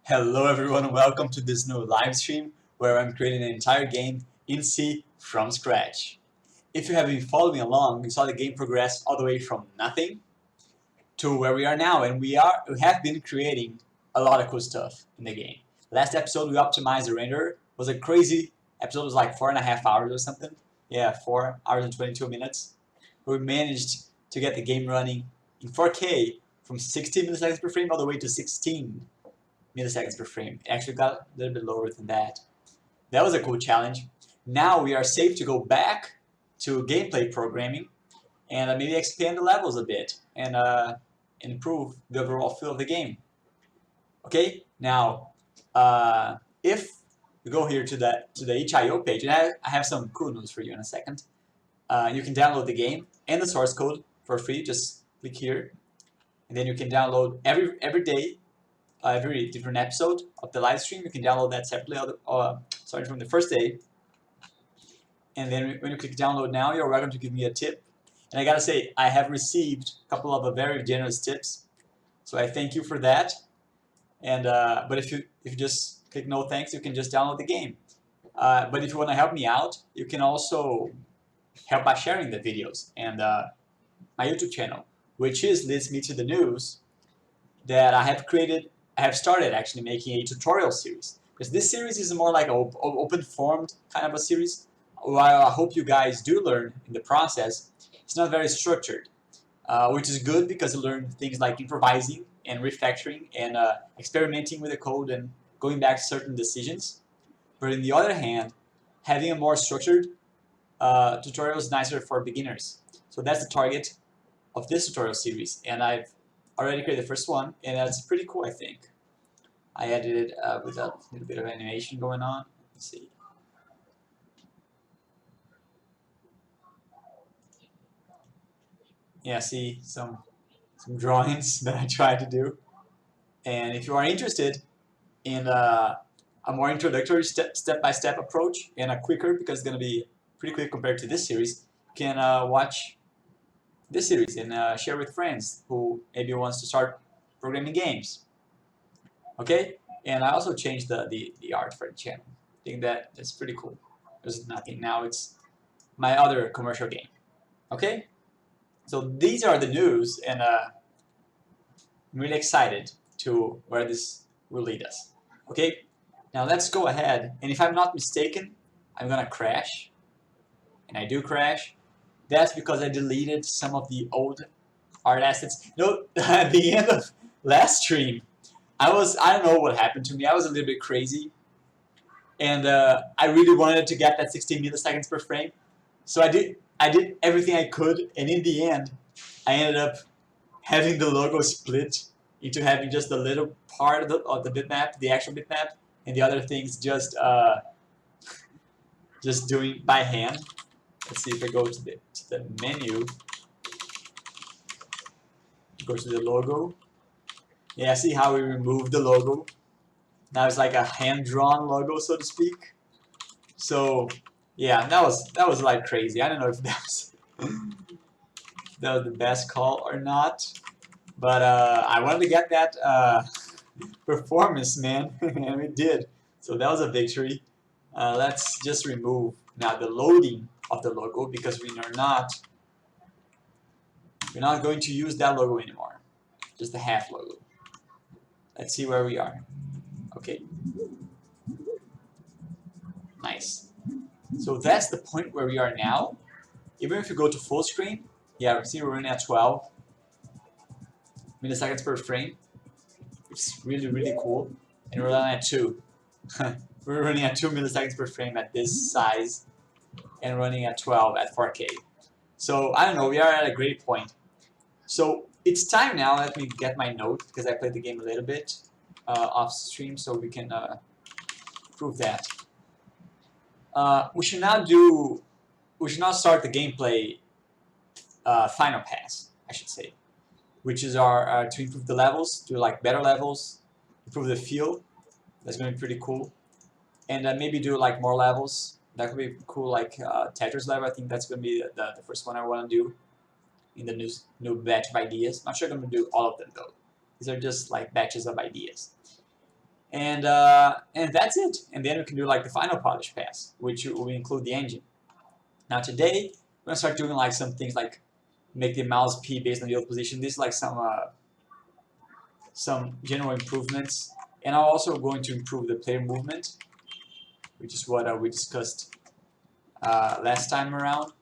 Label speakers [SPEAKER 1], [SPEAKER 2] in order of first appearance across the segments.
[SPEAKER 1] Hello everyone and welcome to this new live stream where I'm creating an entire game in C from scratch. If you have been following along, you saw the game progress all the way from nothing to where we are now, and we have been creating a lot of cool stuff in the game. Last episode we optimized the render. It was a crazy episode. It was like 4.5 hours or something. Yeah, 4 hours and 22 minutes. We managed to get the game running in 4K from 60 milliseconds per frame all the way to 16 milliseconds per frame. It actually got a little bit lower than that. That was a cool challenge. Now we are safe to go back to gameplay programming and maybe expand the levels a bit and improve the overall feel of the game. Okay, now if you go here to the itch.io page, and I have some cool news for you in a second. You can download the game and the source code for free. Just click here, and then you can download every day. Every different episode of the live stream, you can download that separately. Starting from the first day, and then when you click download now, you're welcome to give me a tip. And I gotta say, I have received a couple of very generous tips, so I thank you for that. And but if you just click no thanks, you can just download the game. But if you want to help me out, you can also help by sharing the videos and my YouTube channel, which leads me to the news that I have started actually making a tutorial series. Because this series is more like an open-formed kind of a series. While I hope you guys do learn in the process, it's not very structured, which is good because you learn things like improvising and refactoring and experimenting with the code and going back to certain decisions. But on the other hand, having a more structured tutorial is nicer for beginners. So that's the target of this tutorial series, and I've already created the first one, and that's pretty cool, I think. I added it with a little bit of animation going on. Let's see. Yeah, see some drawings that I tried to do. And if you are interested in a more introductory step-by-step approach and a quicker, because it's going to be pretty quick compared to this series, you can watch this series and share with friends who maybe wants to start programming games. Okay, and I also changed the art for the channel. I think that's pretty cool. There's nothing now. It's my other commercial game. Okay, so these are the news, and I'm really excited to where this will lead us. Okay, now let's go ahead. And if I'm not mistaken, I'm gonna crash, and I do crash. That's because I deleted some of the old art assets. No, at the end of last stream, I don't know what happened to me. I was a little bit crazy, and I really wanted to get that 16 milliseconds per frame. So I did everything I could, and in the end, I ended up having the logo split into having just a little part of the bitmap, the actual bitmap, and the other things just doing by hand. Let's see if I go to the menu, go to the logo. Yeah, see how we removed the logo. Now it's like a hand-drawn logo, so to speak. So yeah, that was like crazy. I don't know if that was the best call or not, but I wanted to get that performance, man, and we did. So that was a victory. Let's just remove now the loading of the logo because we're not going to use that logo anymore. Just the half logo. Let's see where we are. Okay. Nice. So that's the point where we are now. Even if you go to full screen, yeah, see we're running at 12 milliseconds per frame. It's really, really cool. And we're running at 2. We're running at 2 milliseconds per frame at this size and running at 12 at 4K. So I don't know, we are at a great point. So it's time now. Let me get my note because I played the game a little bit off stream, so we can prove that. We should now start the gameplay final pass, I should say, which is our to improve the levels, do like better levels, improve the feel. That's going to be pretty cool, and maybe do like more levels. That could be cool, like Tetris level. I think that's going to be the first one I want to do in the new batch of ideas. Not sure I'm going to do all of them though. These are just like batches of ideas. and that's it. And then we can do like the final polish pass, which will include the engine. Now today we're gonna start doing like some things like make the mouse P based on the old position. This is like some general improvements, and I'm also going to improve the player movement, which is what we discussed last time around.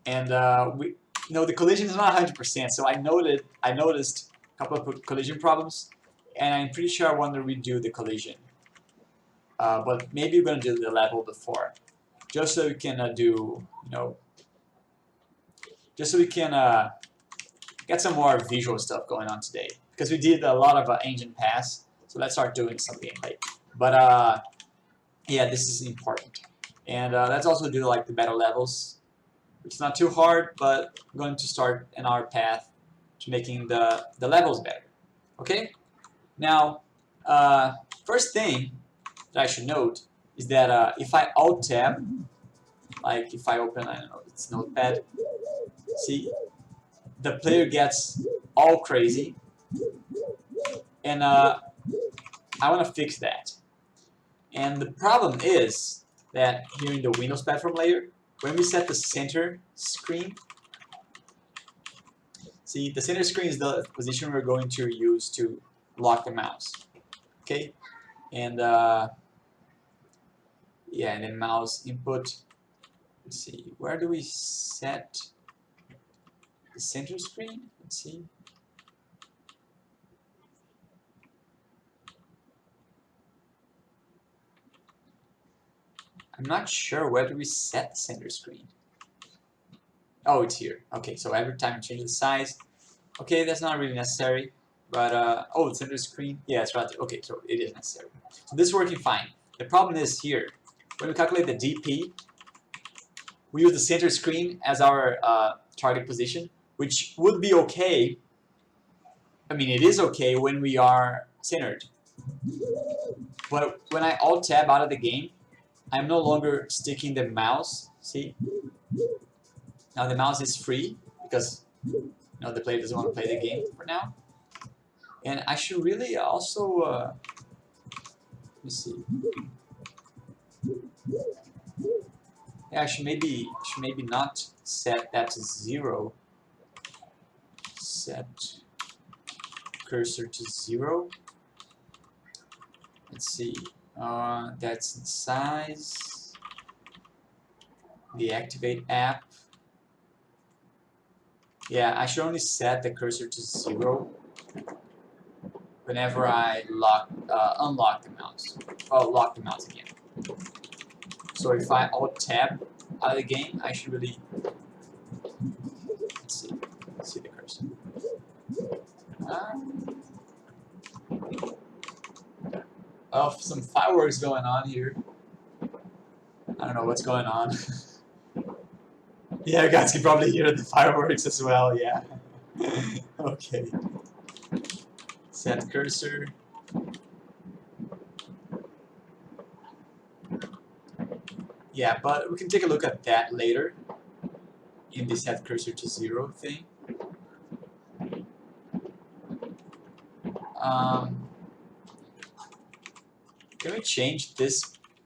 [SPEAKER 1] And the collision is not 100%, so I noticed a couple of collision problems, and I'm pretty sure I want to redo the collision. But maybe we're gonna do the level before, just so we can just so we can get some more visual stuff going on today, because we did a lot of engine pass. So let's start doing some gameplay. But yeah, this is important, and let's also do like the battle levels. It's not too hard, but we're going to start in our path to making the levels better. Okay? Now, first thing that I should note is that if I Alt-Tab, like if I open, I don't know, it's Notepad, see, the player gets all crazy, and I want to fix that. And the problem is that here in the Windows platform layer, when we set the center screen, see, the center screen is the position we're going to use to lock the mouse. Okay, and yeah, and then mouse input. Let's see, where do we set the center screen? Let's see. I'm not sure where do we set the center screen. Oh, it's here. Okay, so every time you change the size. Okay, that's not really necessary. But, oh, the center screen. Yeah, it's right there. Okay, so it is necessary. So this is working fine. The problem is here. When we calculate the DP, we use the center screen as our target position, which would be okay. I mean, it is okay when we are centered. But when I Alt-Tab out of the game, I'm no longer sticking the mouse. See? Now the mouse is free because the player doesn't want to play the game for now. And I should really also let me see. Yeah, I should maybe not set that to 0. Set cursor to 0. Let's see. That's the size. The activate app. Yeah, I should only set the cursor to 0 whenever I unlock the mouse. Oh, lock the mouse again. So if I Alt-Tab out of the game, I should really let's see the cursor. Oh, some fireworks going on here. I don't know what's going on. Yeah, you guys can probably hear the fireworks as well, yeah. Okay. Set cursor. Yeah, but we can take a look at that later in the set cursor to 0 thing. Can we change this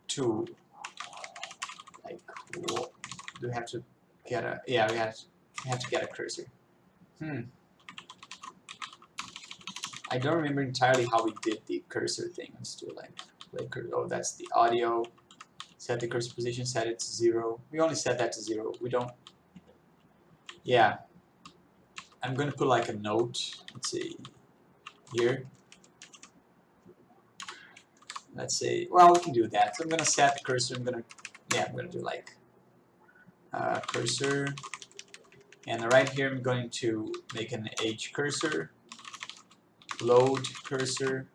[SPEAKER 1] to like what? Do we have to get a we have to get a cursor. I don't remember entirely how we did the cursor thing. Let's do like oh, that's the audio. Set the cursor position, set it to 0. We only set that to 0. We don't. Yeah. I'm gonna put like a note. Let's see. Here. Let's say, well, we can do that. So I'm gonna set the cursor. I'm gonna do like cursor, and right here I'm going to make an H cursor, load cursor,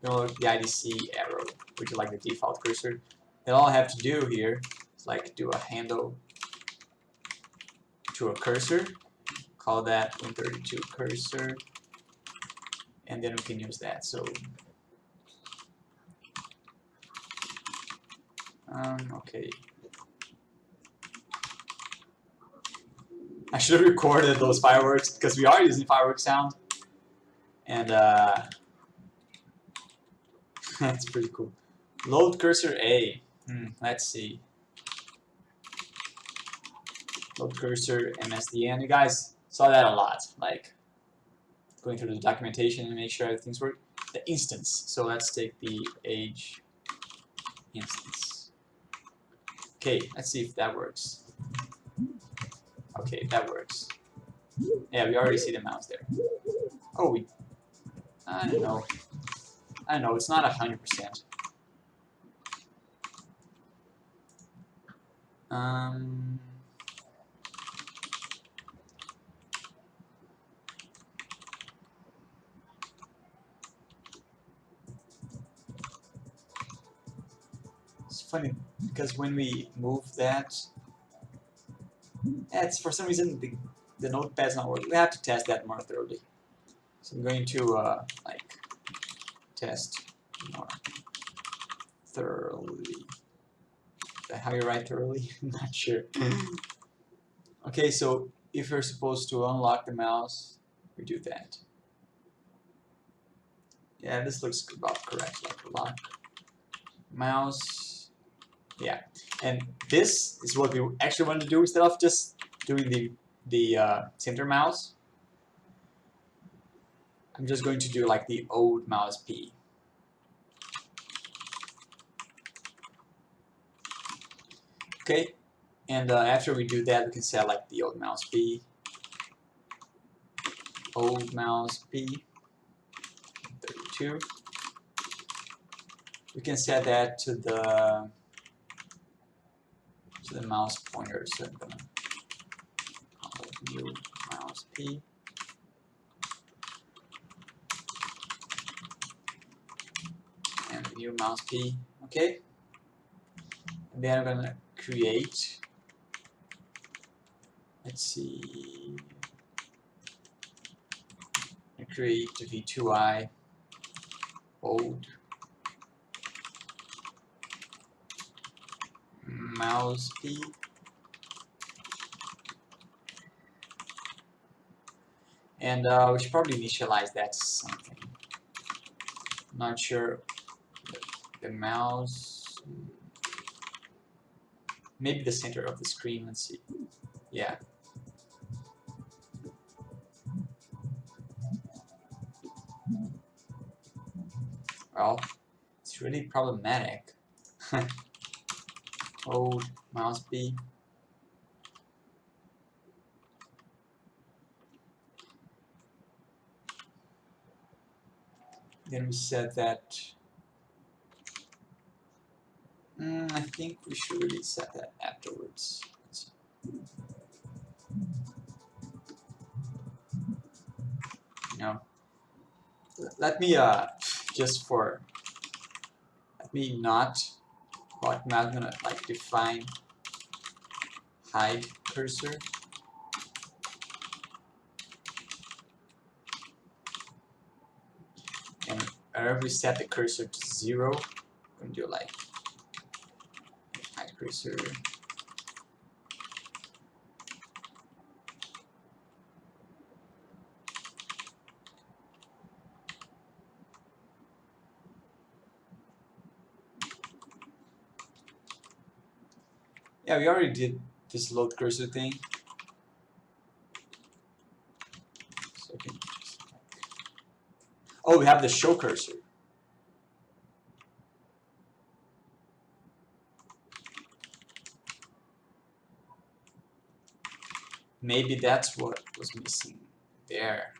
[SPEAKER 1] the IDC arrow, which is like the default cursor. Then all I have to do here is like do a handle to a cursor, call that 132 cursor, and then we can use that. So okay. I should have recorded those fireworks because we are using fireworks sound. And That's pretty cool. Load cursor A. Let's see. Load cursor MSDN. You guys saw that a lot. Like going through the documentation and make sure everything's working. The instance. So let's take the age instance. Okay, let's see if that works. Okay, that works. Yeah, we already see the mouse there. Oh, I don't know. It's not 100%. It's funny because when we move that, it's for some reason the notepad's not working. We have to test that more thoroughly. So I'm going to like test more thoroughly. Is that how you write thoroughly? I'm not sure. Okay, so if you're supposed to unlock the mouse, we do that. Yeah, this looks about correct. Like lock mouse. Yeah, and this is what we actually want to do instead of just doing the center mouse. I'm just going to do like the old mouse P. Okay, and after we do that, we can set like the old mouse P, old mouse P, 32. We can set that to the mouse pointer. So I'm gonna call it new mouse P. And new mouse P. Okay. And then I'm gonna create. Let's see. Create v2i old mouse P. And we should probably initialize that to something. Not sure. The mouse. Maybe the center of the screen. Let's see. Yeah. Well, it's really problematic. Old mouse P. Then we set that. I think we should really set that afterwards. No. Let me just for let me not. Well, I'm not gonna like define hide cursor. And whenever we set the cursor to 0, I'm gonna do like hide cursor. Yeah, we already did this load cursor thing. So I can just, oh, we have the show cursor. Maybe that's what was missing there.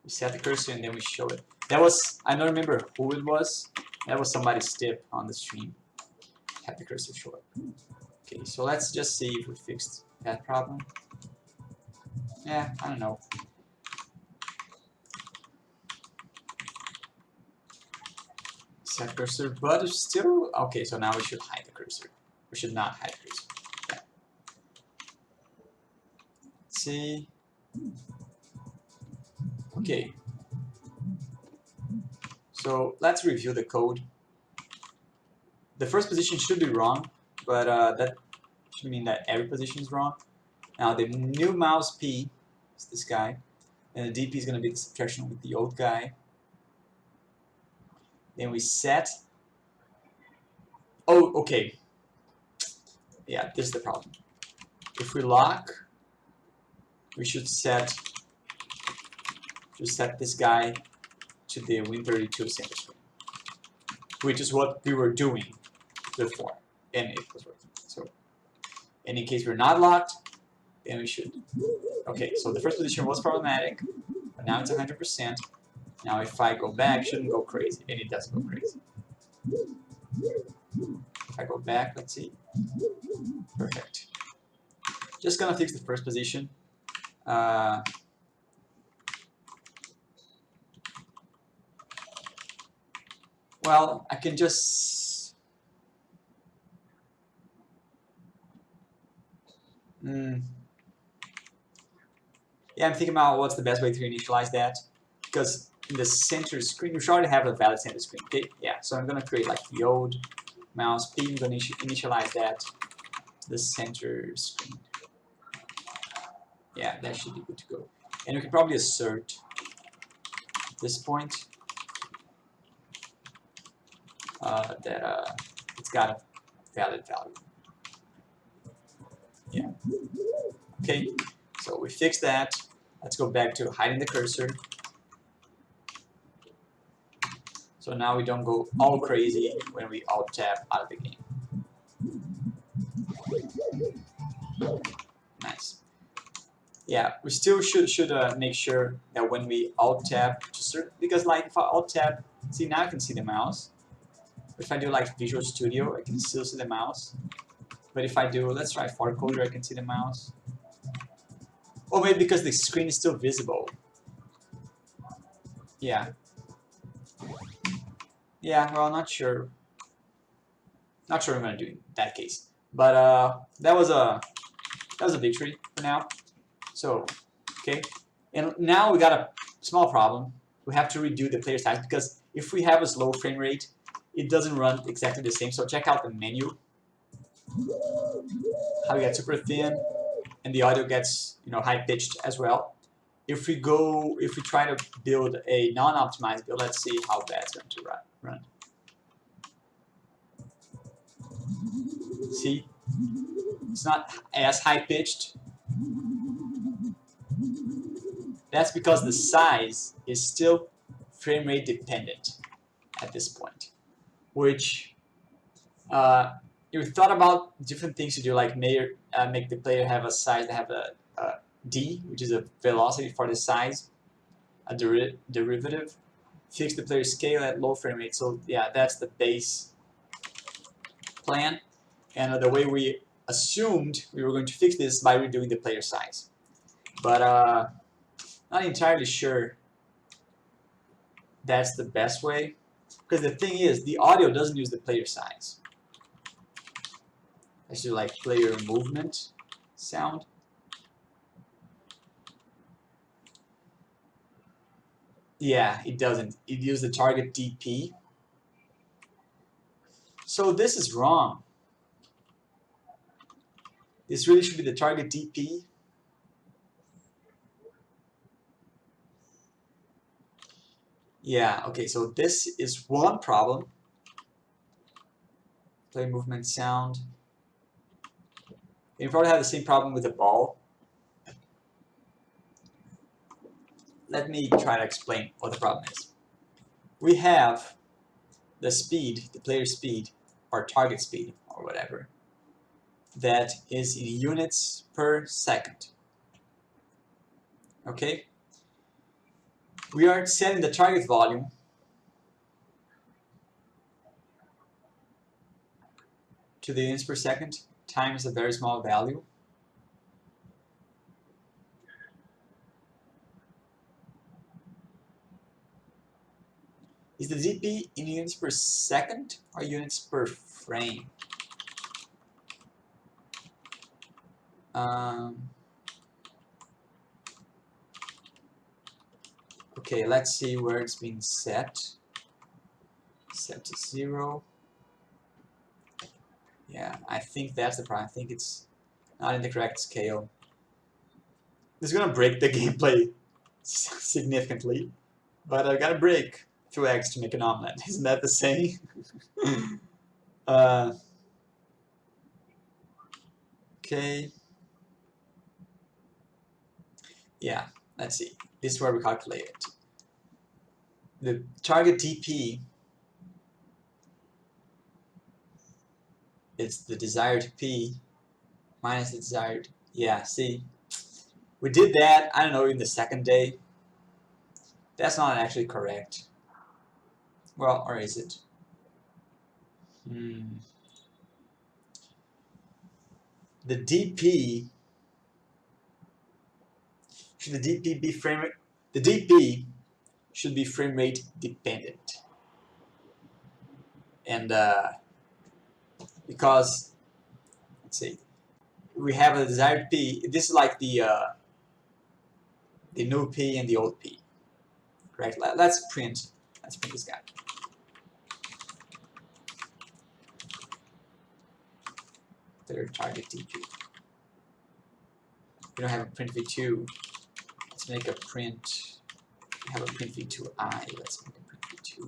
[SPEAKER 1] We set the cursor and then we show it. That was, I don't remember who it was. That was somebody's tip on the stream. Have the cursor show up. Okay, so let's just see if we fixed that problem. Yeah, I don't know. Set cursor, but it's still okay. So now we should hide the cursor. We should not hide the cursor. Yeah. Let's see. Okay. So let's review the code. The first position should be wrong, but that should mean that every position is wrong. Now the new mouse P is this guy, and the DP is going to be the subtraction with the old guy. Then we set. Oh, okay. Yeah, this is the problem. If we lock, we should set this guy to the Win32 center screen, which is what we were doing before, and it was working. So, and in case we're not locked, then we should. Okay, so the first position was problematic, but now it's 100%. Now if I go back, it shouldn't go crazy, and it does go crazy. If I go back, let's see. Perfect. Just gonna fix the first position. Well, I can just... Yeah, I'm thinking about what's the best way to initialize that. Because in the center screen, you should already have a valid center screen. Okay? Yeah, so I'm going to create like the old mouse P. I'm going to initialize that to the center screen. Yeah, that should be good to go. And we can probably assert at this point that it's got a valid value. Yeah. Okay, so we fixed that. Let's go back to hiding the cursor. So now we don't go all crazy when we Alt-Tab out of the game. Nice. Yeah, we still should make sure that when we Alt-Tab, because like if I Alt-Tab, see now I can see the mouse. If I do like Visual Studio, I can still see the mouse. But if I do, let's try Farcoder, I can see the mouse. Oh, maybe because the screen is still visible. Yeah. Yeah, well, not sure. Not sure what I'm gonna do in that case. But that was a victory for now. So, okay. And now we got a small problem. We have to redo the player size because if we have a slow frame rate, it doesn't run exactly the same. So check out the menu. How we get super thin, and the audio gets high pitched as well. If we try to build a non-optimized build, let's see how bad it's going to run. See, it's not as high pitched. That's because the size is still frame rate dependent at this point, which you thought about different things to do, like make the player have a size that have a d, which is a velocity for the size, a derivative, fix the player scale at low frame rate. So yeah, that's the base plan, and the way we assumed we were going to fix this by redoing the player size, but not entirely sure that's the best way, because the thing is the audio doesn't use the player size. Let's do like player movement sound. Yeah, it doesn't. It uses the target DP. So this is wrong. This really should be the target DP. Yeah, okay, so this is one problem. Play movement sound. You probably have the same problem with the ball. Let me try to explain what the problem is. We have the speed, the player speed, or target speed, or whatever, that is in units per second. Okay? We are setting the target volume to the units per second times a very small value. Is the DP in units per second or units per frame? Okay, let's see where it's being set. Set to 0. Yeah, I think that's the problem. I think it's not in the correct scale. This is gonna break the gameplay significantly, but I got a break. 2 eggs to make an omelet. Isn't that the saying? uh, okay. Yeah, let's see. This is where we calculate it. The target DP is the desired P minus the desired. Yeah, see, we did that, I don't know, in the second day. That's not actually correct. Well, or is it? The DP, should the DP be frame rate? The DP should be frame rate dependent. And because, let's see, we have a desired P, this is like the new P and the old P. Correct? Let's print this guy. Third target DP. We don't have a print v2. Let's make a print. We have a print v2I. Let's make a print v2.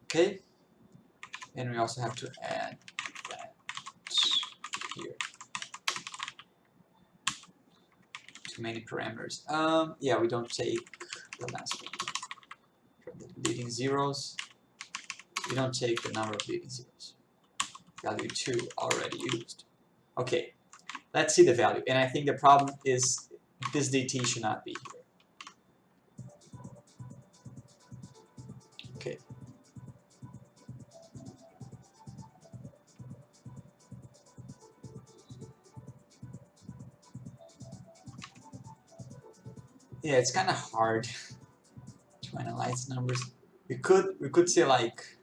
[SPEAKER 1] Okay, and we also have to add that here. Too many parameters. Yeah, we don't take the last one. The leading zeros. We don't take the number of leading zeros. Value 2 already used. Okay, let's see the value. And I think the problem is this dt should not be here. Okay. Yeah, it's kind of hard to analyze numbers. We could say like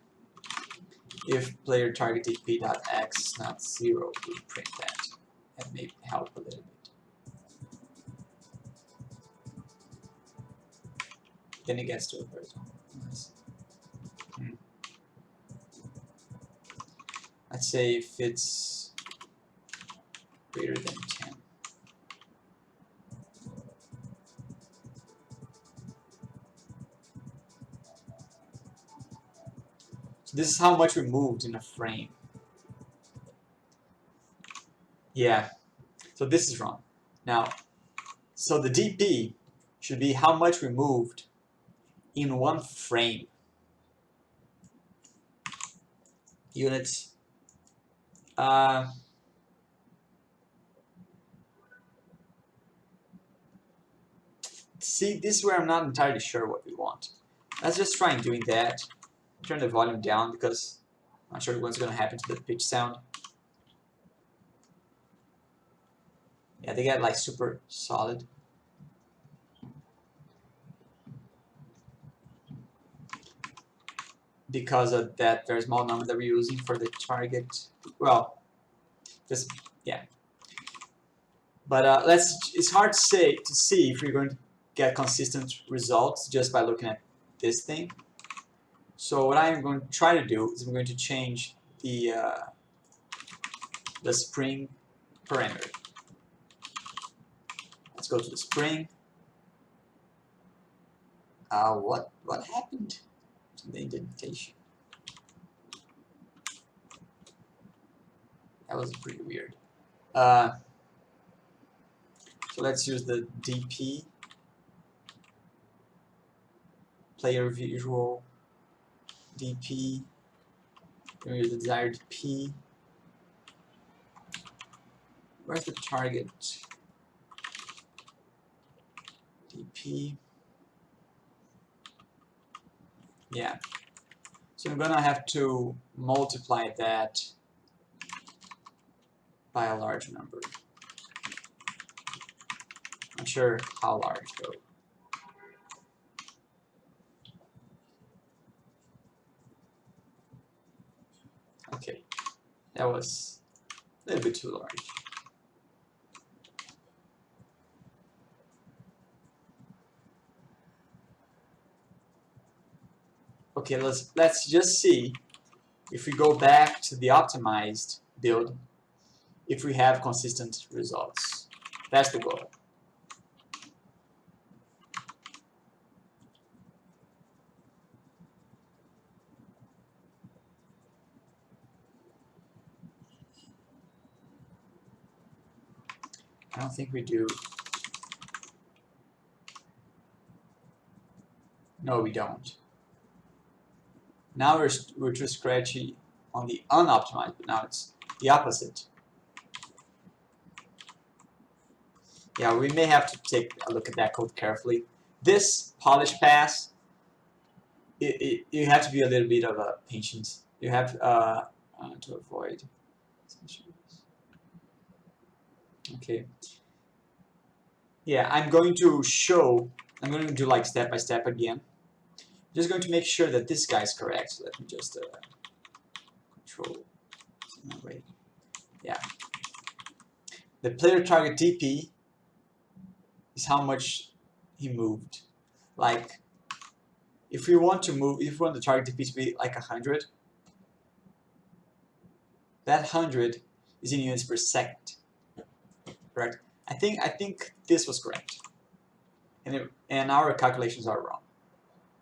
[SPEAKER 1] if player target dp.x not 0, we print that. That may help a little bit. Then it gets to a horizontal. Nice. Let's say if it's greater than 10. So this is how much we moved in a frame. Yeah, so this is wrong. Now, so the dp should be how much we moved in one frame. Units. See, this is where I'm not entirely sure what we want. Let's just try doing that. Turn the volume down because I'm not sure what's going to happen to the pitch sound. Yeah, they get like super solid. Because of that very small number that we're using for the target. Well, just, yeah. But it's hard to see if we're going to get consistent results just by looking at this thing. So what I'm going to try to do is I'm going to change the spring parameter. Let's go to the spring. What happened to the indentation? That was pretty weird. So let's use the DP player visual DP. Then we use the desired P. Where's the target? DP. Yeah. So I'm gonna have to multiply that by a large number. Not sure how large though. Okay, that was a little bit too large. Okay, let's just see if we go back to the optimized build, if we have consistent results. That's the goal. I don't think we do. No, we don't. Now we're too scratchy on the unoptimized, but now it's the opposite. Yeah, we may have to take a look at that code carefully. This polish pass, you have to be a little bit of a patient. You have to avoid. Okay. Yeah, I'm going to do like step by step again. Just going to make sure that this guy is correct. Let me just control. No, wait. Yeah. The player target DP is how much he moved. Like, if we want the target DP to be like 100, that 100 is in units per second. Correct? I think this was correct, and our calculations are wrong.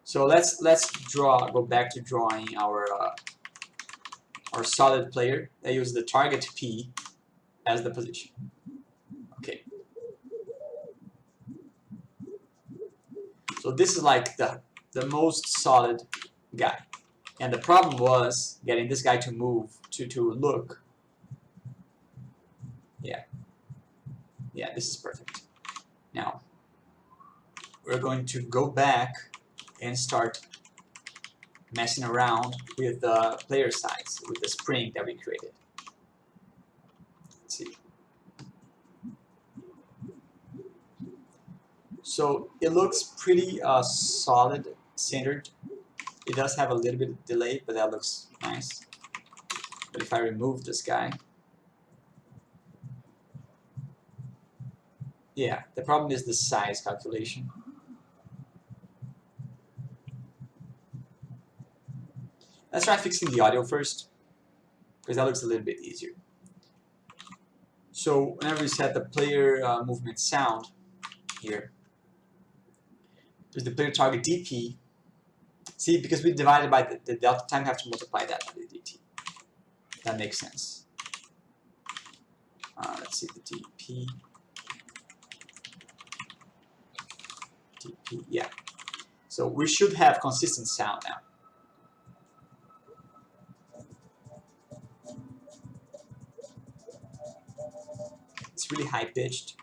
[SPEAKER 1] So let's go back to drawing our solid player that uses the target P as the position. Okay. So this is like the most solid guy, and the problem was getting this guy to move to look. Yeah, this is perfect. Now we're going to go back and start messing around with the player size, with the spring that we created. Let's see. So it looks pretty solid, centered. It does have a little bit of delay, but that looks nice. But if I remove this guy, yeah, the problem is the size calculation. Let's try fixing the audio first, because that looks a little bit easier. So whenever we set the player movement sound here, there's the player target DP. See, because we divided by the delta time, we have to multiply that by the DT. That makes sense. Let's see the DP. DP, yeah. So we should have consistent sound now. It's really high pitched,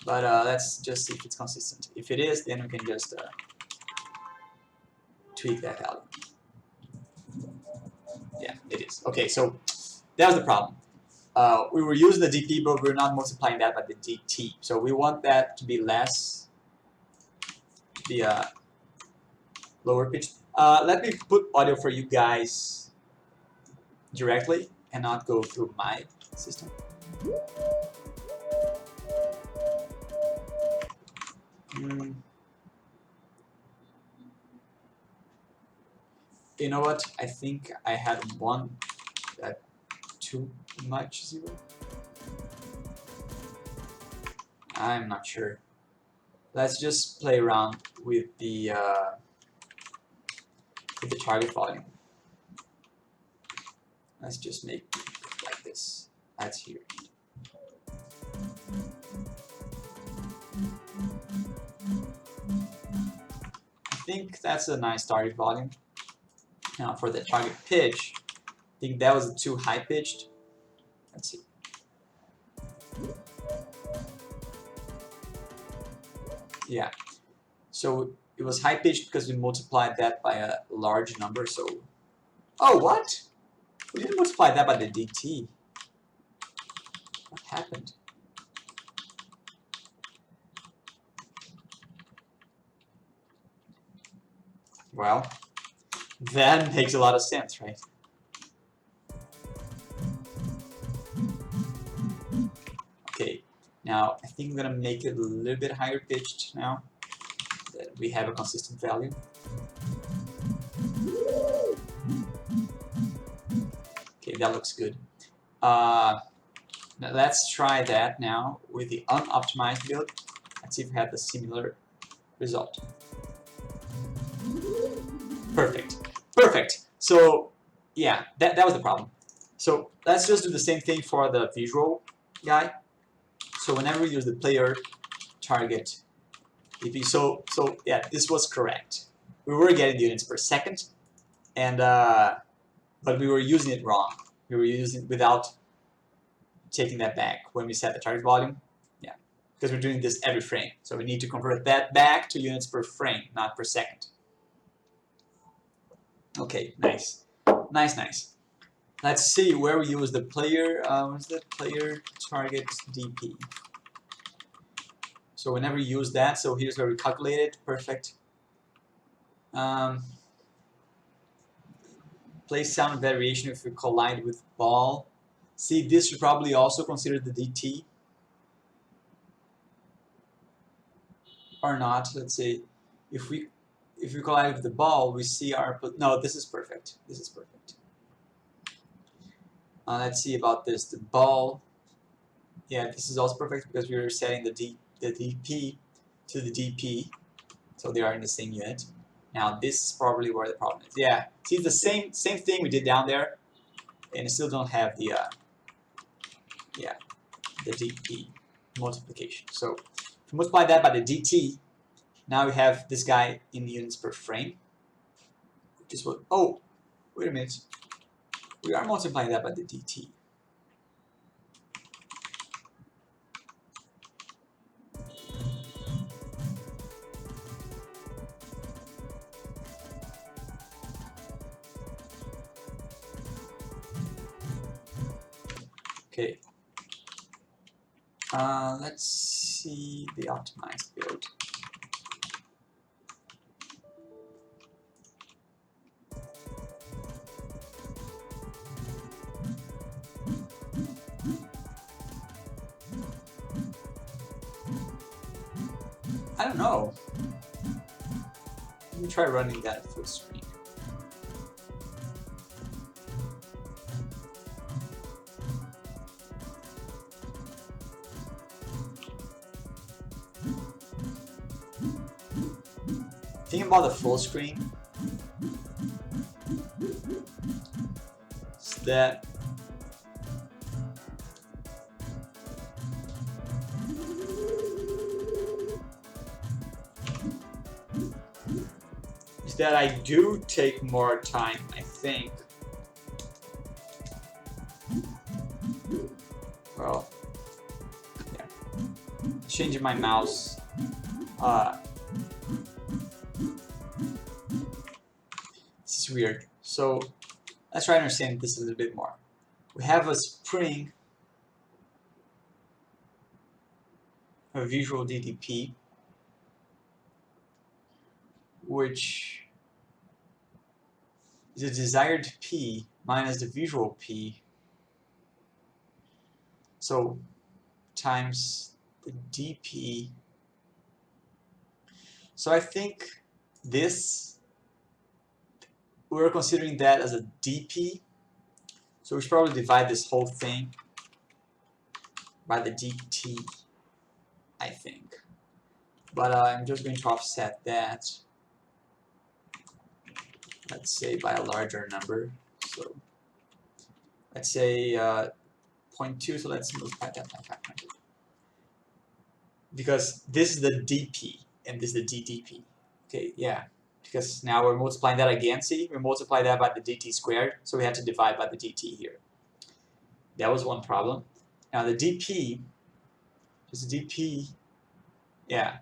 [SPEAKER 1] but let's just see if it's consistent. If it is, then we can just tweak that value. Yeah, it is. Okay, so that was the problem. We were using the DP, but we're not multiplying that by the DT. So we want that to be less, be lower pitched. Let me put audio for you guys directly and not go through my system. You know what? I think I had one too much zero. I'm not sure. Let's just play around with the target volume. Let's just make it like this. That's here. I think that's a nice target volume. Now for the target pitch, I think that was too high pitched. Let's see. Yeah. So it was high pitched because we multiplied that by a large number. So, oh, what? We didn't multiply that by the DT. What happened? Well, that makes a lot of sense, right? Okay, now I think I'm gonna make it a little bit higher pitched now that we have a consistent value. Okay, that looks good. Now let's try that now with the unoptimized build. Let's see if we have the similar result. Perfect. Perfect. So yeah, that was the problem. So let's just do the same thing for the visual guy. So whenever we use the player target DP, so yeah, this was correct. We were getting the units per second, and but we were using it wrong. We were using it without taking that back when we set the target volume. Yeah, because we're doing this every frame. So we need to convert that back to units per frame, not per second. Okay, nice. Nice, nice. Let's see where we use the player, what's the player target DP? So whenever you use that, so here's where we calculate it, perfect. Place sound variation if we collide with ball. See, this should probably also consider the DT. Or not, let's say, if we collide with the ball, we see our, no, this is perfect, this is perfect. Let's see about this, the ball, yeah, this is also perfect because we are setting the DP to the DP, so they are in the same unit. Now this is probably where the problem is. Yeah, see, the same thing we did down there, and still don't have the yeah, the DP multiplication. So if we multiply that by the DT, now we have this guy in units per frame, which is what. Oh, wait a minute. We are multiplying that by the DT. Okay. Let's see the optimized build. I don't know. Let me try running that full screen. Think about the full screen. Is that I do take more time, I think. Well, yeah. Changing my mouse. This is weird. So let's try to understand this a little bit more. We have a spring, a visual DDP, which is a desired P minus the visual P. So times the DP. So I think this, we're considering that as a DP. So we should probably divide this whole thing by the DT, I think. But I'm just going to offset that, let's say, by a larger number. So let's say 0.2, so let's multiply that by 500. Because this is the DP, and this is the DDP. Okay, yeah. Because now we're multiplying that again, see? We multiply that by the DT squared, so we had to divide by the DT here. That was one problem. Now the DP, just DP, yeah.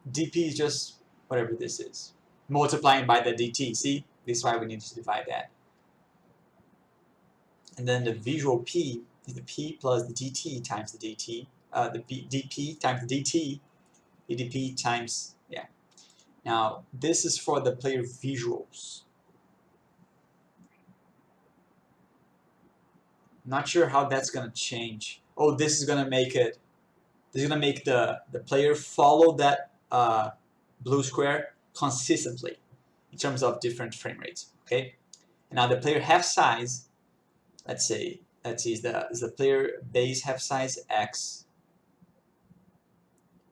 [SPEAKER 1] DP is just whatever this is. Multiplying by the DT, see? This is why we need to divide that. And then the visual P is the P plus the DT times the DT. The DP times the DT, the DP times, yeah. Now, this is for the player visuals. Not sure how that's going to change. Oh, this is going to make it, this is going to make the player follow that blue square consistently. in terms of different frame rates. Okay, and now the player half size, let's see, is the player base half size x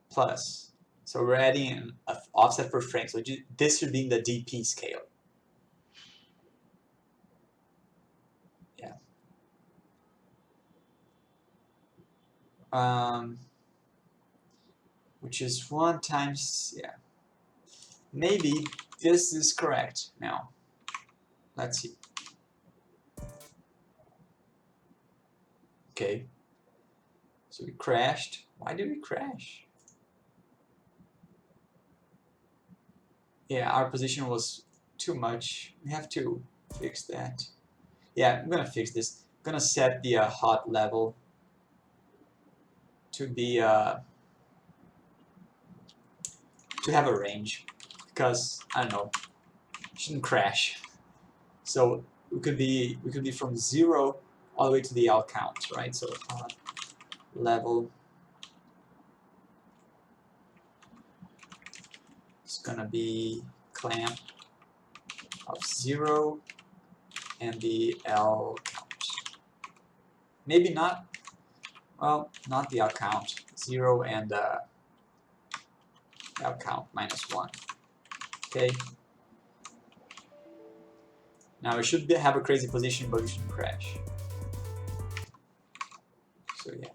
[SPEAKER 1] plus. So we're adding an offset per frame. So this should be in the DP scale. Yeah. Which is 1 times, yeah. Maybe this is correct now. Let's see. Okay. So we crashed. Why did we crash? Yeah, our position was too much. We have to fix that. Yeah, I'm gonna fix this. I'm gonna set the hot level to be to have a range, because I don't know, it shouldn't crash. So we could be from 0 all the way to the L count, right? So hot level is gonna be clamp of 0 and the L count. Maybe not. Well, not the L count. 0 and L count -1. Okay. Now we should have a crazy position, but we shouldn't crash. So yeah.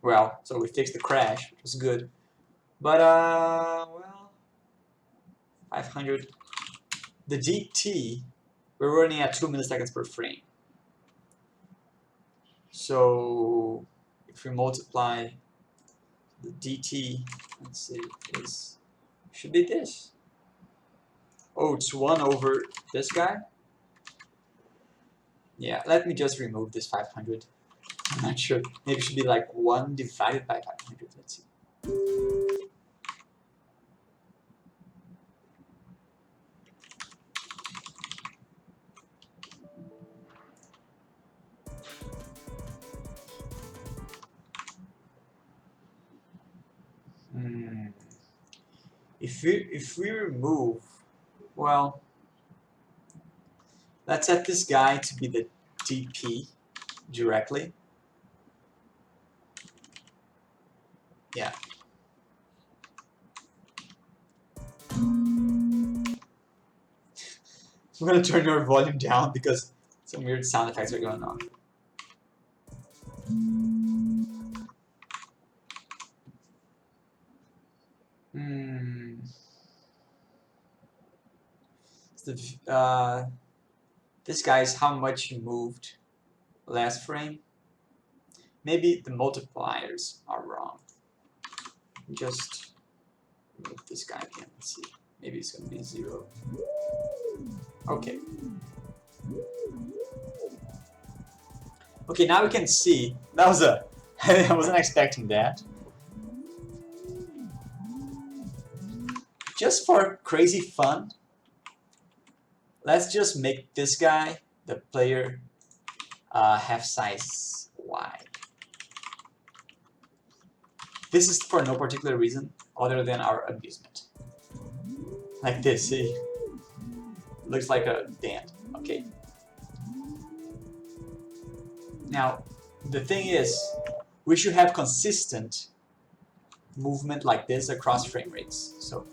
[SPEAKER 1] Well, so we fixed the crash, which was good. But well, 500. The DT, we're running at 2 milliseconds per frame. So if we multiply the DT, let's see, should be this. Oh, it's 1 over this guy? Yeah, let me just remove this 500. I'm not sure. Maybe it should be like 1 divided by 500. Let's see. If we remove, well, let's set this guy to be the DP directly. Yeah. I'm gonna turn your volume down because some weird sound effects are going on. This guy is how much you moved last frame. Maybe the multipliers are wrong. Just move this guy again. Let's see. Maybe it's gonna be 0. Okay. Okay, now we can see. That was a. I wasn't expecting that. Just for crazy fun, let's just make this guy, the player, half size Y. This is for no particular reason other than our amusement. Like this, see? Looks like a band. Okay. Now, the thing is, we should have consistent movement like this across frame rates. So,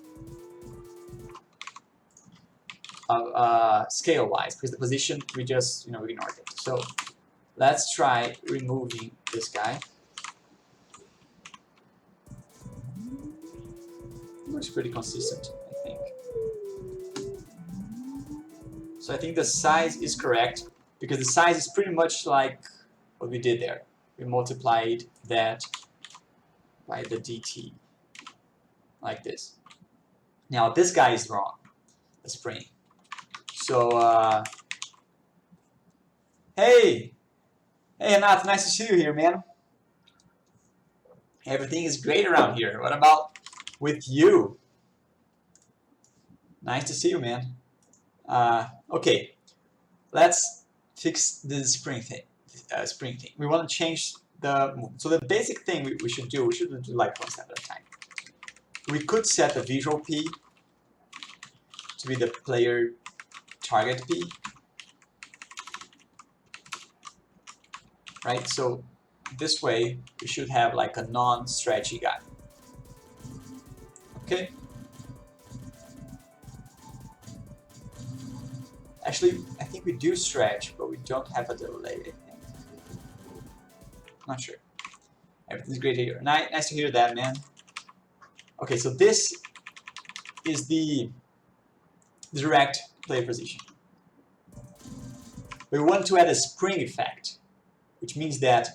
[SPEAKER 1] scale-wise, because the position we just we ignored it. So, let's try removing this guy. Looks pretty consistent, I think. So I think the size is correct, because the size is pretty much like what we did there. We multiplied that by the DT, like this. Now this guy is wrong, the spring. So, hey, Nat, nice to see you here, man. Everything is great around here. What about with you? Nice to see you, man. Okay, let's fix the spring thing. We want to change So the basic thing we should do, we should do like one step at a time. We could set the visual P to be the player target P, right? So this way we should have like a non-stretchy guy. Okay. Actually, I think we do stretch, but we don't have a delay, I think. Not sure. Everything's great here. Nice to hear that, man. Okay, so this is the direct player position. We want to add a spring effect, which means that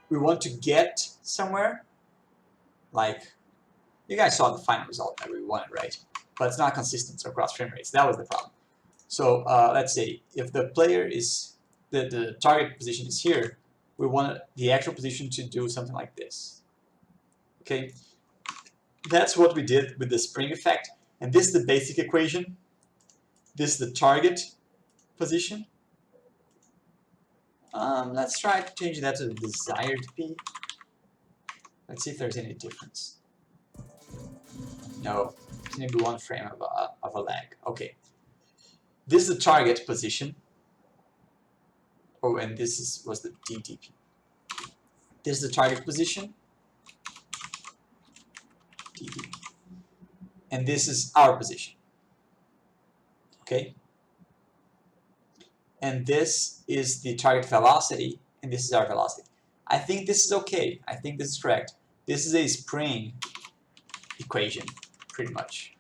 [SPEAKER 1] we want to get somewhere. Like, you guys saw the final result that we wanted, right? But it's not consistent across frame rates. That was the problem. So let's say if the player is the target position is here, we want the actual position to do something like this. Okay, that's what we did with the spring effect, and this is the basic equation. This is the target position. Let's try to change that to the desired P. Let's see if there's any difference. No, it's maybe one frame of a lag. Okay, this is the target position. Oh, and this was the DDP. This is the target position. DDP. And this is our position. Okay? And this is the target velocity, and this is our velocity. I think this is okay. I think this is correct. This is a spring equation, pretty much.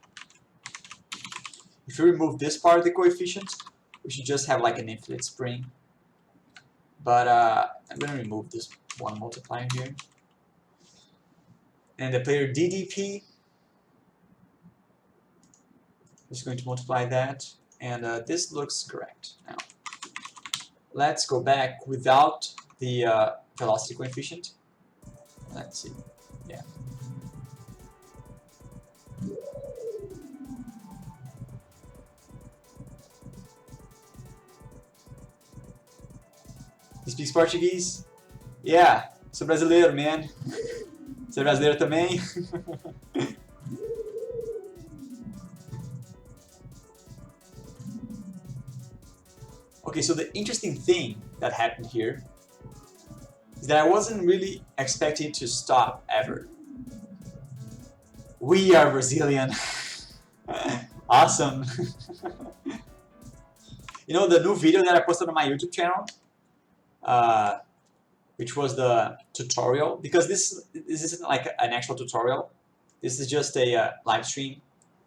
[SPEAKER 1] If we remove this part of the coefficient, we should just have like an infinite spring. But I'm going to remove this one multiplier here. And the player DDP, just going to multiply that. And this looks correct. Now, let's go back without the velocity coefficient. Let's see. Yeah. He speaks Portuguese? Yeah, sou brasileiro, man. Você é brasileiro também? Okay, so the interesting thing that happened here is that I wasn't really expecting to stop ever. We are Brazilian. Awesome. You know the new video that I posted on my YouTube channel? Which was the tutorial, because this isn't like an actual tutorial. This is just a live stream.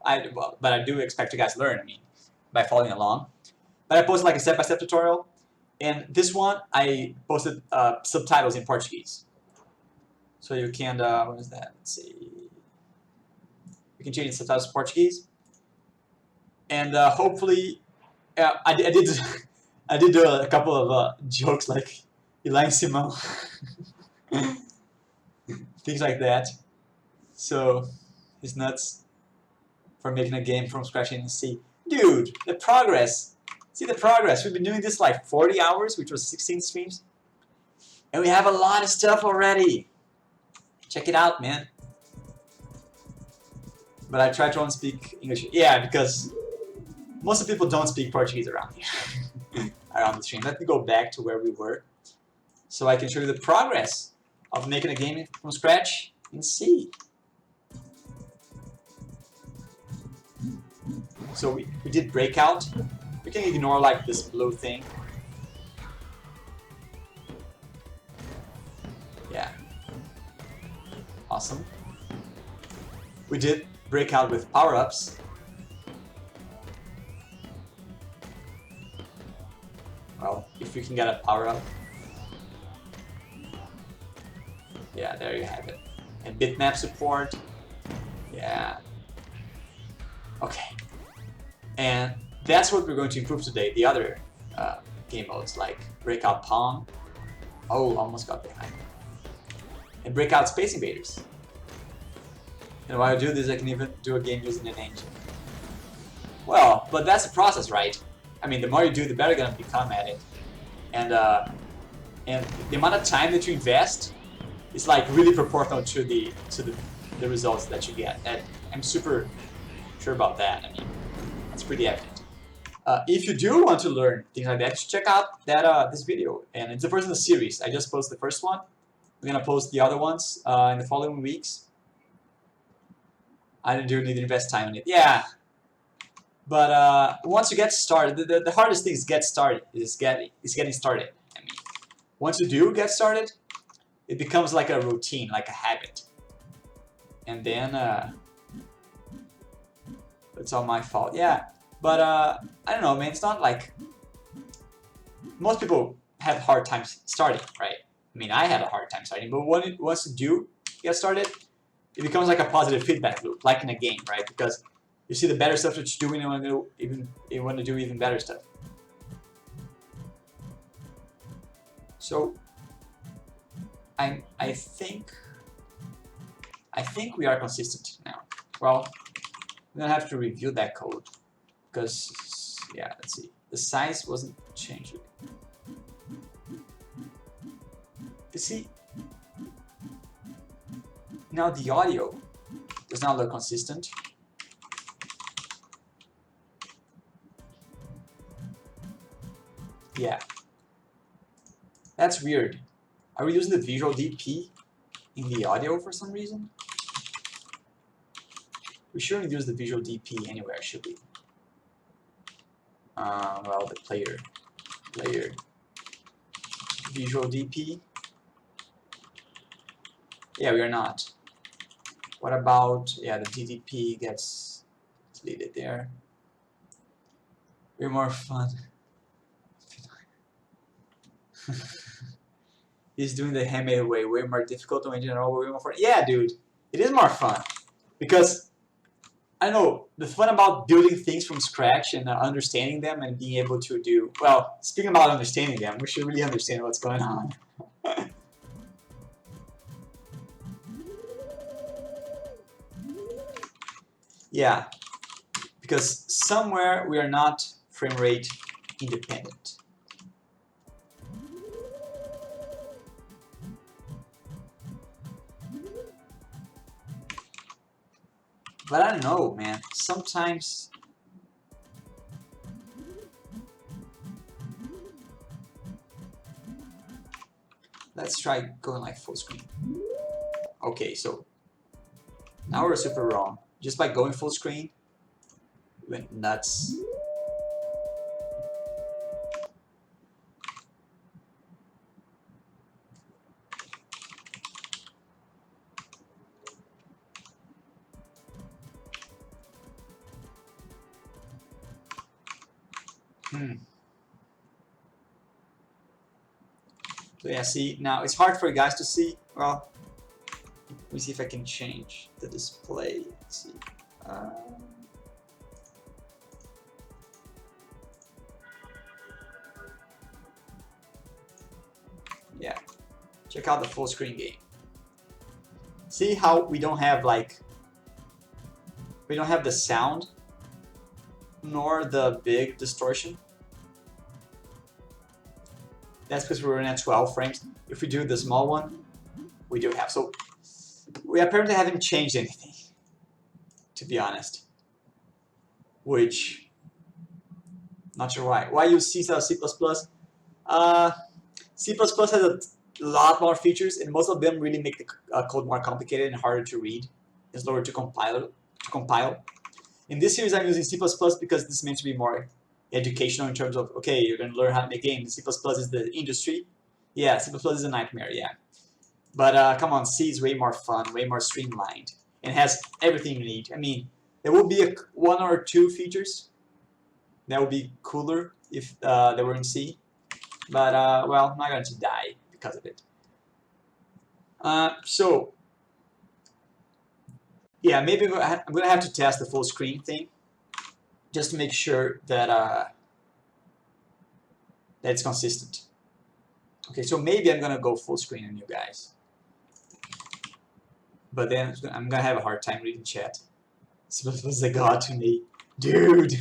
[SPEAKER 1] But I do expect you guys to learn, I mean, by following along. But I posted like a step-by-step tutorial, and this one I posted subtitles in Portuguese. So you can, what is that? Let's see. You can change the subtitles to Portuguese, and hopefully, I did do a couple of jokes like Eli and Simão, things like that. So he's nuts for making a game from scratch in C. Dude, the progress. See the progress. We've been doing this like 40 hours, which was 16 streams. And we have a lot of stuff already. Check it out, man. But I try to only speak English. Yeah, because most of the people don't speak Portuguese around here. Around the stream. Let me go back to where we were, so I can show you the progress of making a game from scratch in C. So we did breakout. We can ignore like this blue thing. Yeah. Awesome. We did breakout with power-ups. Well, if we can get a power-up. Yeah, there you have it. And bitmap support. Yeah. Okay. And that's what we're going to improve today. The other game modes like Breakout Pong. Oh, almost got behind. And Breakout Space Invaders. And while I do this, I can even do a game using an engine. Well, but that's the process, right? I mean, the more you do, the better you're going to become at it. And and the amount of time that you invest is like really proportional to the results that you get. And I'm super sure about that. I mean, it's pretty evident. If you do want to learn things like that, check out that this video, and it's the first in the series. I just posted the first one. I'm gonna post the other ones in the following weeks. I do need to invest time on it. Yeah, but once you get started, the hardest thing is getting started. I mean, once you do get started, it becomes like a routine, like a habit, and then it's all my fault. Yeah, but I don't know, man. It's not like most people have hard times starting, right? I mean, I had a hard time starting, but once you do get started, it becomes like a positive feedback loop, like in a game, right? Because you see the better stuff that you're doing, and you want to do even better stuff. So I think we are consistent now. Well, I'm gonna have to review that code because yeah, let's see. The size wasn't changed. You see, now the audio does not look consistent. Yeah, that's weird. Are we using the visual DP in the audio for some reason? We shouldn't use the visual DP anywhere, should we? Well, the player visual DP. Yeah, we are not. What about, yeah, the DDP gets deleted there. Way more fun. He's doing the handmade way more difficult in general, way more fun. Yeah, dude, it is more fun because I know the fun about building things from scratch and understanding them and being able to do well. Speaking about understanding them, we should really understand what's going on. Yeah, because somewhere we are not frame rate independent. But I don't know, man. Sometimes let's try going like full screen. Okay, so now we're super wrong. Just by going full screen, we went nuts. So yeah, see, now it's hard for you guys to see. Well, let me see if I can change the display. Let's see. Yeah, check out the full screen game. See how we don't have the sound nor the big distortion? That's because we're running at 12 frames. If we do the small one, we do have. So we apparently haven't changed anything, to be honest. Which, not sure why. Why use C instead of C++? C++ has a lot more features, and most of them really make the code more complicated and harder to read. It's slower to compile. In this series, I'm using C++ because this is meant to be more educational in terms of, okay, you're going to learn how to make games. C++ is the industry. Yeah, C++ is a nightmare, yeah. But come on, C is way more fun, way more streamlined, and has everything you need. I mean, there will be one or two features that would be cooler if they were in C. But, well, I'm not going to die because of it. So, yeah, maybe I'm going to have to test the full screen thing just to make sure that, that it's consistent. Okay, so maybe I'm going to go full screen on you guys. But then I'm going to have a hard time reading chat. C++ is a god to me. Dude!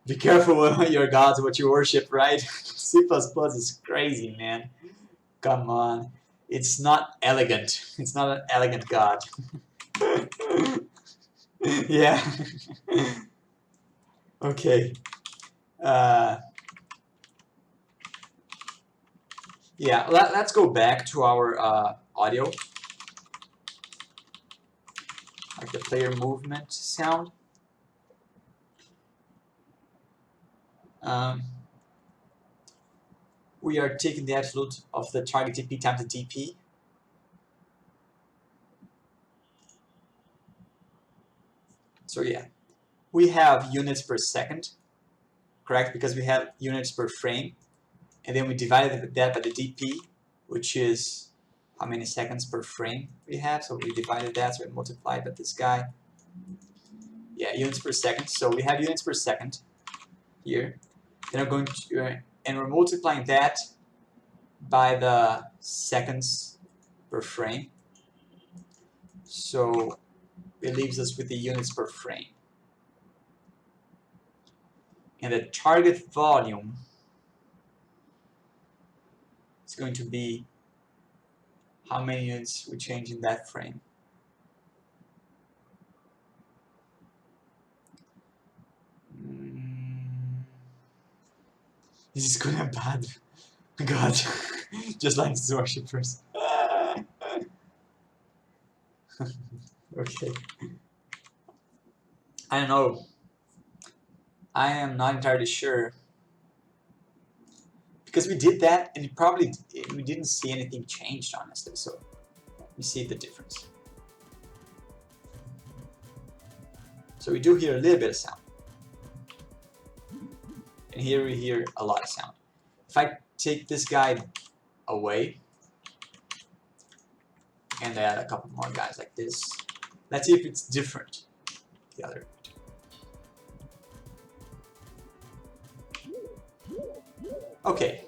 [SPEAKER 1] Be careful with your gods, what you worship, right? C++ is crazy, man. Come on. It's not elegant. It's not an elegant god. Yeah. Okay. Yeah, let's go back to our audio, like the player movement sound. We are taking the absolute of the target TP times the DP. So yeah, we have units per second, correct? Because we have units per frame, and then we divided that by the DP, which is how many seconds per frame we have. So we divided that, so we multiplied by this guy. Yeah, units per second. So we have units per second here. Then we're going to, and we're multiplying that by the seconds per frame. So it leaves us with the units per frame. And the target volume is going to be how many units we change in that frame. This is gonna be bad. God, just like the worshippers. Okay. I don't know. I am not entirely sure. Because we did that and we didn't see anything changed, honestly. So let me see the difference. So we do hear a little bit of sound. And here we hear a lot of sound. If I take this guy away and add a couple more guys like this, let's see if it's different. The other. Okay.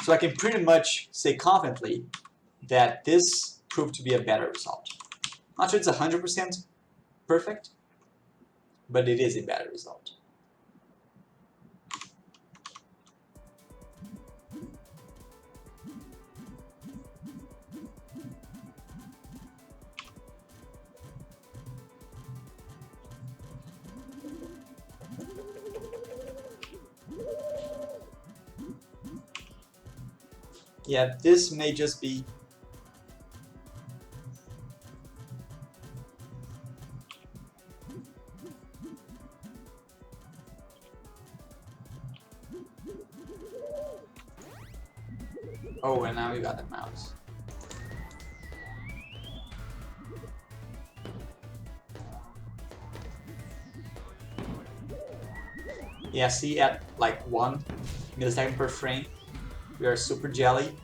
[SPEAKER 1] So I can pretty much say confidently that this proved to be a better result. Not sure it's 100% perfect, but it is a better result. Yeah, this may just be oh, and now we got the mouse. Yeah, see at like 1 millisecond per frame, we are super jelly.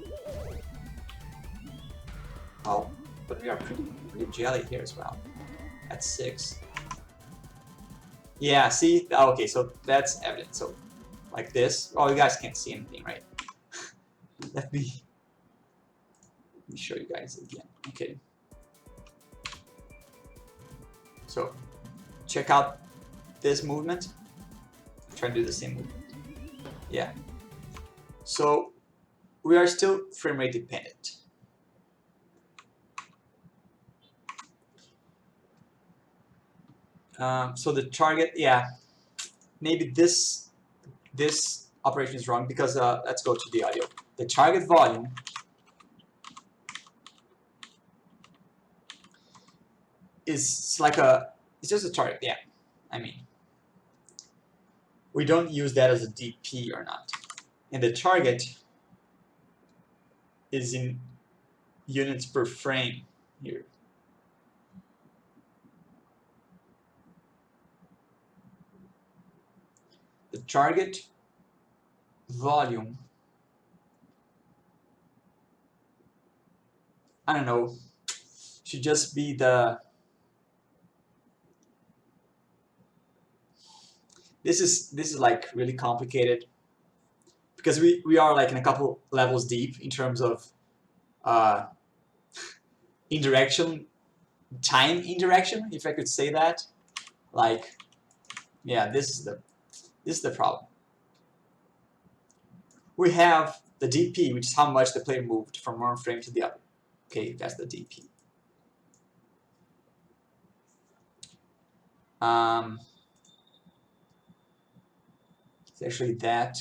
[SPEAKER 1] Oh, but we are pretty jelly here as well. At 6. Yeah, see? Okay, so that's evident. So, like this. Oh, you guys can't see anything, right? Let me show you guys again. Okay. So, check out this movement. Try to do the same movement. Yeah. So, we are still frame rate dependent. So the target, yeah, maybe this operation is wrong because let's go to the audio. The target volume is like it's just a target, yeah. I mean, we don't use that as a DP or not. And the target is in units per frame here. The target volume, I don't know, should just be the, this is like really complicated because we are like in a couple levels deep in terms of time indirection, if I could say that. Like, yeah, this is the This is the problem. We have the DP, which is how much the player moved from one frame to the other. Okay, that's the DP. It's actually that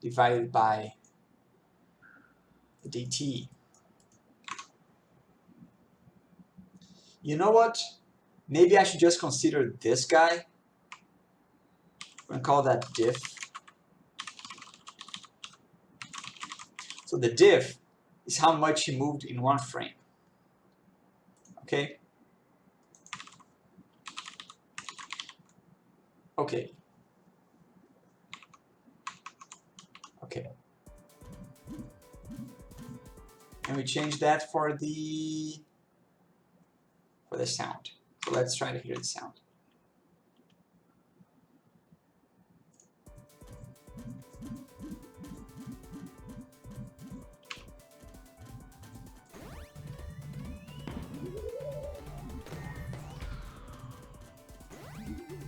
[SPEAKER 1] divided by the DT. You know what? Maybe I should just consider this guy. I'm going to call that diff. So the diff is how much he moved in one frame. Okay? Okay. Okay. And we change that for the sound. So let's try to hear the sound.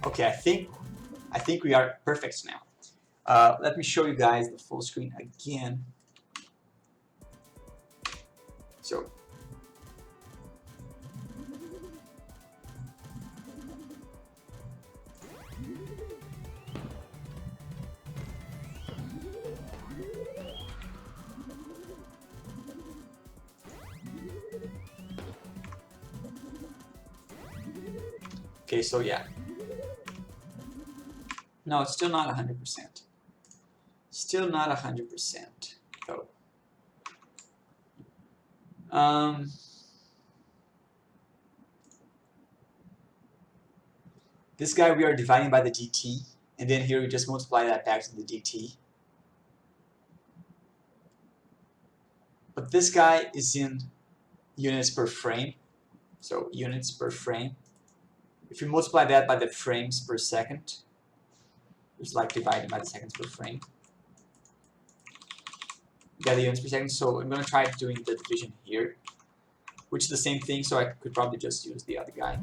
[SPEAKER 1] Okay, I think we are perfect now. Let me show you guys the full screen again. So okay, so yeah. No, it's still not 100%. Still not 100%, though. This guy we are dividing by the dt, and then here we just multiply that back to the dt. But this guy is in units per frame, so units per frame. If you multiply that by the frames per second, it's like dividing by the seconds per frame. You get the units per second, so I'm going to try doing the division here, which is the same thing, so I could probably just use the other guy.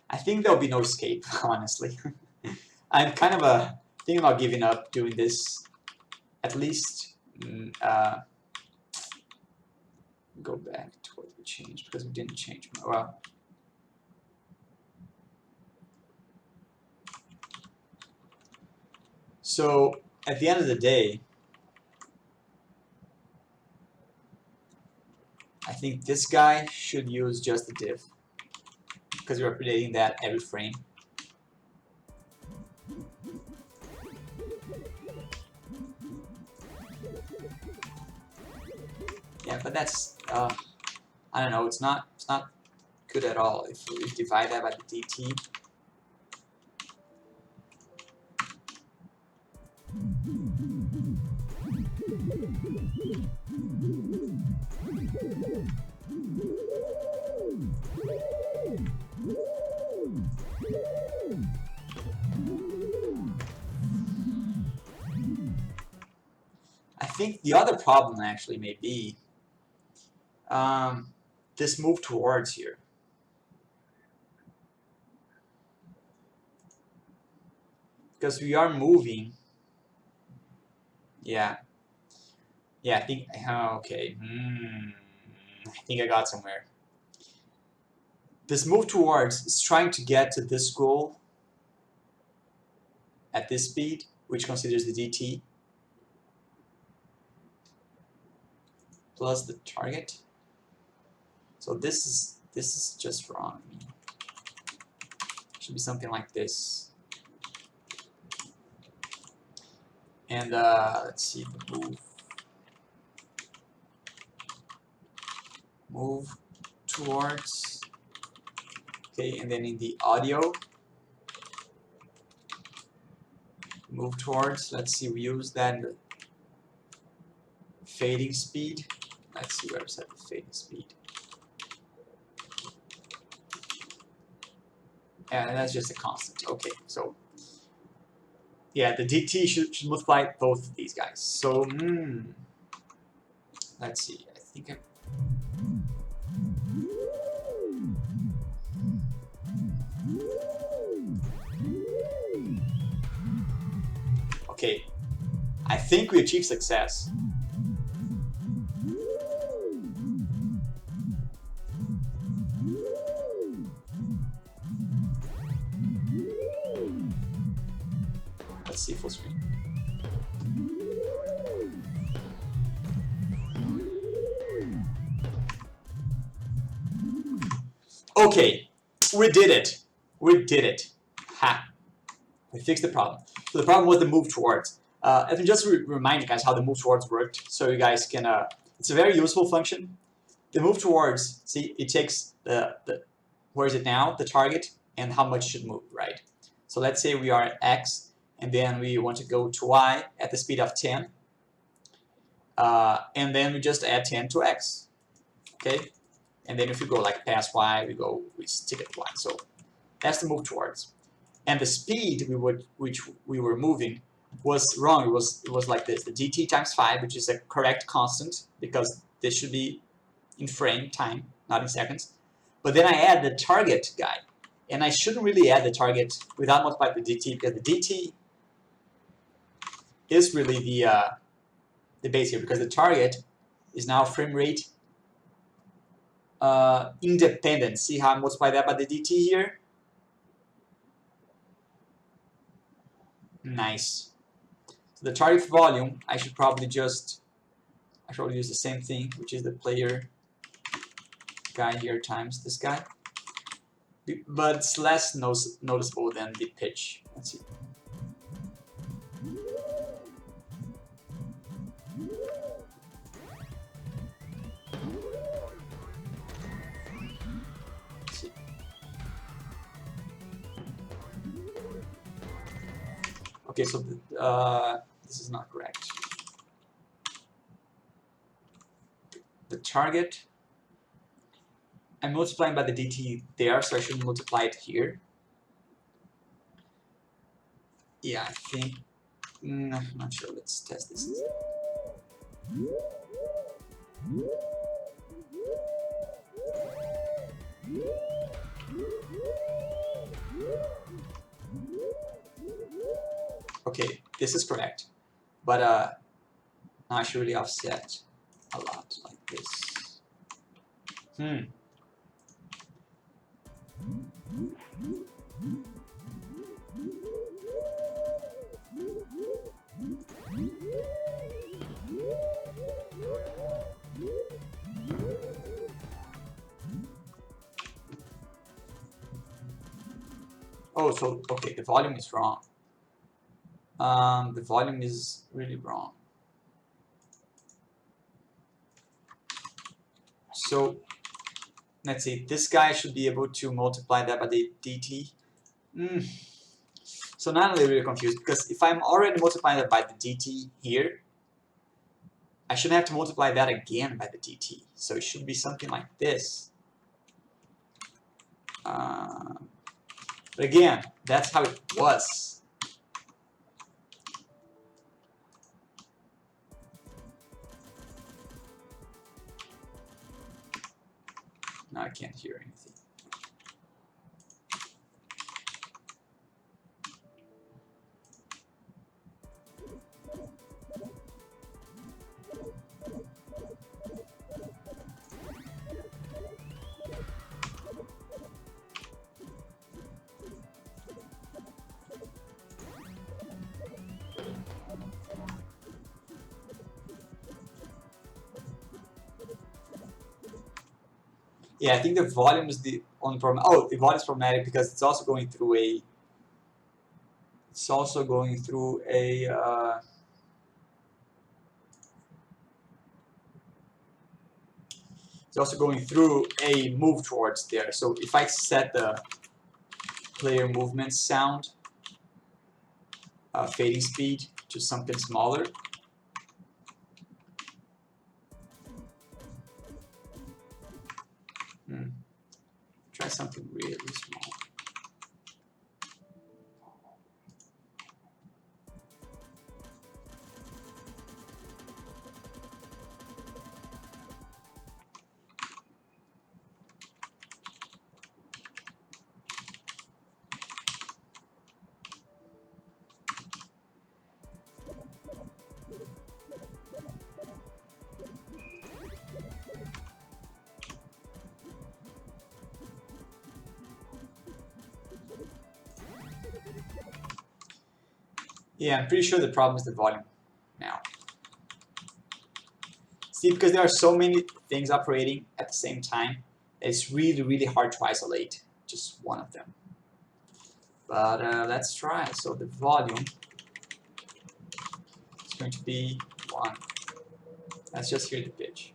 [SPEAKER 1] I think there'll be no escape, honestly. I'm kind of thinking about giving up doing this. At least go back to what we changed, because we didn't change. Well, so at the end of the day, I think this guy should use just the div, because we're updating that every frame. Yeah, but that's I don't know. It's not good at all. If we divide that by the dt. I think the other problem actually may be this move towards here. Because we are moving. Yeah. Yeah, I think, okay. I think I got somewhere. This move towards is trying to get to this goal at this speed, which considers the dt, plus the target. So this is just wrong. I mean, it should be something like this. And let's see the move towards. Okay, and then in the audio, move towards. Let's see, we use that in the fading speed. Let's see where we set the fading speed. And that's just a constant. Okay, so yeah, the dt should multiply both of these guys. So let's see. I think okay. I think we achieved success. Let's see full screen. Okay, we did it. We did it. Ha. We fixed the problem. So the problem was the move towards. Let me just remind you guys how the move towards worked, so you guys can. It's a very useful function. The move towards. See, it takes the where is it now? The target and how much it should move, right? So let's say we are at x, and then we want to go to y at the speed of 10, and then we just add 10 to x. Okay, and then if we go like past y, we stick at y. So that's the move towards. And the speed which we were moving was wrong. It was like this: the dt times 5, which is a correct constant because this should be in frame time, not in seconds. But then I add the target guy, and I shouldn't really add the target without multiplying the dt, because the dt is really the base here, because the target is now frame rate independent. See how I multiply that by the dt here? Nice. So the target volume, I should probably use the same thing, which is the player guy here times this guy. But it's less noticeable than the pitch. Let's see. Okay, so this is not correct. The target, I'm multiplying by the dt there, so I should multiply it here. Yeah, I think, I'm not sure, let's test this. Okay, this is correct, but now I should really offset a lot like this. Oh, so okay, the volume is wrong. The volume is really wrong. So let's see, this guy should be able to multiply that by the dt. So now I'm a little bit confused, because if I'm already multiplying that by the dt here, I shouldn't have to multiply that again by the dt. So it should be something like this. But again, that's how it was. Now I can't hear anything. Yeah, I think the volume is the only problem. Oh, the volume is problematic because it's also going through a. It's also going through a. It's also going through a move towards there. So if I set the player movement sound fading speed to something smaller. Try something really small. Yeah, I'm pretty sure the problem is the volume now. See, because there are so many things operating at the same time, it's really, really hard to isolate just one of them. But let's try. So the volume is going to be 1. Let's just hear the pitch.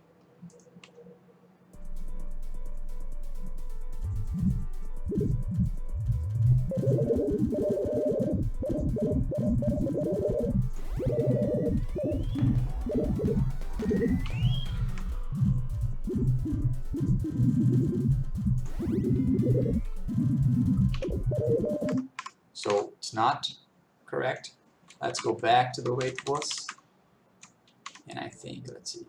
[SPEAKER 1] So it's not correct. Let's go back to the way it was. And I think, let's see.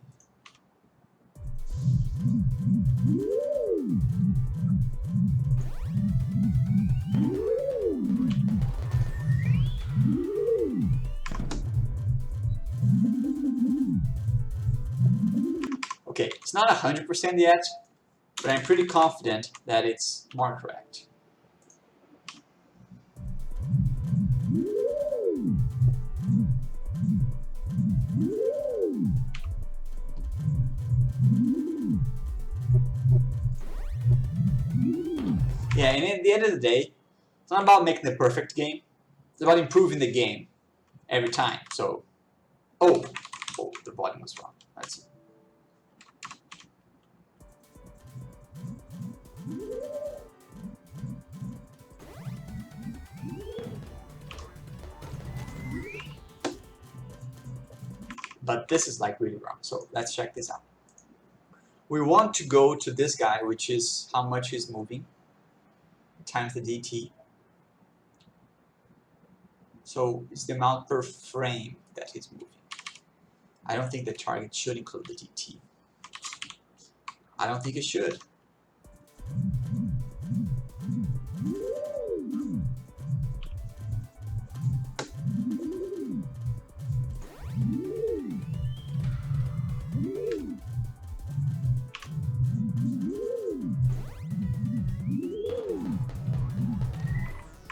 [SPEAKER 1] Okay, it's not 100% yet, but I'm pretty confident that it's more correct. Yeah, and at the end of the day, it's not about making the perfect game. It's about improving the game every time. So, oh, the volume was wrong. Let's see. But this is like really wrong. So let's check this out. We want to go to this guy, which is how much he's moving, times the dt. So it's the amount per frame that he's moving. I don't think the target should include the dt. I don't think it should.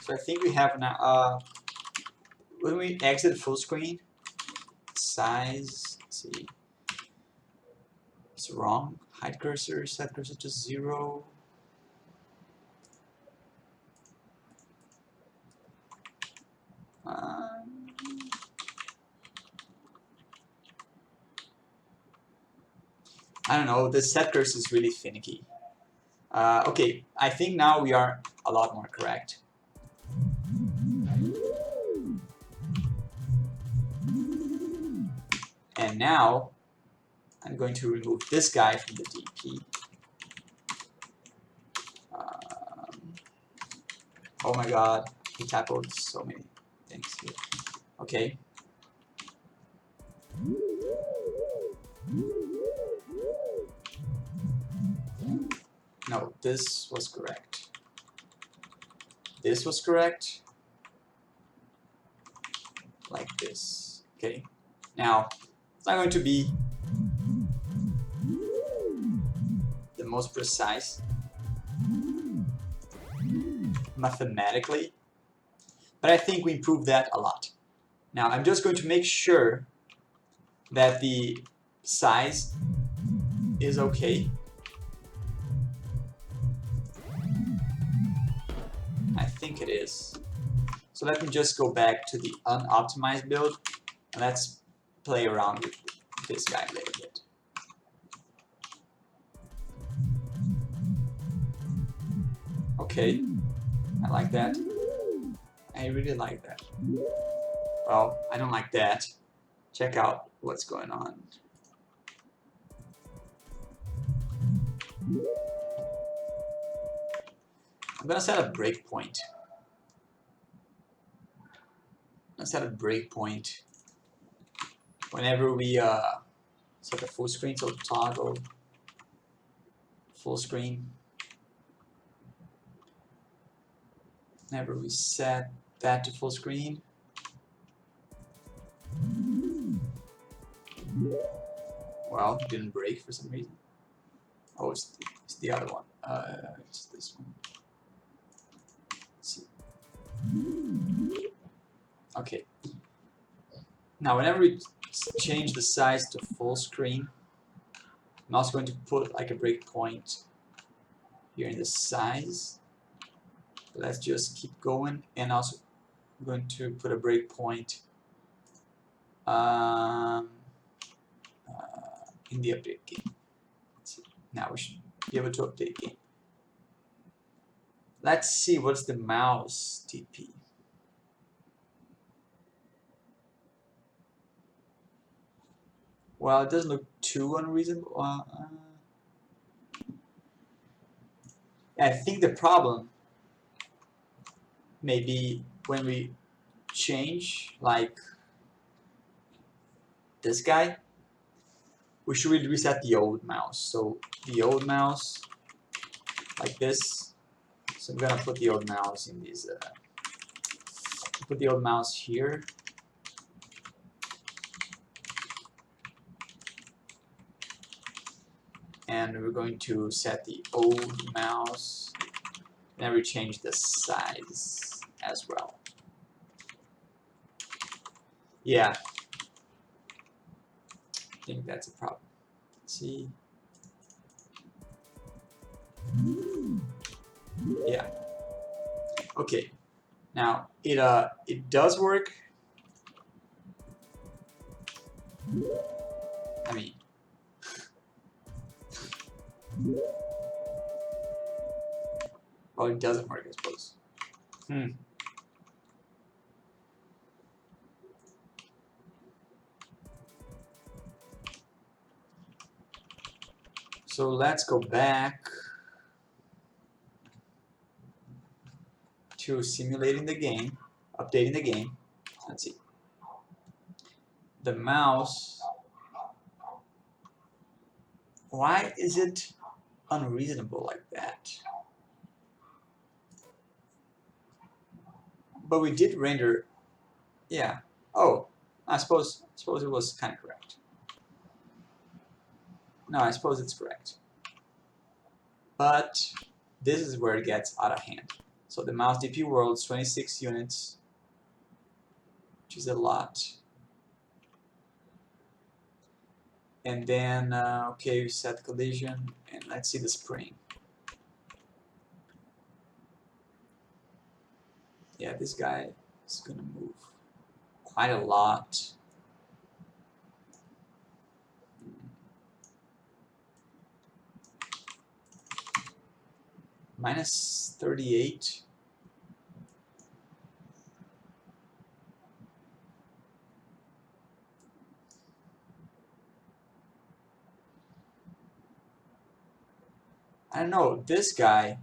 [SPEAKER 1] So I think we have now, when we exit full screen, size, let's see, it's wrong. Hide cursor, set cursor to 0. I don't know, the set cursor is really finicky. Okay, I think now we are a lot more correct. And now I'm going to remove this guy from the DP. Oh my god, he tackled so many things here. Okay. No, this was correct. This was correct. Like this. Okay. Now, it's not going to be the most precise mathematically, but I think we improved that a lot. Now, I'm just going to make sure that the size is okay. I think it is. So let me just go back to the unoptimized build, and let's play around with this guy a little bit. Okay, I like that. I really like that. Well, I don't like that. Check out what's going on. I'm gonna set a breakpoint. Let's set a breakpoint whenever we set the full screen, so toggle full screen. Whenever we set that to full screen. Well, it didn't break for some reason. Oh, it's the other one. It's this one. Let's see. Okay. Now, whenever we change the size to full screen, I'm also going to put like a breakpoint here in the size. Let's just keep going, and also I'm going to put a breakpoint in the update game. Let's see. Now we should be able to update game. Let's see what's the mouse TP. Well, it doesn't look too unreasonable. I think the problem may be when we change, like this guy, we should reset the old mouse. So the old mouse, like this. So I'm gonna put the old mouse in these. Put the old mouse here. And we're going to set the old mouse. Then we change the size as well. Yeah. I think that's a problem. Let's see. Yeah. Okay. Now it does work. I mean, well, it doesn't work, I suppose. So let's go back to simulating the game, updating the game. Let's see. The mouse. Why is it unreasonable like that? But we did render. Yeah. Oh, I suppose it was kind of correct. No, I suppose it's correct. But this is where it gets out of hand. So the mouse DP world's 26 units, which is a lot. And then, okay, we set collision, and let's see the spring. Yeah, this guy is gonna move quite a lot. Minus 38. I don't know, this guy,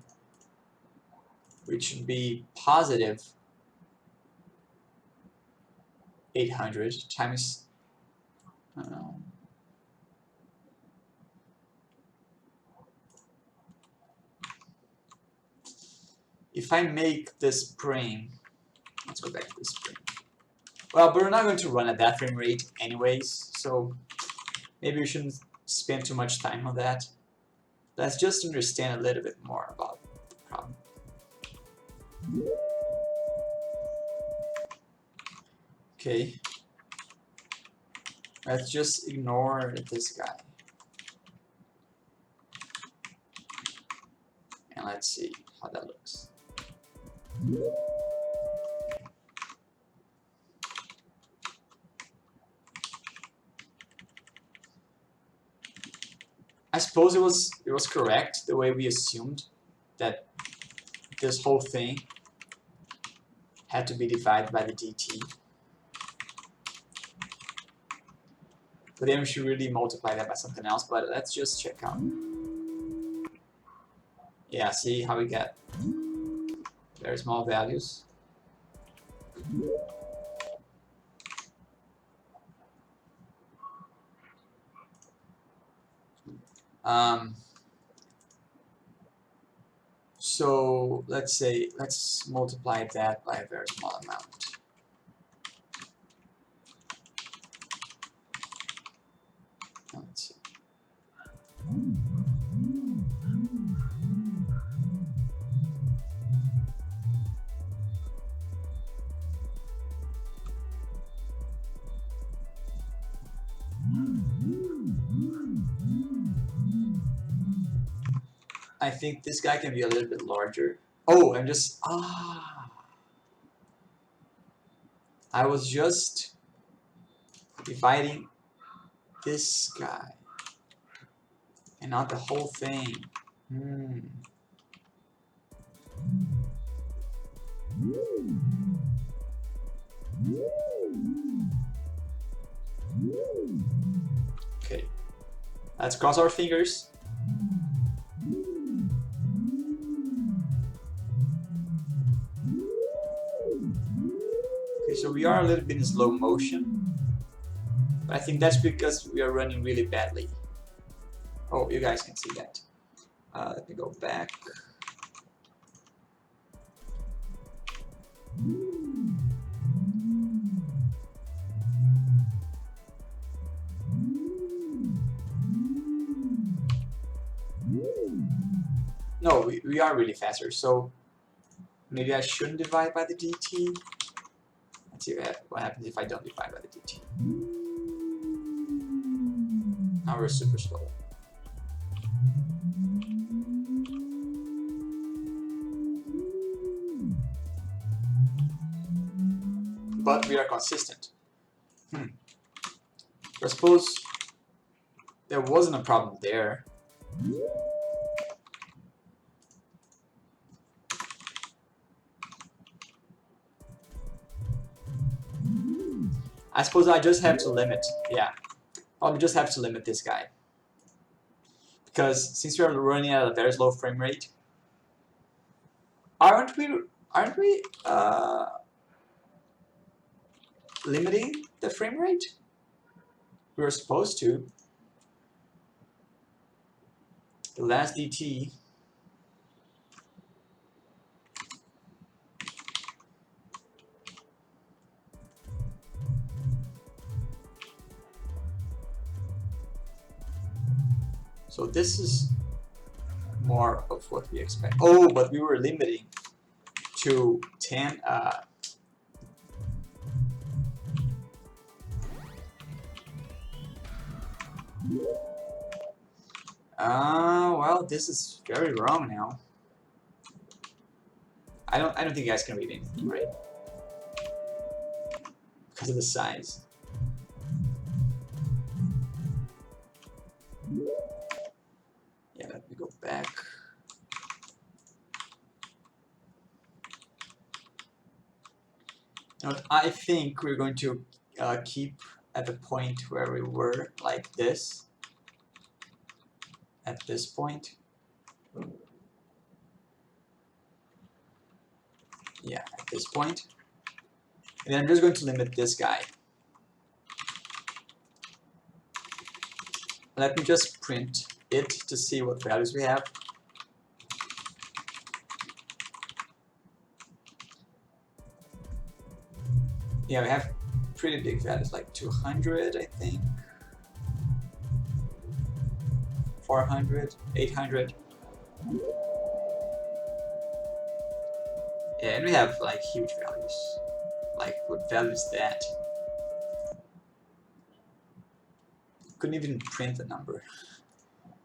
[SPEAKER 1] which should be positive 800 times, if I make the spring, let's go back to the spring. Well, but we're not going to run at that frame rate anyways, so maybe we shouldn't spend too much time on that. Let's just understand a little bit more about the problem. Okay. Let's just ignore this guy. And let's see how that looks. I suppose it was correct the way we assumed that this whole thing had to be divided by the dt. But then we should really multiply that by something else, but let's just check out. Yeah, see how we get very small values. So let's multiply that by a very small amount. Let's see. I think this guy can be a little bit larger. Oh, I was just dividing this guy and not the whole thing. Okay, let's cross our fingers. Okay, so we are a little bit in slow motion, but I think that's because we are running really badly. Oh, you guys can see that. Let me go back. No, we are really faster, so maybe I shouldn't divide by the dt. Let's see what happens if I don't divide by the dt. Now we're super slow. But we are consistent. I suppose there wasn't a problem there. I suppose I just have to limit, yeah. Probably just have to limit this guy. Because since we are running at a very slow frame rate, aren't we limiting the frame rate? We were supposed to. The last DT. So this is more of what we expect. Oh, but we were limiting to 10. Well, this is very wrong now. I don't think you guys can read anything, right? Because of the size. Yeah, let me go back. You know what, I think we're going to keep at the point where we were, like this. At this point. Yeah, at this point. And then I'm just going to limit this guy. Let me just print it to see what values we have. Yeah, we have pretty big values, like 200, I think. 400, 800. Yeah, and we have like huge values. Like, what value is that? Couldn't even print the number.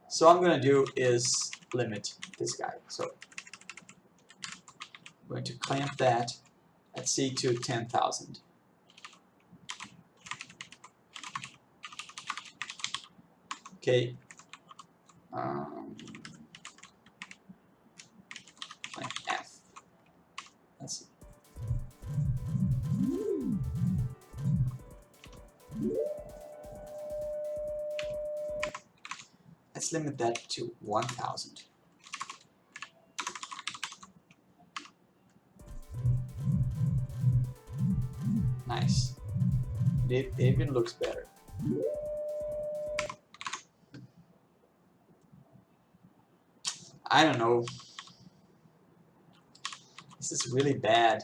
[SPEAKER 1] So what I'm gonna do is limit this guy. So I'm going to clamp that at C to 10,000. Okay. Clamp F. Let's see. Let's limit that to 1,000. Nice. It even looks better. I don't know. This is really bad.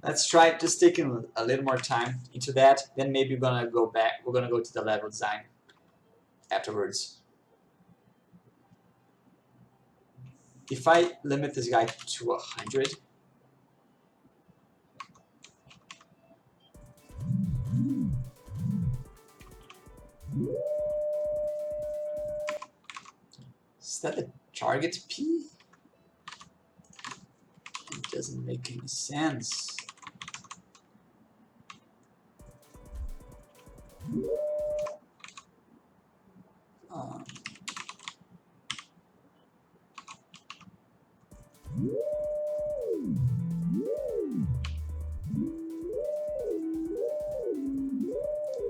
[SPEAKER 1] Let's try just taking a little more time into that. Then maybe we're gonna go back. We're gonna go to the level design afterwards. If I limit this guy to 100, that the target P? It doesn't make any sense.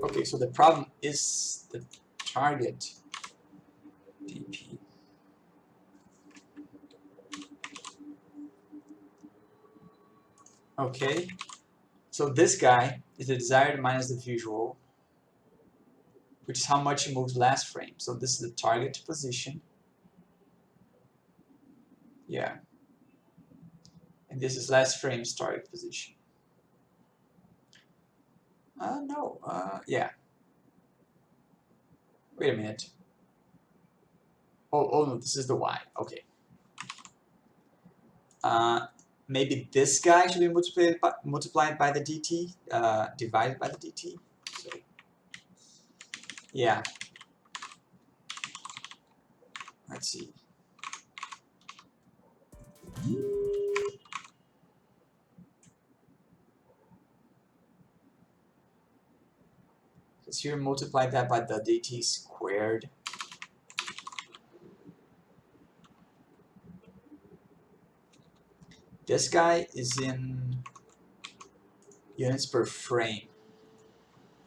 [SPEAKER 1] Okay, so the problem is the target dp. Okay, so this guy is the desired minus the visual, which is how much it moves last frame. So this is the target position. Yeah. And this is last frame's target position. No. Yeah. Wait a minute. Oh no, this is the y. Okay. Maybe this guy should be multiplied by the dt, divided by the dt. So, yeah. Let's see. Because here multiply that by the dt squared. This guy is in units per frame.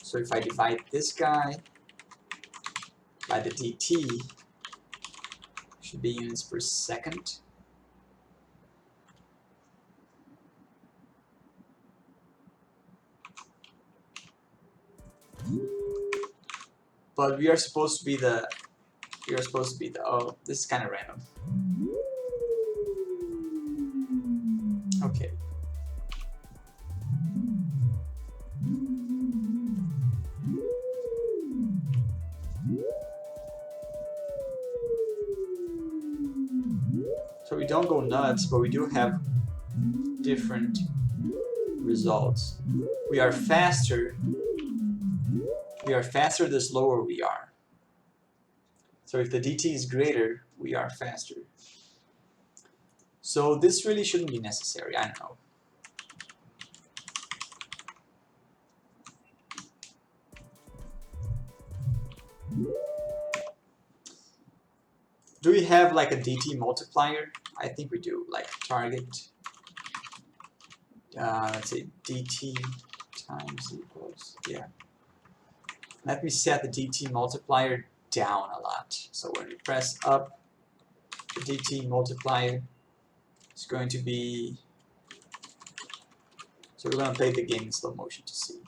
[SPEAKER 1] So if I divide this guy by the dt, should be units per second. But we are supposed to be the, oh, this is kind of random. Okay. So we don't go nuts, but we do have different results. We are faster the slower we are. So if the dt is greater, we are faster. So this really shouldn't be necessary, I don't know. Do we have like a dt multiplier? I think we do, like target, let's say dt times equals, yeah. Let me set the dt multiplier down a lot. So when we press up, the dt multiplier is going to be, so we're going to play the game in slow motion to see.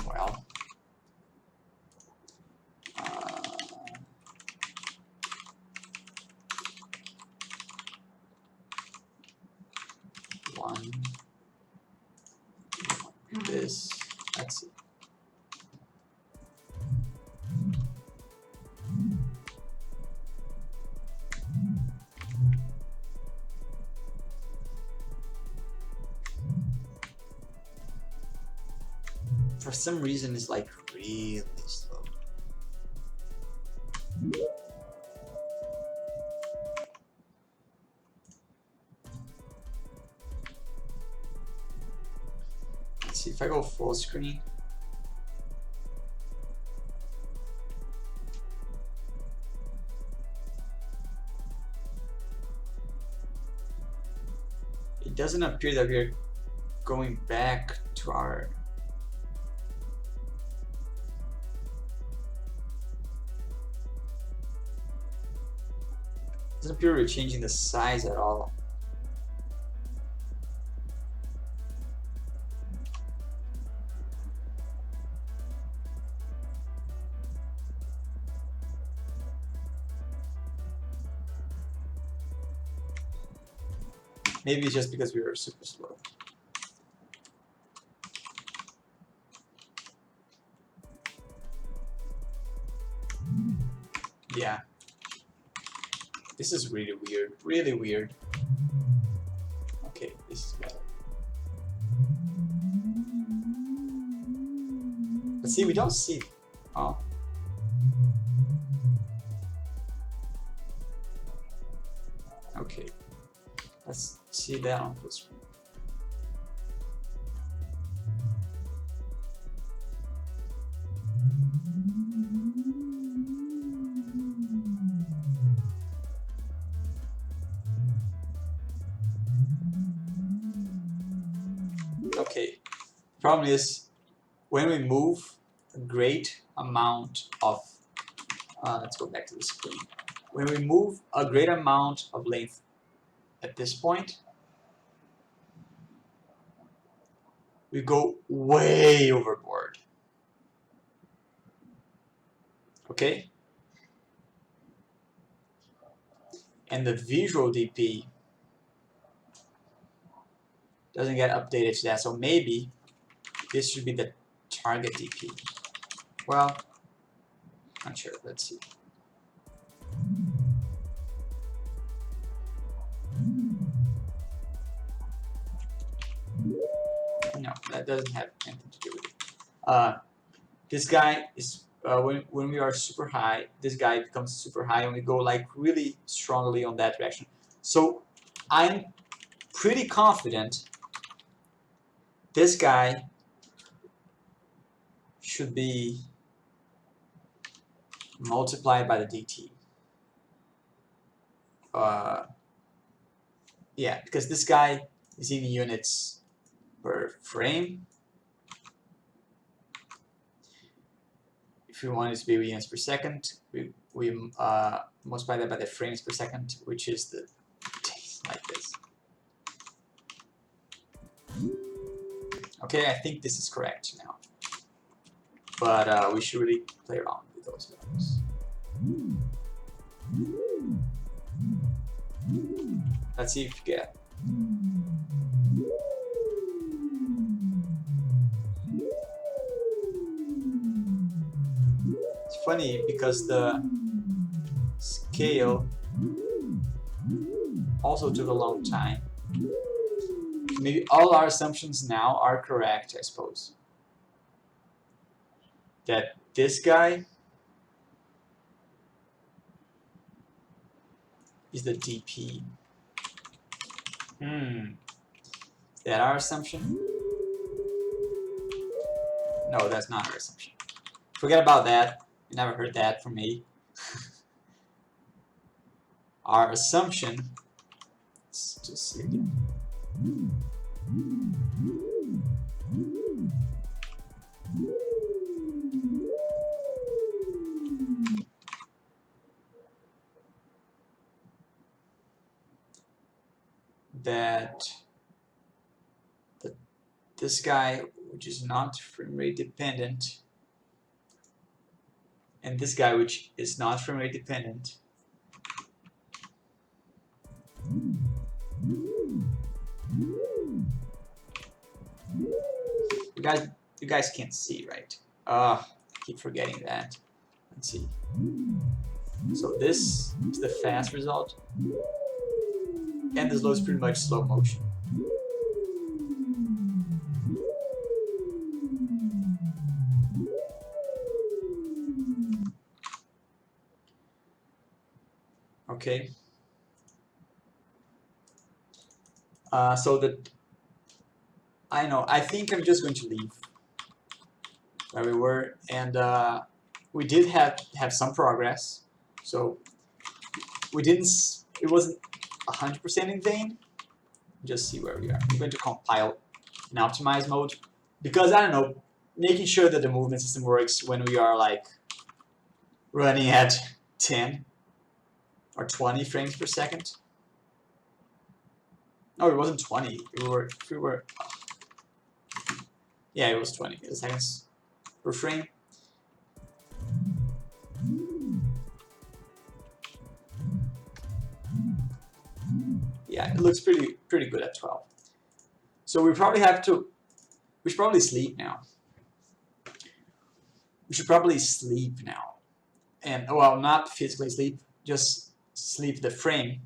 [SPEAKER 1] Well, this, let's see. For some reason, it's like really slow. Let's see if I go full screen. It doesn't appear that we're going back to our doesn't appear we're changing the size at all. Maybe it's just because we were super slow. Yeah. This is really weird. Really weird. Okay, this is better. See, we don't see. Oh. Okay. Let's see that on full screen. Okay. Problem is, when we move a great amount of, let's go back to the screen. When we move a great amount of length at this point, we go way overboard. Okay? And the visual DP doesn't get updated to that, so maybe this should be the target DP. Well, not sure. Let's see. No, that doesn't have anything to do with it. This guy is when we are super high, this guy becomes super high, and we go like really strongly on that direction. So I'm pretty confident this guy should be multiplied by the dt. Yeah, because this guy is in units per frame. If we want it to be units per second, we multiply that by the frames per second, which is the like this. Okay, I think this is correct now, but we should really play around with those values. Let's see if you get. It's funny because the scale also took a long time. Maybe all our assumptions now are correct, I suppose. That this guy is the DP. Is that our assumption? No, that's not our assumption. Forget about that. You never heard that from me. Our assumption, let's just see again. That this guy, which is not frame rate dependent, and this guy, which is not frame rate dependent, you guys can't see, right? I keep forgetting that. Let's see. So this is the fast result, and this low is pretty much slow motion. Okay. So that I think I'm just going to leave where we were, and we did have some progress. So we didn't. It wasn't 100% in vain. Just see where we are. I'm going to compile in optimize mode because I don't know, making sure that the movement system works when we are like running at 10 or 20 frames per second. No, it wasn't 20. We were. Yeah, it was 20 seconds per frame. Yeah, it looks pretty good at 12. So we probably have to. We should probably sleep now. We should probably sleep now, and well, not physically sleep, just sleep the frame,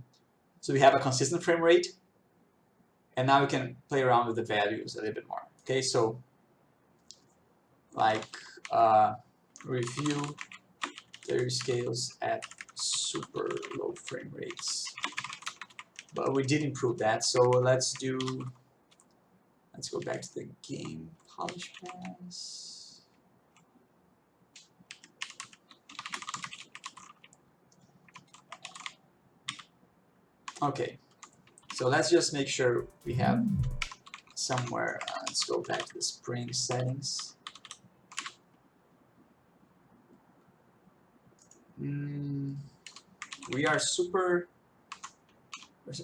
[SPEAKER 1] so we have a consistent frame rate. And now we can play around with the values a little bit more. Okay, so like review their scales at super low frame rates. But we did improve that, so let's go back to the game polish pass. Okay, so let's just make sure we have somewhere, let's go back to the spring settings. We're super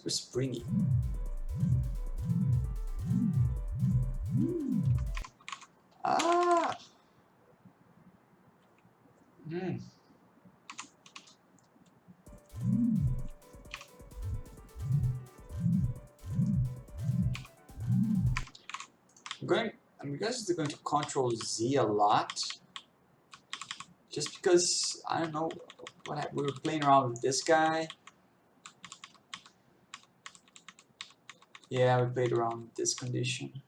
[SPEAKER 1] springy. Ah. I'm just going to Control Z a lot, just because I don't know what we were playing around with this guy. Yeah, we played around with this condition.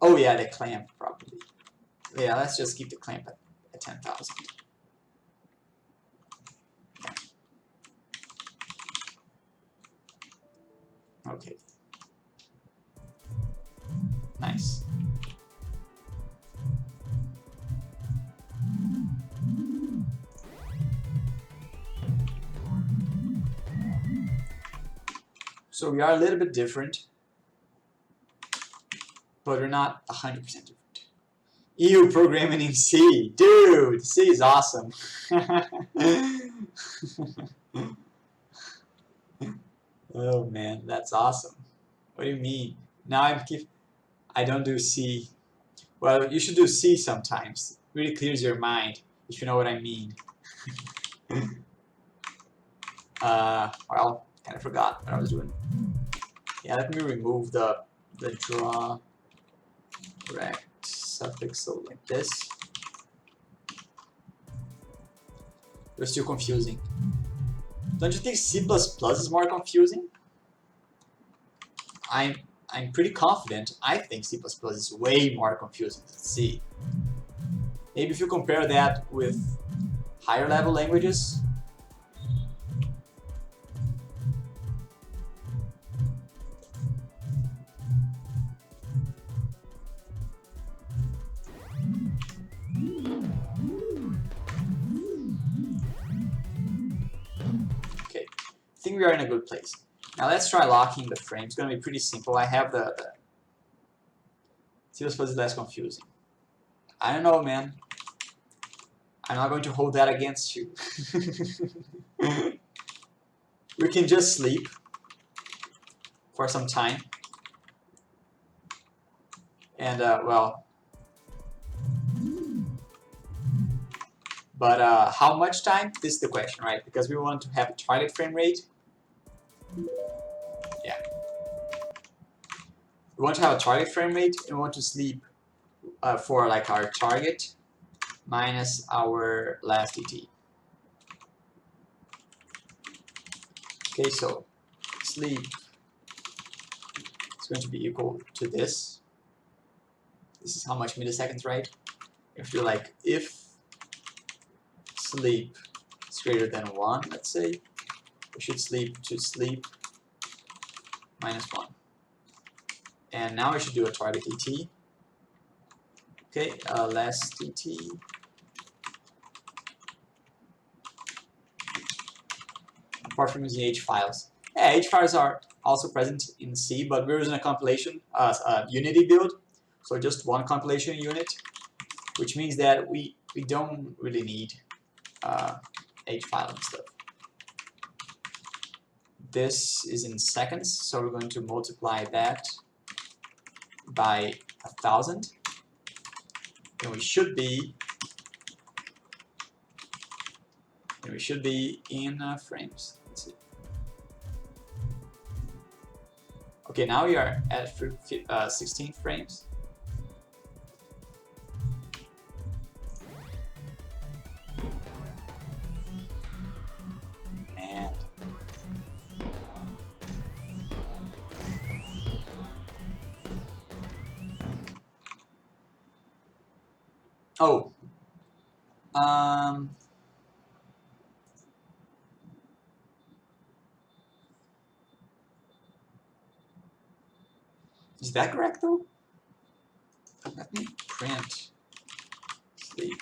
[SPEAKER 1] Oh yeah, the clamp probably. Yeah, let's just keep the clamp at 10,000. Okay. Nice. So we are a little bit different, but we're not 100% different. EU programming in C. Dude, C is awesome. Oh man, that's awesome. What do you mean? Now I don't do C. Well, you should do C sometimes. It really clears your mind, if you know what I mean. Well, kind of forgot what I was doing. Yeah, let me remove the draw rect suffix, so like this. It was still confusing. Don't you think C++ is more confusing? I'm pretty confident. I think C++ is way more confusing than C. Maybe if you compare that with higher level languages. Okay, I think we are in a good place. Now let's try locking the frame. It's going to be pretty simple. I have the C++ is less confusing. I don't know, man. I'm not going to hold that against you. We can just sleep for some time. And, well. But how much time? This is the question, right? Because we want to have a target frame rate. Yeah. We want to have a target frame rate, and we want to sleep for like our target minus our last ET. Okay, so sleep is going to be equal to this. This is how much milliseconds, right? If you're like, if sleep is greater than 1, let's say, we should sleep to sleep minus 1. And now we should do a target ET. Okay, last ET. Apart from using H files. Yeah, H files are also present in C, but we're using a compilation, Unity build. So just one compilation unit, which means that we don't really need H file and stuff. This is in seconds, so we're going to multiply that by 1,000. And we should be in frames. Let's see. Okay, now we are at 16 frames. And Oh, um, is that correct though? Let me print sleep.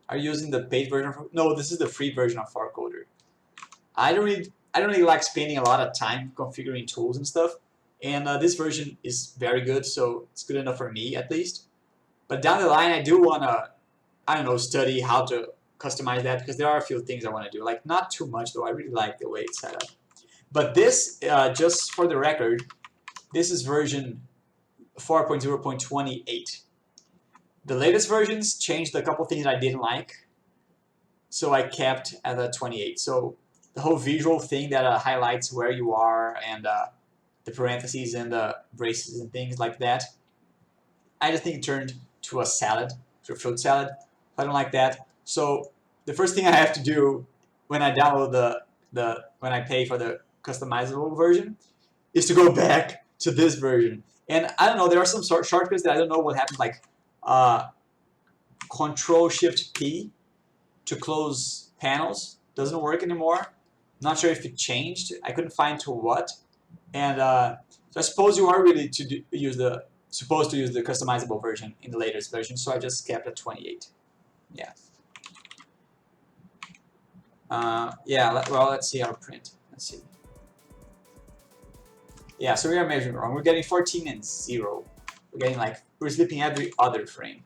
[SPEAKER 1] Are you using the paid version? No, this is the free version of Farcoder. I don't really like spending a lot of time configuring tools and stuff. And this version is very good, so it's good enough for me at least. But down the line, I do wanna, I don't know, study how to customize that because there are a few things I want to do. Like not too much though. I really like the way it's set up. But this, just for the record, this is version 4.0.28. The latest versions changed a couple things I didn't like, so I kept at a 28. So the whole visual thing that highlights where you are and the parentheses and the braces and things like that, I just think it turned to a salad, to a fruit salad. I don't like that. So the first thing I have to do when I download when I pay for the customizable version is to go back to this version. And I don't know, there are some shortcuts that I don't know what happened, like Control Shift P to close panels doesn't work anymore. Not sure if it changed. I couldn't find to what. And so I suppose you are really supposed to use the customizable version in the latest version. So I just kept at 28. Yeah. Yeah. Well, let's see our print. Let's see. Yeah. So we are measuring wrong. We're getting 14 and 0. We're slipping every other frame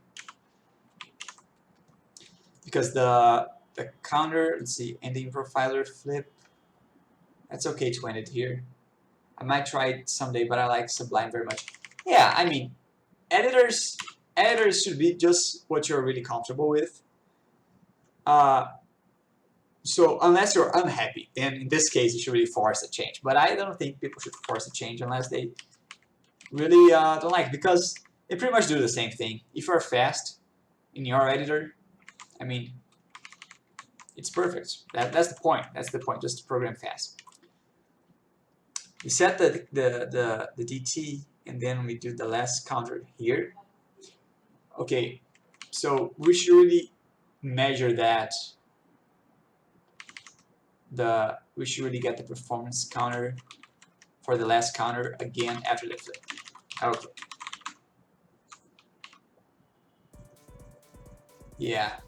[SPEAKER 1] because the counter. Let's see. Ending profiler flip. That's okay to end it here. I might try it someday, but I like Sublime very much. Yeah, I mean, editors should be just what you're really comfortable with. So unless you're unhappy, then in this case you should really force a change. But I don't think people should force a change unless they really don't like it, because they pretty much do the same thing. If you're fast in your editor, I mean, it's perfect. That's the point. That's the point. Just to program fast. We set the DT, and then we do the last counter here. Okay, so we should really measure that. We should really get the performance counter for the last counter again after the flip. Okay. Yeah.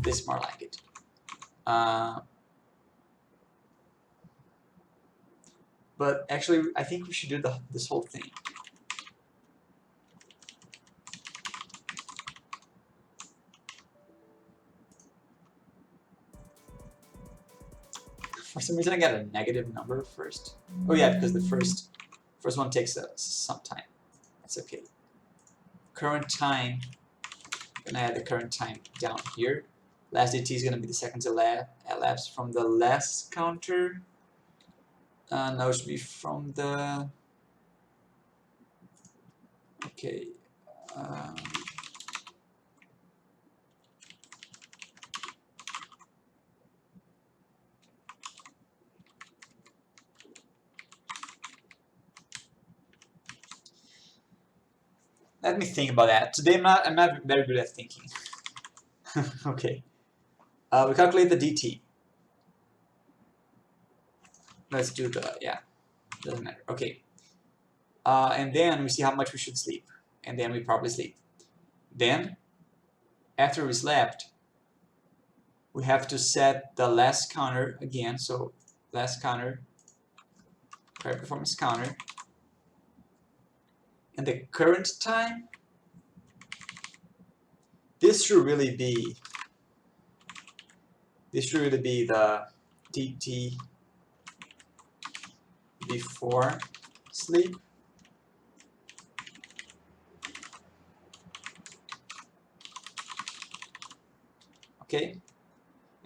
[SPEAKER 1] This is more like it. But actually, I think we should do this whole thing. For some reason, I got a negative number first. Oh yeah, because the first one takes some time. That's okay. Current time. I'm gonna add the current time down here. Last DT is gonna be the seconds elapsed from the last counter. Now it should be from the. Okay. Let me think about that. Today I'm not very good at thinking. Okay. We calculate the DT. Let's do doesn't matter. Okay. And then we see how much we should sleep. And then we probably sleep. Then, after we slept, we have to set the last counter again. So, last counter, current performance counter. And the current time, this should really be the DT before sleep. Okay,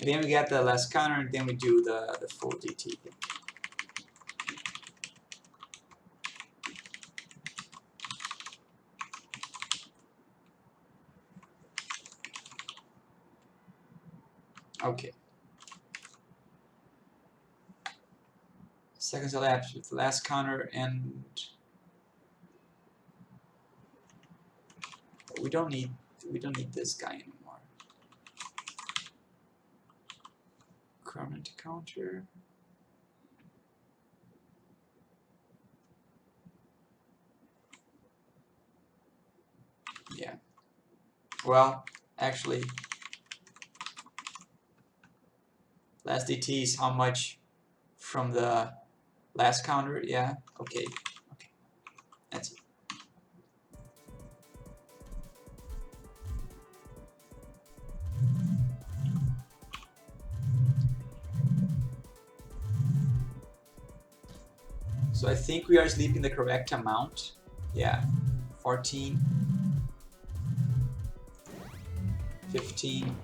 [SPEAKER 1] and then we get the last counter, and then we do the full DT thing. Okay. seconds elapsed with the last counter, and we don't need this guy anymore. Current counter. Yeah. Well, actually, last DT is how much from the last counter? Yeah. Okay. Okay. That's it. So I think we are sleeping the correct amount. Yeah. 14, 15,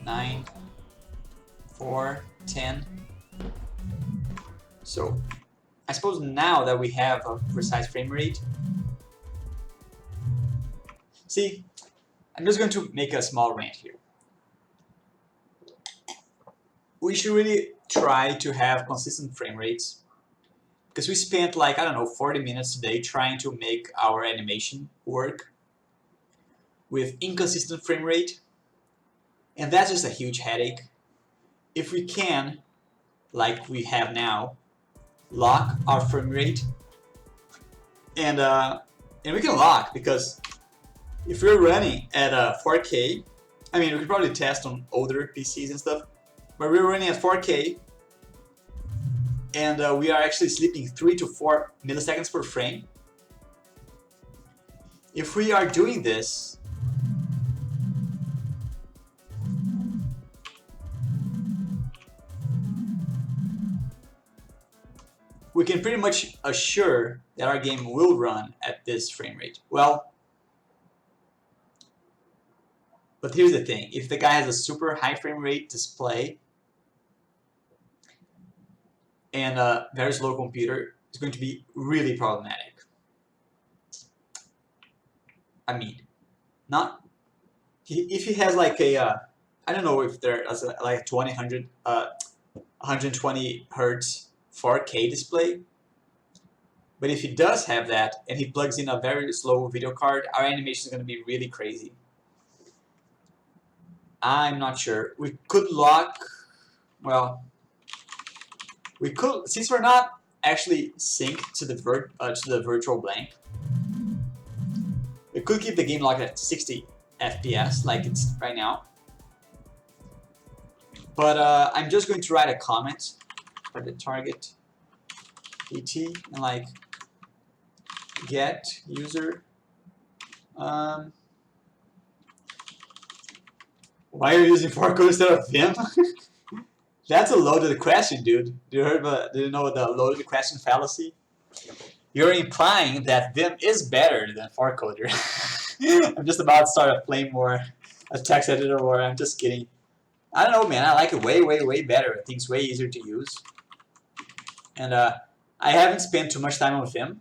[SPEAKER 1] 9, 4, 10. So I suppose now that we have a precise frame rate, see, I'm just going to make a small rant here. We should really try to have consistent frame rates, because we spent like, I don't know, 40 minutes today trying to make our animation work with inconsistent frame rate, and that's just a huge headache. If we can, like we have now, lock our frame rate, and we can lock, because if we're running at 4K, I mean, we could probably test on older PCs and stuff, but we're running at 4K, and we are actually sleeping 3 to 4 milliseconds per frame. If we are doing this, we can pretty much assure that our game will run at this frame rate. Well, but here's the thing. If the guy has a super high frame rate display and a very slow computer, it's going to be really problematic. I mean, if he has like a, I don't know if there's like a 120 hertz 4K display, but if he does have that and he plugs in a very slow video card, our animation is going to be really crazy. I'm not sure. We could lock, well, we could, since we're not actually synced to the virtual blank, we could keep the game locked at 60 FPS like it's right now. But I'm just going to write a comment for the target ET and like get user. Why are you using Forcode instead of Vim? That's a loaded question, dude. Do you know the loaded question fallacy? You're implying that Vim is better than Forcoder. I'm just about to start a flame war, a text editor war. I'm just kidding. I don't know, man. I like it way, way, way better. I think it's way easier to use. And I haven't spent too much time on Vim,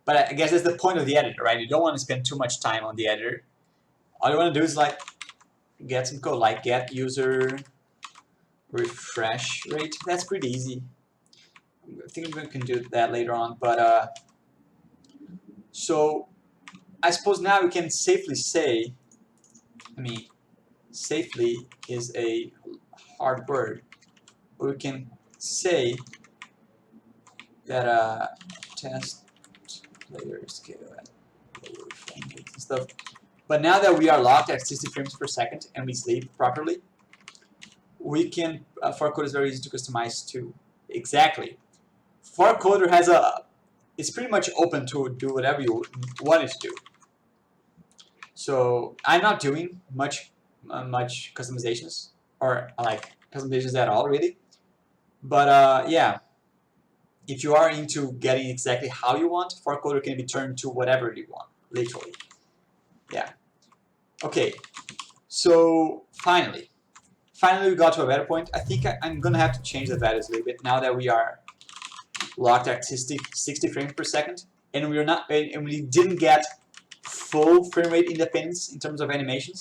[SPEAKER 1] but I guess that's the point of the editor, right? You don't want to spend too much time on the editor. All you want to do is like get some code, like get user refresh rate. That's pretty easy. I think we can do that later on, but so I suppose now we can safely say, I mean, safely is a hard word, but we can say that test player scale at lower frame rates and stuff. But now that we are locked at 60 frames per second and we sleep properly, we can, Forcoder is very easy to customize too. Exactly. Forcoder has it's pretty much open to do whatever you want it to do. So I'm not doing much customizations, or like customizations at all really. But yeah, if you are into getting exactly how you want, Forcoder can be turned to whatever you want, literally. Yeah. Okay. So finally we got to a better point. I think I'm gonna have to change the values a little bit now that we are locked at 60 frames per second, and we didn't get full frame rate independence in terms of animations.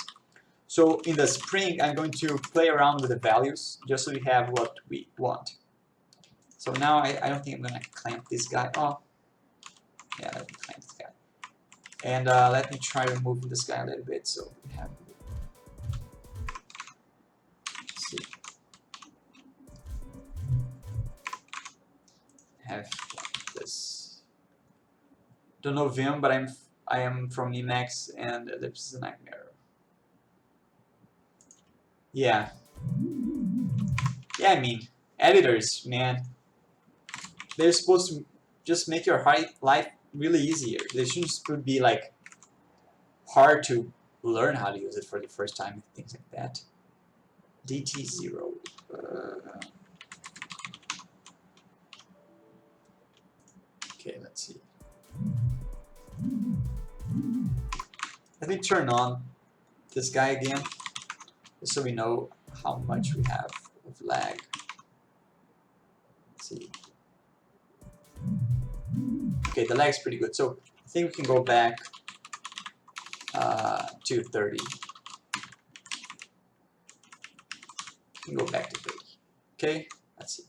[SPEAKER 1] So in the spring, I'm going to play around with the values just so we have what we want. So now I don't think I'm gonna clamp this guy. Oh, yeah, let me clamp this guy. And let me try removing this guy a little bit. So we have. Let's see. Have like this. Don't know Vim, but I am from Emacs, and Ellipse is a nightmare. Yeah. Yeah, I mean, editors, man, they're supposed to just make your life really easier. They shouldn't be like hard to learn how to use it for the first time, things like that. DT0. Okay, let's see. Let me turn on this guy again, just so we know how much we have of lag. Let's see. Okay, the lag's pretty good, so I think we can go back to 30. We can go back to 30. Okay, let's see.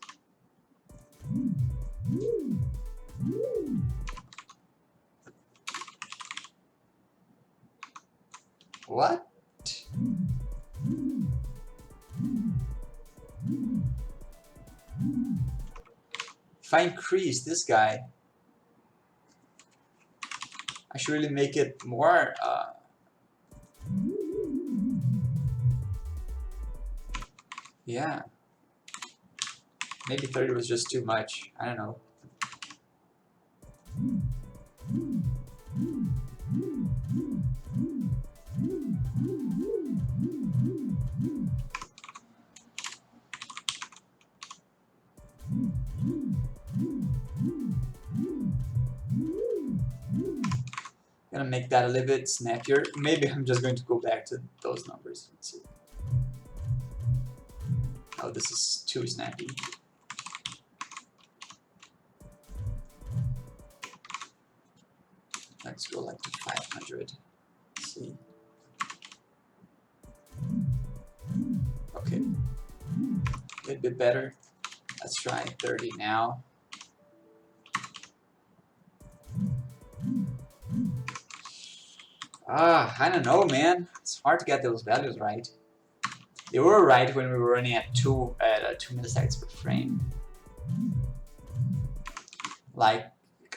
[SPEAKER 1] What? If I increase this guy, I should really make it more. Yeah. Maybe 30 was just too much. I don't know. Gonna make that a little bit snappier. Maybe I'm just going to go back to those numbers. Let's see. Oh, this is too snappy. Let's go like to 500. Let's see. Okay. A little bit better. Let's try 30 now. I don't know, man. It's hard to get those values right. They were right when we were running at 2 milliseconds per frame. Like,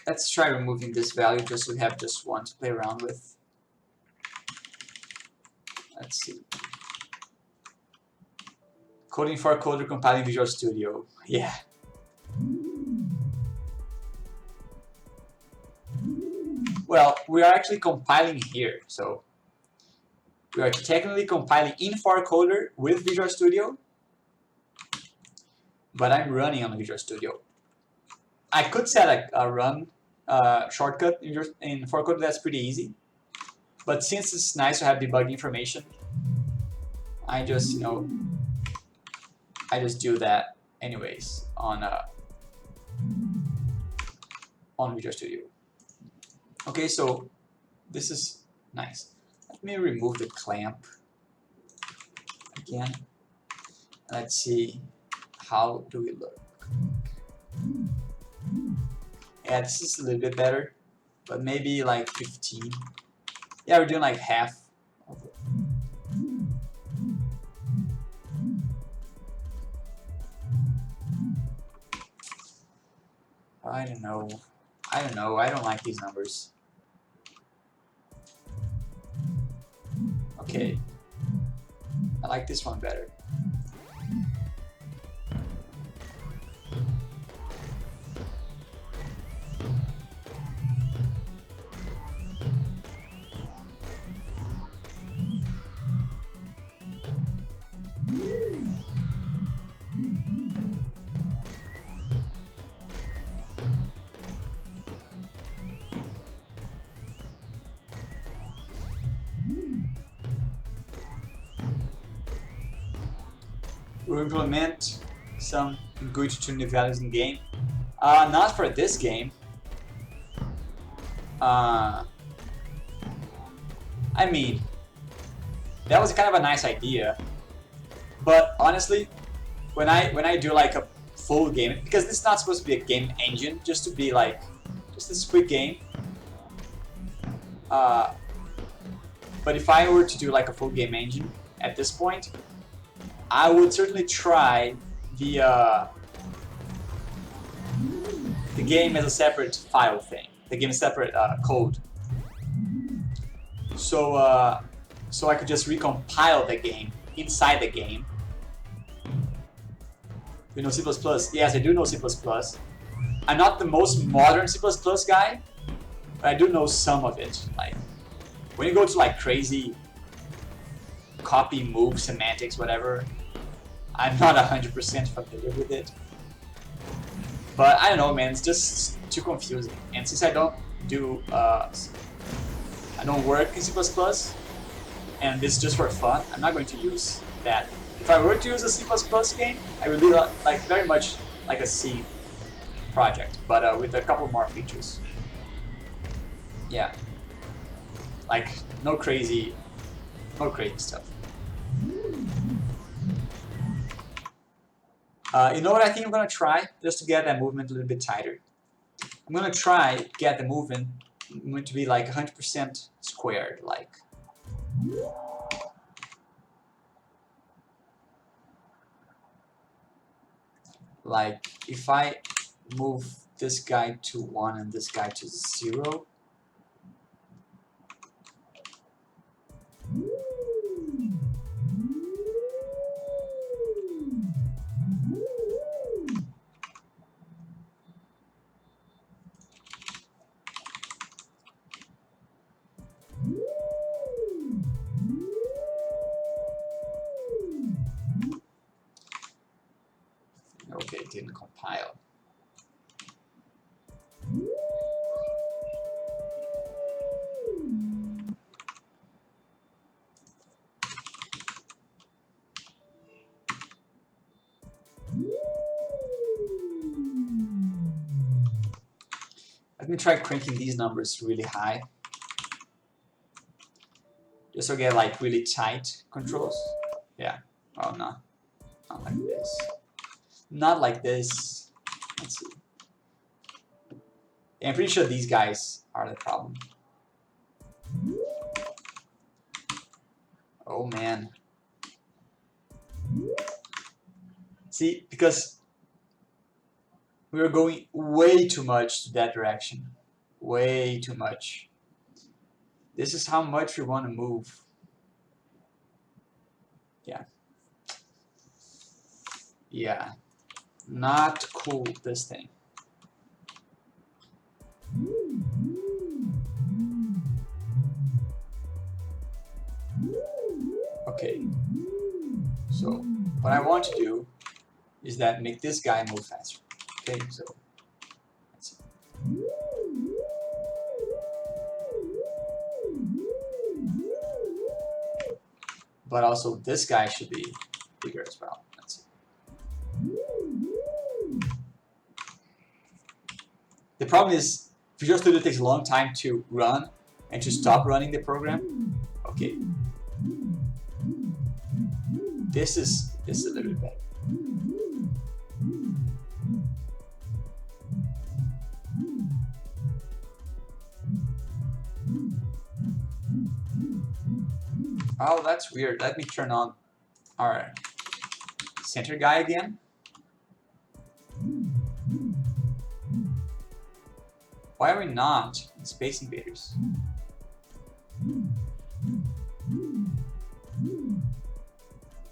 [SPEAKER 1] let's try removing this value just so we have just one to play around with. Let's see. Coding for a coder compiling Visual Studio. Yeah. Well, we are actually compiling here, so we are technically compiling in for coder with Visual Studio, but I'm running on Visual Studio. I could set a run shortcut in for code. That's pretty easy, but since it's nice to have debug information, I just I just do that anyways on Visual Studio. Okay, so this is nice. Let me remove the clamp again. Let's see, how do we look? Yeah, this is a little bit better, but maybe like 15. Yeah, we're doing like half of it. I don't know. I don't like these numbers. Okay. I like this one better. We'll implement some good tuning values in game. Not for this game. I mean, that was kind of a nice idea, but honestly, when I do like a full game, because this is not supposed to be a game engine, just to be like, just this quick game. But if I were to do like a full game engine at this point, I would certainly try the game as a separate file thing. The game is separate code. So so I could just recompile the game inside the game. You know C++? Yes, I do know C++. I'm not the most modern C++ guy, but I do know some of it. Like when you go to like crazy copy, move, semantics, whatever, I'm not 100% familiar with it. But I don't know, man, it's just too confusing. And since I don't do, I don't work in C++, and this is just for fun, I'm not going to use that. If I were to use a C++ game, I would be like very much like a C project, but with a couple more features. Yeah, like no crazy stuff. You know what I think I'm gonna try just to get that movement a little bit tighter. I'm gonna try get the movement to be like 100% squared, like if I move this guy to 1 and this guy to 0. Okay, it didn't compile. Let me try cranking these numbers really high, just to get like really tight controls. Yeah. Oh no, not like this. Not like this. Let's see. Yeah, I'm pretty sure these guys are the problem. Oh man. See, because we are going way too much to that direction. Way too much. This is how much we want to move. Yeah. Yeah. Not cool, this thing. Okay. So what I want to do is that make this guy move faster. Okay, so let's see. But also this guy should be bigger as well. Let's see. The problem is Visual Studio takes a long time to run and to stop running the program. Okay. This is a little bit better. Oh, that's weird. Let me turn on our center guy again. Why are we not in Space Invaders?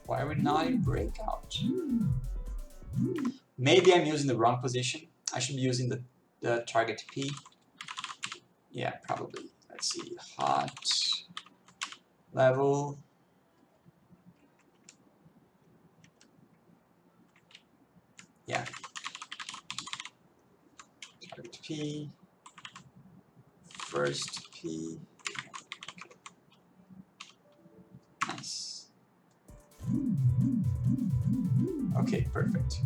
[SPEAKER 1] Why are we not in Breakout? Maybe I'm using the wrong position. I should be using the target P. Yeah, probably. Let's see. Hot. Level. Yeah. Target P. First P. Nice. Okay, perfect.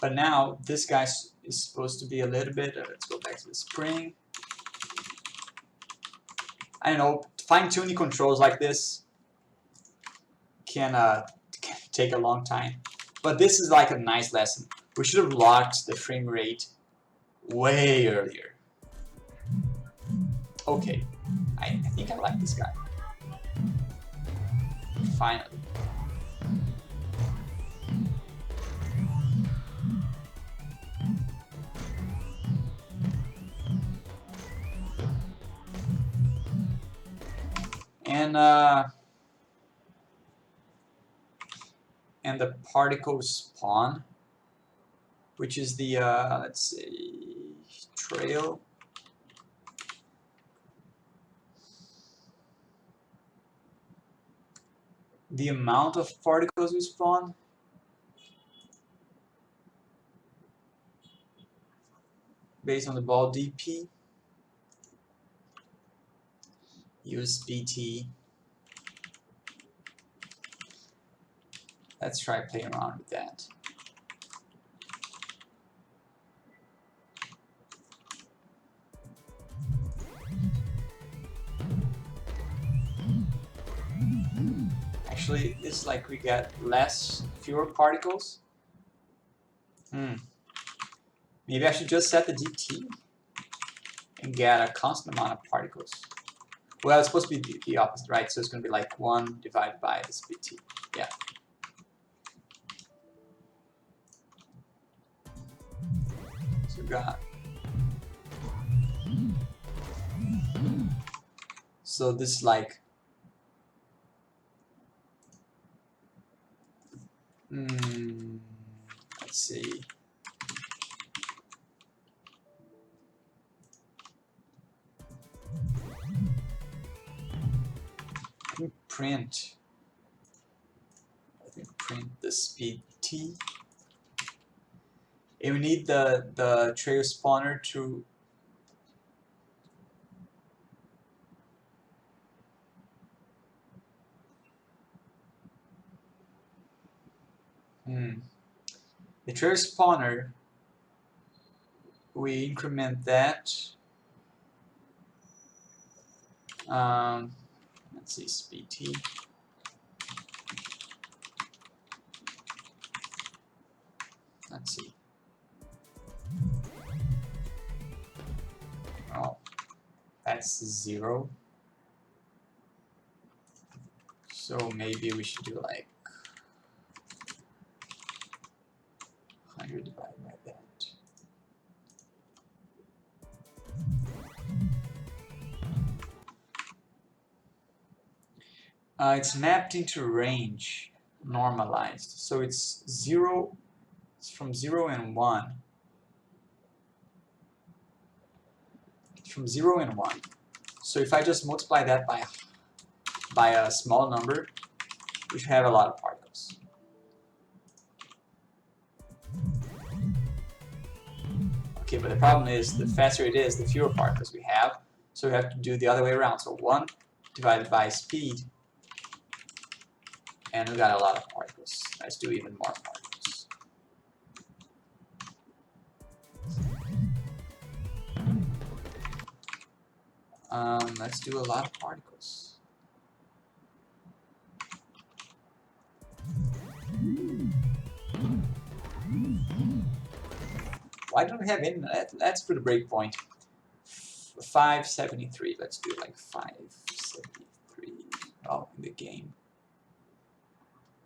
[SPEAKER 1] But now this guy is supposed to be a little bit, let's go back to the spring. I don't know, fine-tuning controls like this can take a long time. But this is like a nice lesson. We should have locked the frame rate way earlier. Okay, I think I like this guy. Finally. And the particle spawn, which is the let's say trail. The amount of particles we spawn. Based on the ball DP. Use BT. Let's try playing around with that. Actually, it's like we get fewer particles. Maybe I should just set the DT and get a constant amount of particles. Well, it's supposed to be the opposite, right? So it's going to be like 1 divided by this BT. Yeah. So we got. So this is like. Let's see. Print. Let me print the speed T. And we need the trail spawner to the trail spawner, we increment that. Let's see, speed T. Let's see. Oh, that's 0. So maybe we should do like 100 divided by that. It's mapped into range, normalized. So it's 0, it's from 0 and 1. It's from 0 and 1. So if I just multiply that by a small number, we should have a lot of particles. Okay, but the problem is, the faster it is, the fewer particles we have. So we have to do the other way around. So 1 divided by speed, and we got a lot of particles. Let's do even more particles. Let's do a lot of particles. Why don't we have any? Let's put a breakpoint. 573. Let's do like 573. Oh, in the game.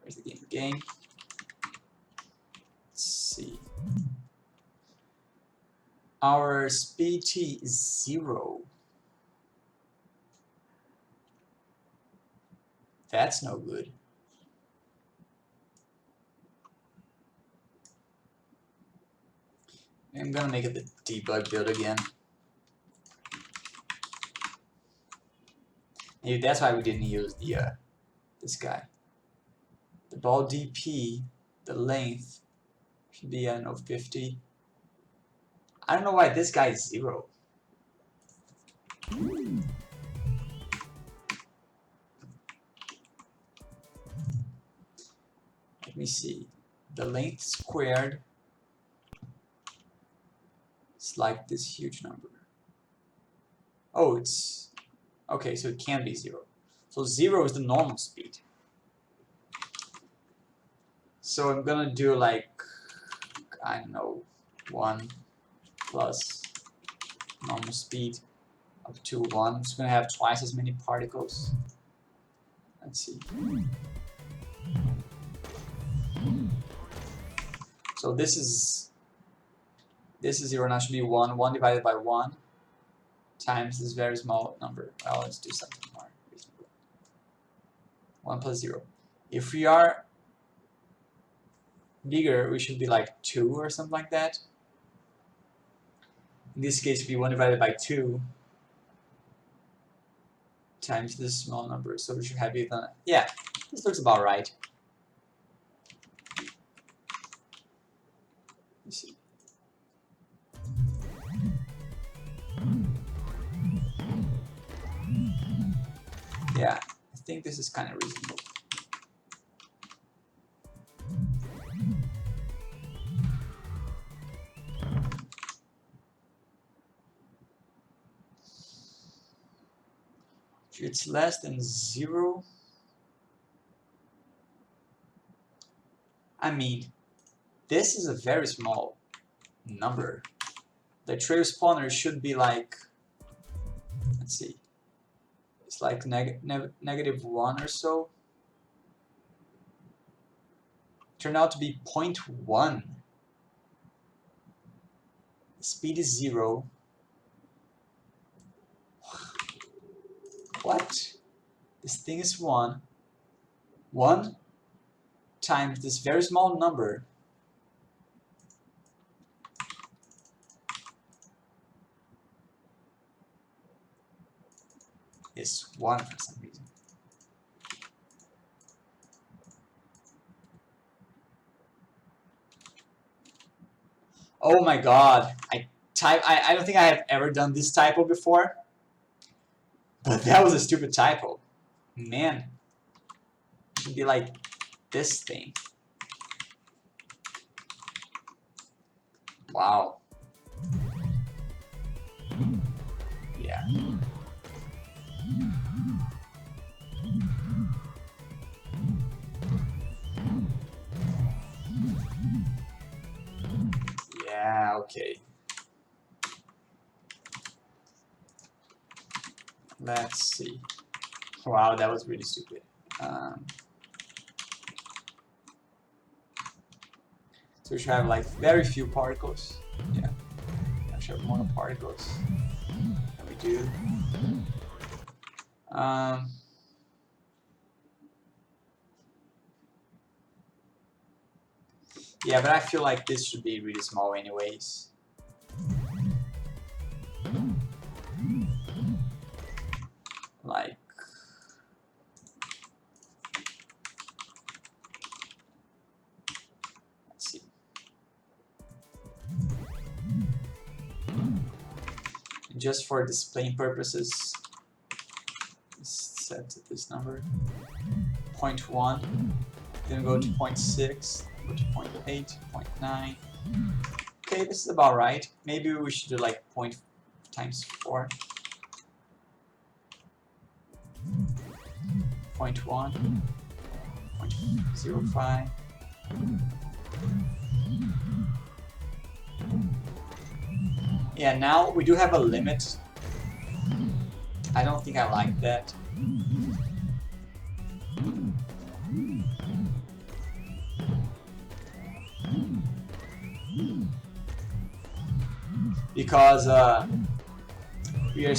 [SPEAKER 1] Where's the game? Game. Let's see. Our speed T is 0. That's no good. I'm gonna make it the debug build again. Maybe that's why we didn't use the this guy. The ball DP, the length should be, I don't know, 50. I don't know why this guy is 0. Let me see. The length squared It's like this huge number. Oh, it's okay, so it can be 0. So 0 is the normal speed. So I'm gonna do like, I don't know, 1 plus normal speed up to 1. I'm just gonna have twice as many particles. Let's see. So this is 0, now should be 1. 1 divided by 1 times this very small number. Well, let's do something more reasonable. 1 plus 0. If we are bigger, we should be like 2 or something like that. In this case, it would be 1 divided by 2 times this small number. So we should have even, yeah, this looks about right. Let's see. Yeah, I think this is kind of reasonable. If it's less than 0, I mean, this is a very small number. The trail spawner should be like, let's see, it's like negative 1 or so. Turned out to be 0.1. Speed is 0. What? This thing is 1. 1 times this very small number is 1 for some reason. Oh my god, I don't think I have ever done this typo before, but that was a stupid typo. Man, it should be like this thing. Wow. Yeah. Yeah, okay. Let's see. Wow, that was really stupid. So we should have like very few particles. Yeah, I should have more particles than we do. Yeah, but I feel like this should be really small anyways. Like, let's see. Just for displaying purposes, set to this number. 0.1, then go to 0.6, go to 0.8, 0.9. Okay, this is about right. Maybe we should do like 0 times 4. 0.1, 0.05. Yeah, now we do have a limit. I don't think I like that. Because we are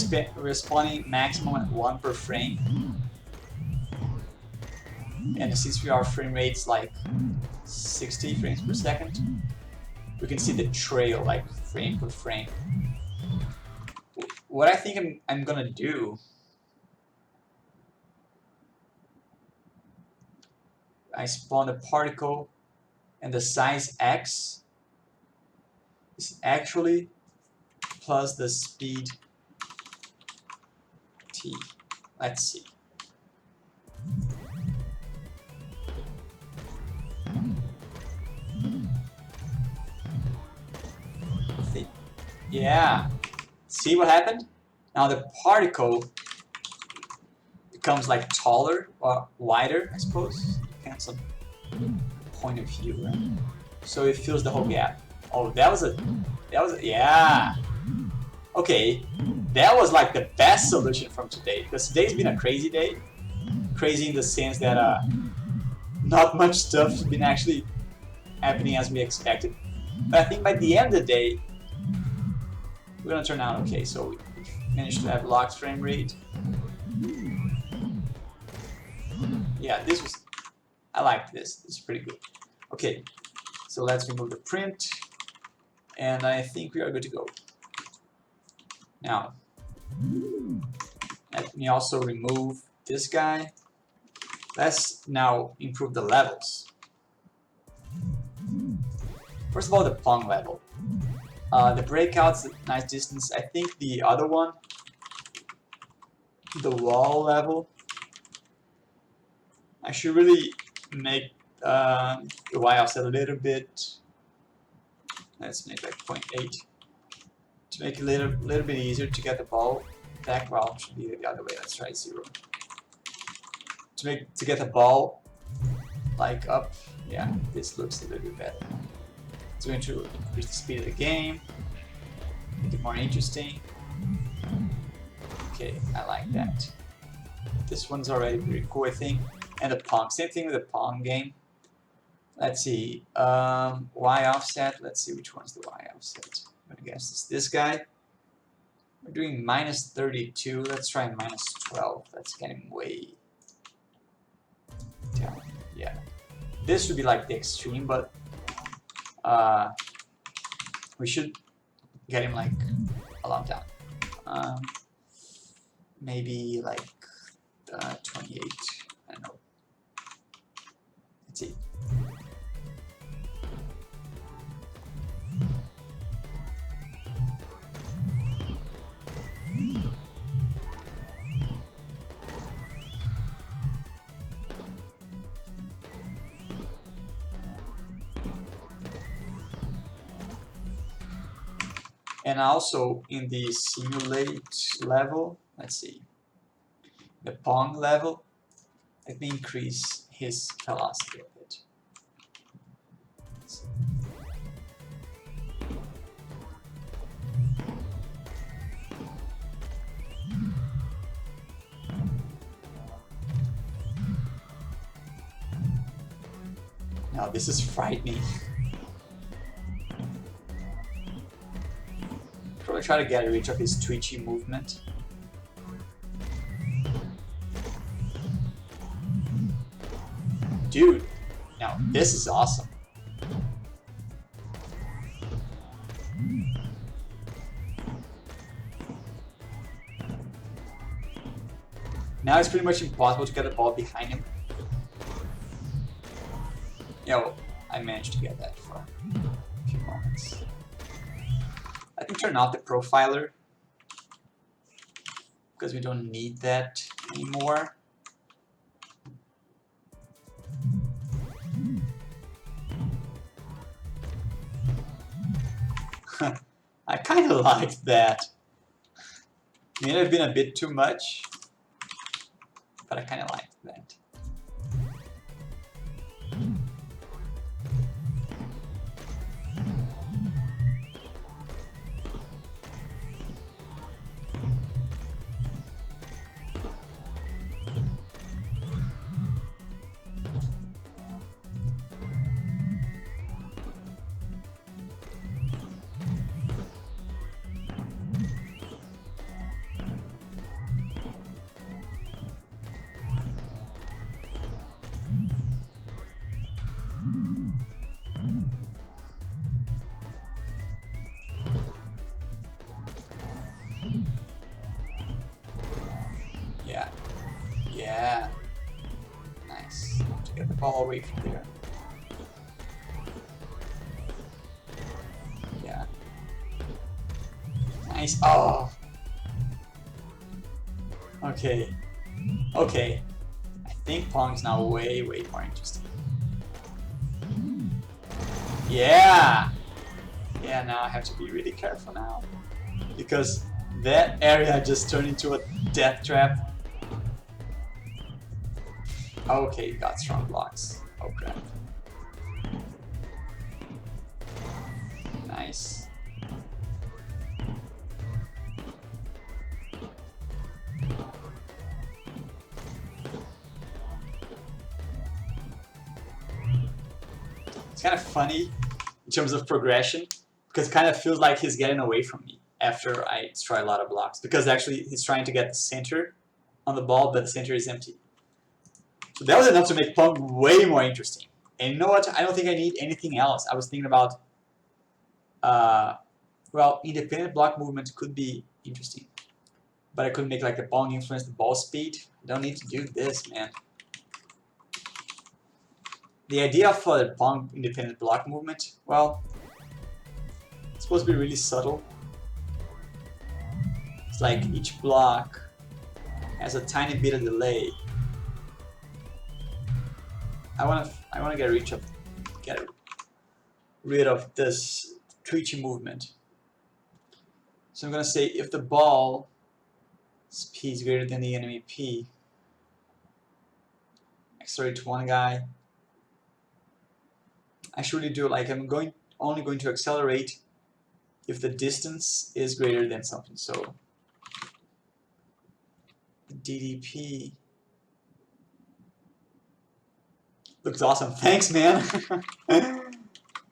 [SPEAKER 1] spawning maximum at 1 per frame. And since our frame rate's like 60 frames per second, we can see the trail like frame per frame. What I think I'm gonna do, I spawn a particle and the size x is actually plus the speed t. Let's see. Yeah. See what happened? Now the particle becomes like taller or wider, I suppose. Depends on point of view, right? So it fills the whole gap. Oh, that was a, yeah. Okay, that was like the best solution from today, because today's been a crazy day. Crazy in the sense that not much stuff has been actually happening as we expected. But I think by the end of the day, we're gonna turn out okay. So we managed to have locked frame rate. Yeah, this was, I like this. This is pretty good. Okay, so let's remove the print, and I think we are good to go. Now, let me also remove this guy. Let's now improve the levels. First of all, the Pong level. The breakout's a nice distance. I think the other one, the wall level, I should really make the Y offset a little bit. Let's make like 0.8 to make it a little bit easier to get the ball back. Well, it should be the other way. Let's try 0. To get the ball like up. Yeah, this looks a little bit better. It's going to increase the speed of the game, make it more interesting. Okay, I like that. This one's already pretty cool, I think. And the Pong, same thing with the Pong game. Let's see, Y offset. Let's see which one's the Y offset. I'm gonna guess it's this guy. We're doing -32. Let's try -12. That's getting way down. Yeah, this should be like the extreme, but we should get him like a lot down. Maybe like 28. I don't know. Let's see. And also in the simulate level, let's see, the Pong level, let me increase his velocity a bit. Now this is frightening. Probably try to get rid of his twitchy movement. Dude, now this is awesome. Now it's pretty much impossible to get the ball behind him. Yo, I managed to get that for a few moments. Let me turn off the profiler because we don't need that anymore. I kind of liked that. May have been a bit too much, but I kind of liked that. Yeah. Nice. To get the ball away from there. Yeah. Nice. Oh. Okay. Okay. I think Pong's now way more interesting. Yeah. Yeah, now I have to be really careful now. because that area just turned into a death trap. Okay, got strong blocks. Oh crap. Nice. It's kind of funny in terms of progression, because it kind of feels like he's getting away from me after I destroy a lot of blocks, because actually he's trying to get the center on the ball, but the center is empty. So that was enough to make Pong way more interesting. And you know what? I don't think I need anything else. I was thinking about, well, independent block movement could be interesting, but I could make like the Pong influence the ball speed. I don't need to do this, man. The idea for the Pong independent block movement, well, it's supposed to be really subtle. It's like each block has a tiny bit of delay. I wanna get rid of this twitchy movement. So I'm gonna say if the ball P is greater than the enemy P, accelerate one guy. I should really do like I'm only going to accelerate if the distance is greater than something. So DDP looks awesome. Thanks, man.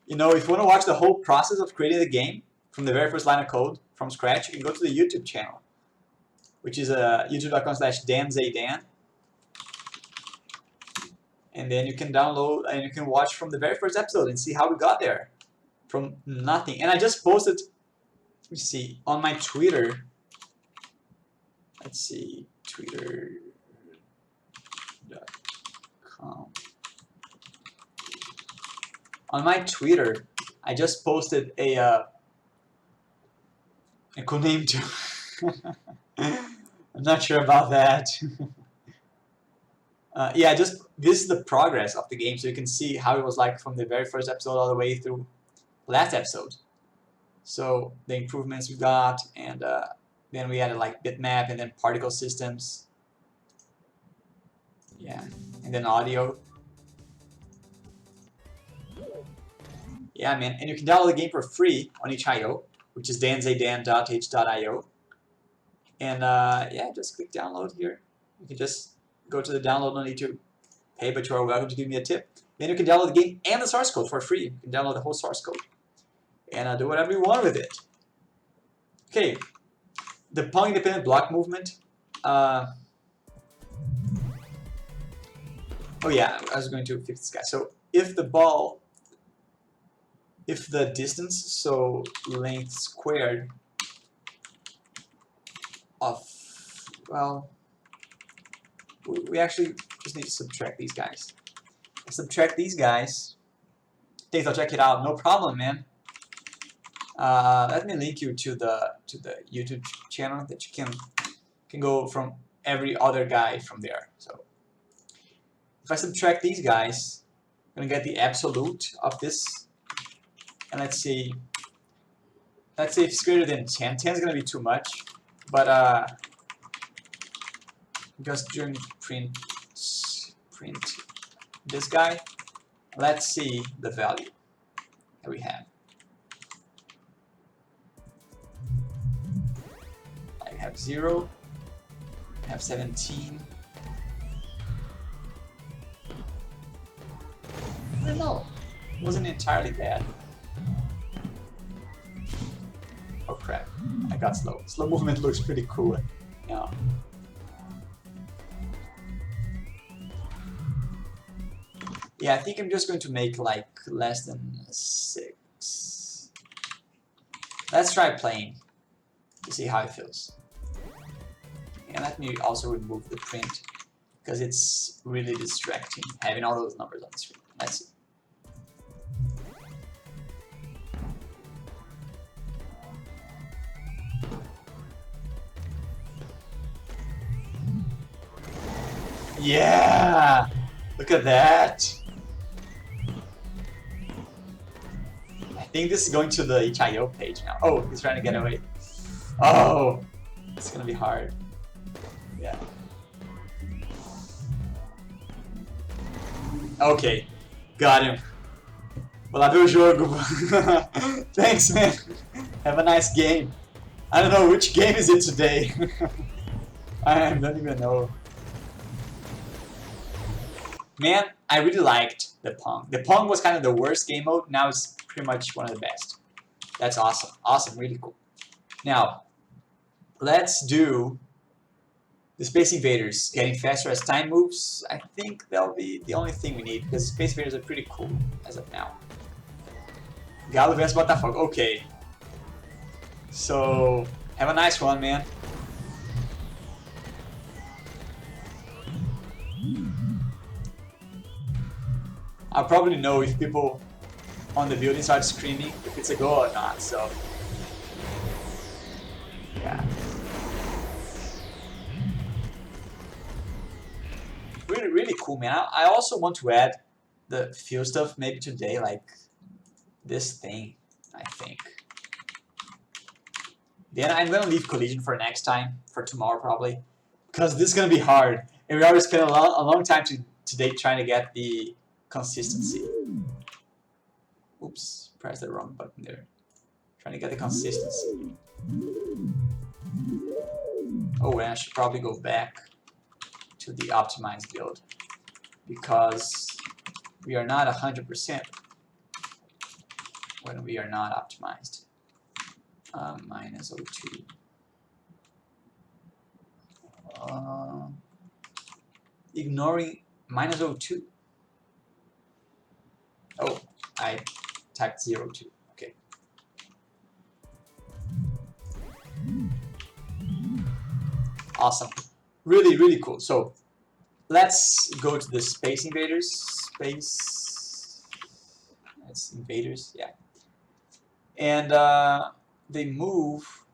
[SPEAKER 1] You know, if you want to watch the whole process of creating the game from the very first line of code from scratch, you can go to the YouTube channel, which is youtube.com/danzaydan. And then you can download and you can watch from the very first episode and see how we got there from nothing. And I just posted, let me see, on my Twitter. Let's see, twitter.com. On my Twitter, I just posted a cool name too. I'm not sure about that. Yeah, this is the progress of the game, so you can see how it was like from the very first episode all the way through last episode. So the improvements we got, and then we added like bitmap and then particle systems. Yeah, and then audio. Yeah, man, and you can download the game for free on itch.io, which is danzaydan.h.io. And yeah, just click download here. You can just go to the download, no need to pay, but you are welcome to give me a tip. Then you can download the game and the source code for free. You can download the whole source code and do whatever you want with it. Okay, the Pong independent block movement. Oh yeah, I was going to fix this guy. So if the ball, if the distance, so length squared of, well, we actually just need to subtract these guys. Subtract these guys. Thanks, I'll check it out. No problem, man. Let me link you to the YouTube channel that you can go from every other guy from there. So if I subtract these guys, I'm gonna get the absolute of this. And let's say if it's greater than 10. 10 is gonna be too much, but just during print this guy, let's see the value that we have. I have 0, I have 17. I don't know, it wasn't entirely bad. Oh crap, I got slow. Slow movement looks pretty cool. Yeah. Yeah, I think I'm just going to make like less than 6. Let's try playing to see how it feels. And let me also remove the print because it's really distracting having all those numbers on the screen. Let's see. Yeah! Look at that! I think this is going to the itch.io page now. Oh, he's trying to get away. Oh, it's gonna be hard. Yeah. Okay, got him. Vou ver o jogo. Thanks, man. Have a nice game. I don't know which game is it today. I don't even know. Man, I really liked the Pong. The Pong was kind of the worst game mode. Now it's pretty much one of the best. That's awesome. Awesome, really cool. Now, let's do the Space Invaders. Getting faster as time moves. I think that'll be the only thing we need because Space Invaders are pretty cool as of now. Galo vs Botafogo. Okay. So, have a nice one, man. I'll probably know if people on the building start screaming if it's a goal or not, so... Yeah. Really, really cool, man. I also want to add the field stuff maybe today, like this thing, I think. Then I'm gonna leave collision for next time, for tomorrow probably, because this is gonna be hard, and we already spent a long time today trying to get the consistency. Oops, pressed the wrong button there. Trying to get the consistency. Oh, and I should probably go back to the optimized build because we are not 100% when we are not optimized. Minus 02. Ignoring minus 02. Oh, I typed 02. Okay. Awesome. Really, really cool. So let's go to the Space Invaders. It's Invaders, yeah. And they move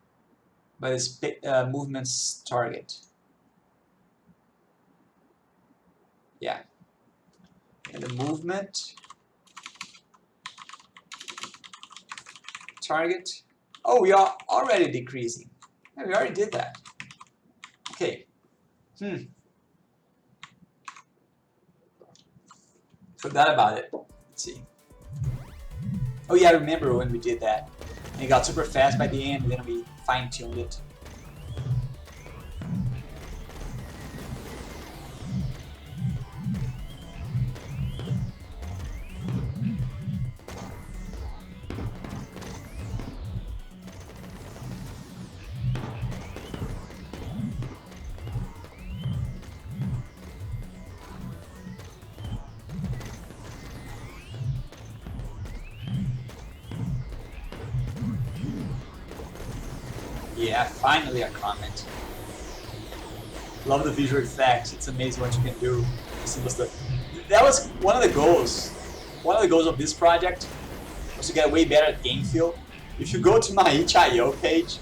[SPEAKER 1] by the movement's target. Yeah. And the movement target. Oh, we are already decreasing. Yeah, we already did that. Okay. Forgot about it. Let's see. Oh yeah, I remember when we did that. And it got super fast by the end, and then we fine-tuned it. Yeah, finally a comment. Love the visual effects. It's amazing what you can do. Simple stuff. That was one of the goals. One of the goals of this project was to get way better at game feel. If you go to my itch.io page,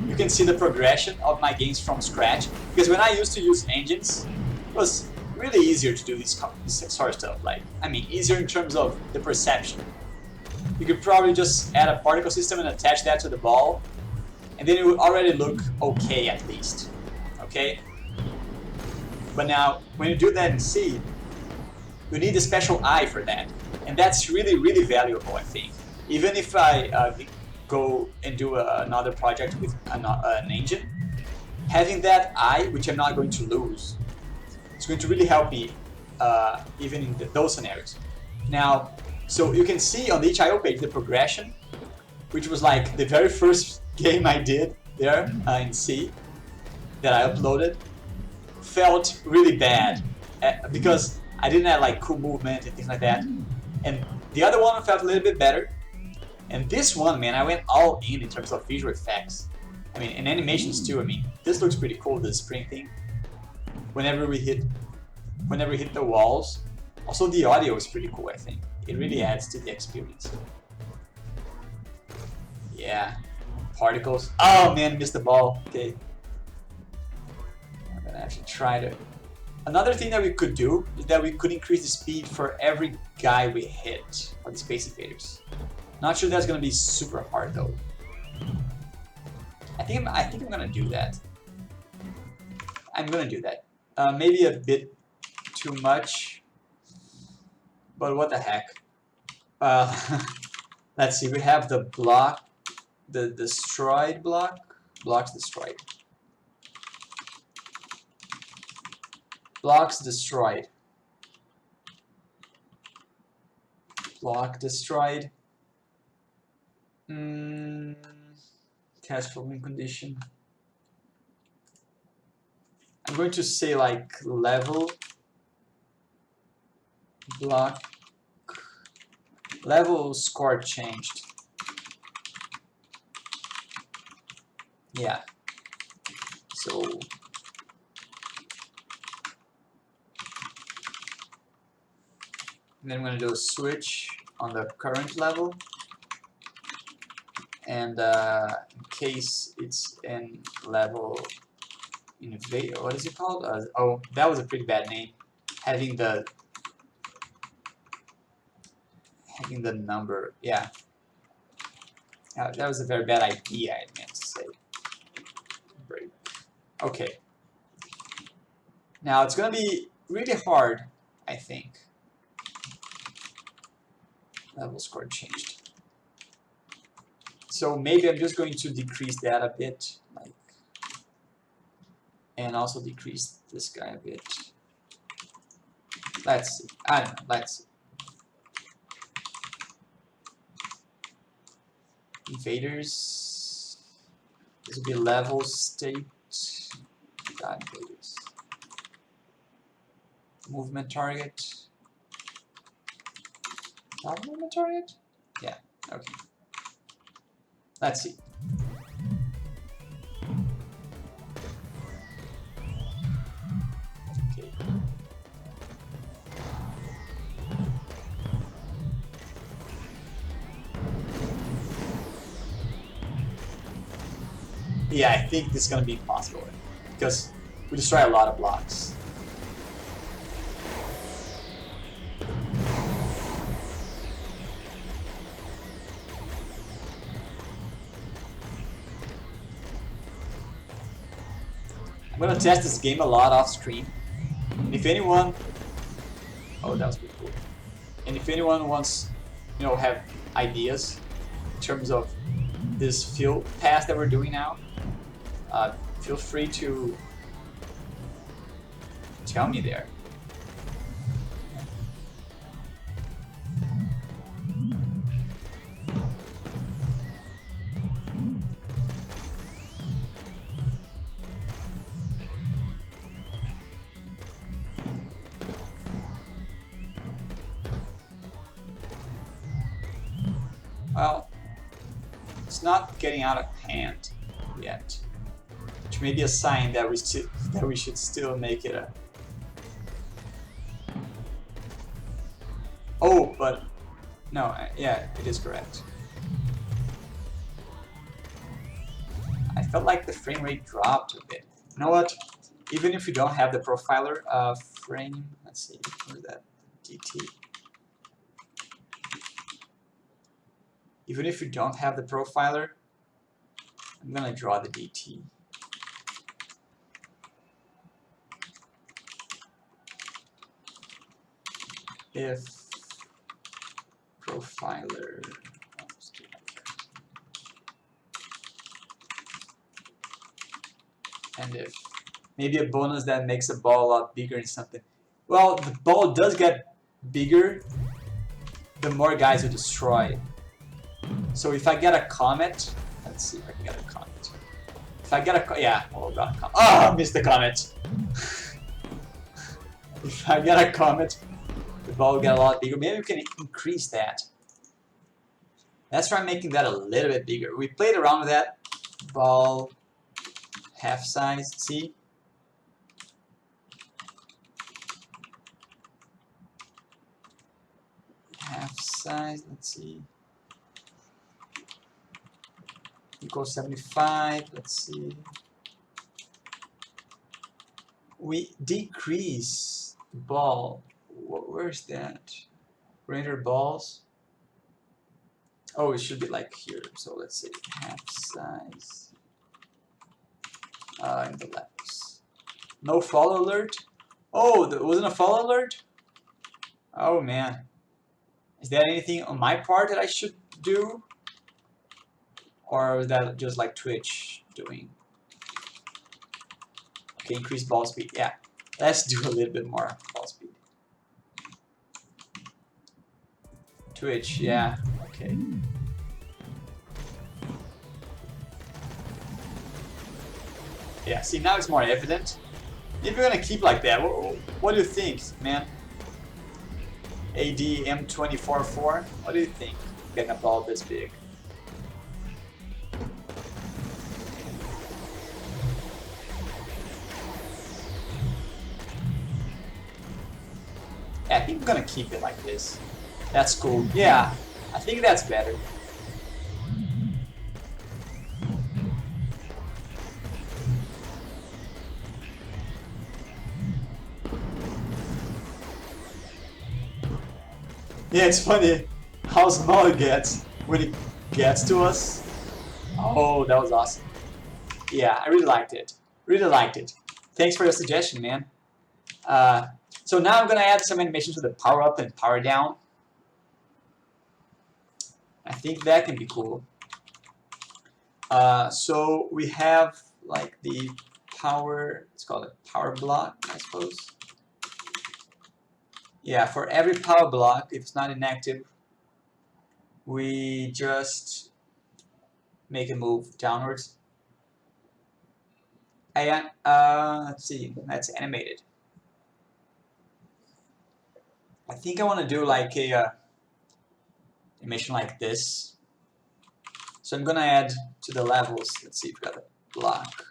[SPEAKER 1] you can see the progression of my games from scratch. Because when I used to use engines, it was really easier to do this sort of stuff. Like, I mean, easier in terms of the perception. You could probably just add a particle system and attach that to the ball, and then it would already look okay at least, okay? But now, when you do that in C, you need a special eye for that. And that's really, really valuable, I think. Even if I go and do another project with an engine, having that eye, which I'm not going to lose, is going to really help me even in those scenarios. Now, so you can see on the itch.io page the progression, which was like the very first game I did there in C that I uploaded, felt really bad because I didn't have like cool movement and things like that. And the other one felt a little bit better. And this one, man, I went all in terms of visual effects. I mean, and animations too. I mean, this looks pretty cool, the spring thing. Whenever we hit the walls. Also, the audio is pretty cool, I think. It really adds to the experience. Yeah. Particles. Oh man, missed the ball. Okay. I'm gonna actually try to... Another thing that we could do is that we could increase the speed for every guy we hit on the Space Invaders. Not sure that's gonna be super hard though. think I'm gonna do that. I'm gonna do that. Maybe a bit too much, but what the heck. Let's see, we have the block, the destroyed block, blocks destroyed. Blocks destroyed. Block destroyed. Test for win condition. I'm going to say like level block level score changed. Yeah. So and then I'm going to do a switch on the current level, and in case it's in level invader, what is it called? Oh, that was a pretty bad name. Having the number, yeah. That was a very bad idea, I meant to say. Break. Okay. Now it's gonna be really hard, I think. Level score changed. So maybe I'm just going to decrease that a bit, like, and also decrease this guy a bit. Let's see. I don't know. Let's see. Invaders. This will be level state. Got invaders. Movement target. Not movement target? Yeah. Okay. Let's see. Okay. Yeah, I think this is gonna be impossible because we destroy a lot of blocks. I'm gonna test this game a lot off screen. And if anyone, oh, that was pretty cool. And if anyone wants, have ideas in terms of this field pass that we're doing now, feel free to tell me there. Well, it's not getting out of hand yet, which may be a sign that we should still make it a. Oh, but no, yeah, it is correct. I felt like the frame rate dropped a bit. You know what? Even if you don't have the profiler frame, let's see, where's that DT? Even if you don't have the profiler, I'm gonna draw the DT. If profiler, and if maybe a bonus that makes a ball a lot bigger and something. Well, the ball does get bigger the more guys you destroy. So if I get a comet, let's see if I can get a comet. If I get a yeah, oh god, a comet. Oh, I missed the comet. If I get a comet, the ball will get a lot bigger. Maybe we can increase that. Let's try making that a little bit bigger. We played around with that. Ball half size, see? Half size, let's see. Equals 75, let's see. We decrease the ball. Where's that? Render balls. Oh, it should be like here. So let's say half size. in the levels. No fall alert. Oh, there wasn't a fall alert? Oh man. Is there anything on my part that I should do? Or is that just like Twitch doing? Okay, increase ball speed. Yeah, let's do a little bit more ball speed. Twitch, yeah, okay. Yeah, see, now it's more evident. If you're gonna keep like that, what do you think, man? AD M244, what do you think? Getting a ball this big. Yeah, I think I'm gonna keep it like this. That's cool. Yeah, I think that's better. Yeah, it's funny how small it gets when it gets to us. Oh, that was awesome. Yeah, I really liked it. Really liked it. Thanks for your suggestion, man. So now I'm gonna add some animations with the power up and power down. I think that can be cool. So we have like the power, let's call it power block, I suppose. Yeah, for every power block, if it's not inactive, we just make it move downwards. And let's see, that's animated. I think I want to do like a animation like this. So I'm gonna add to the levels. Let's see if we got a block,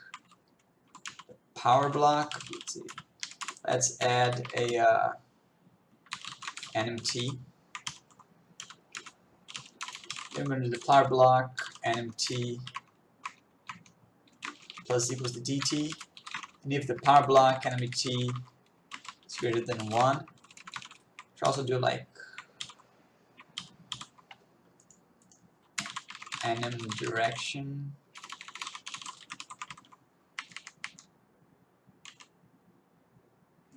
[SPEAKER 1] power block. Let's see. Let's add a NMT. Then we're going to do the power block NMT plus equals to DT. And if the power block NMT is greater than 1, should also do like NM direction.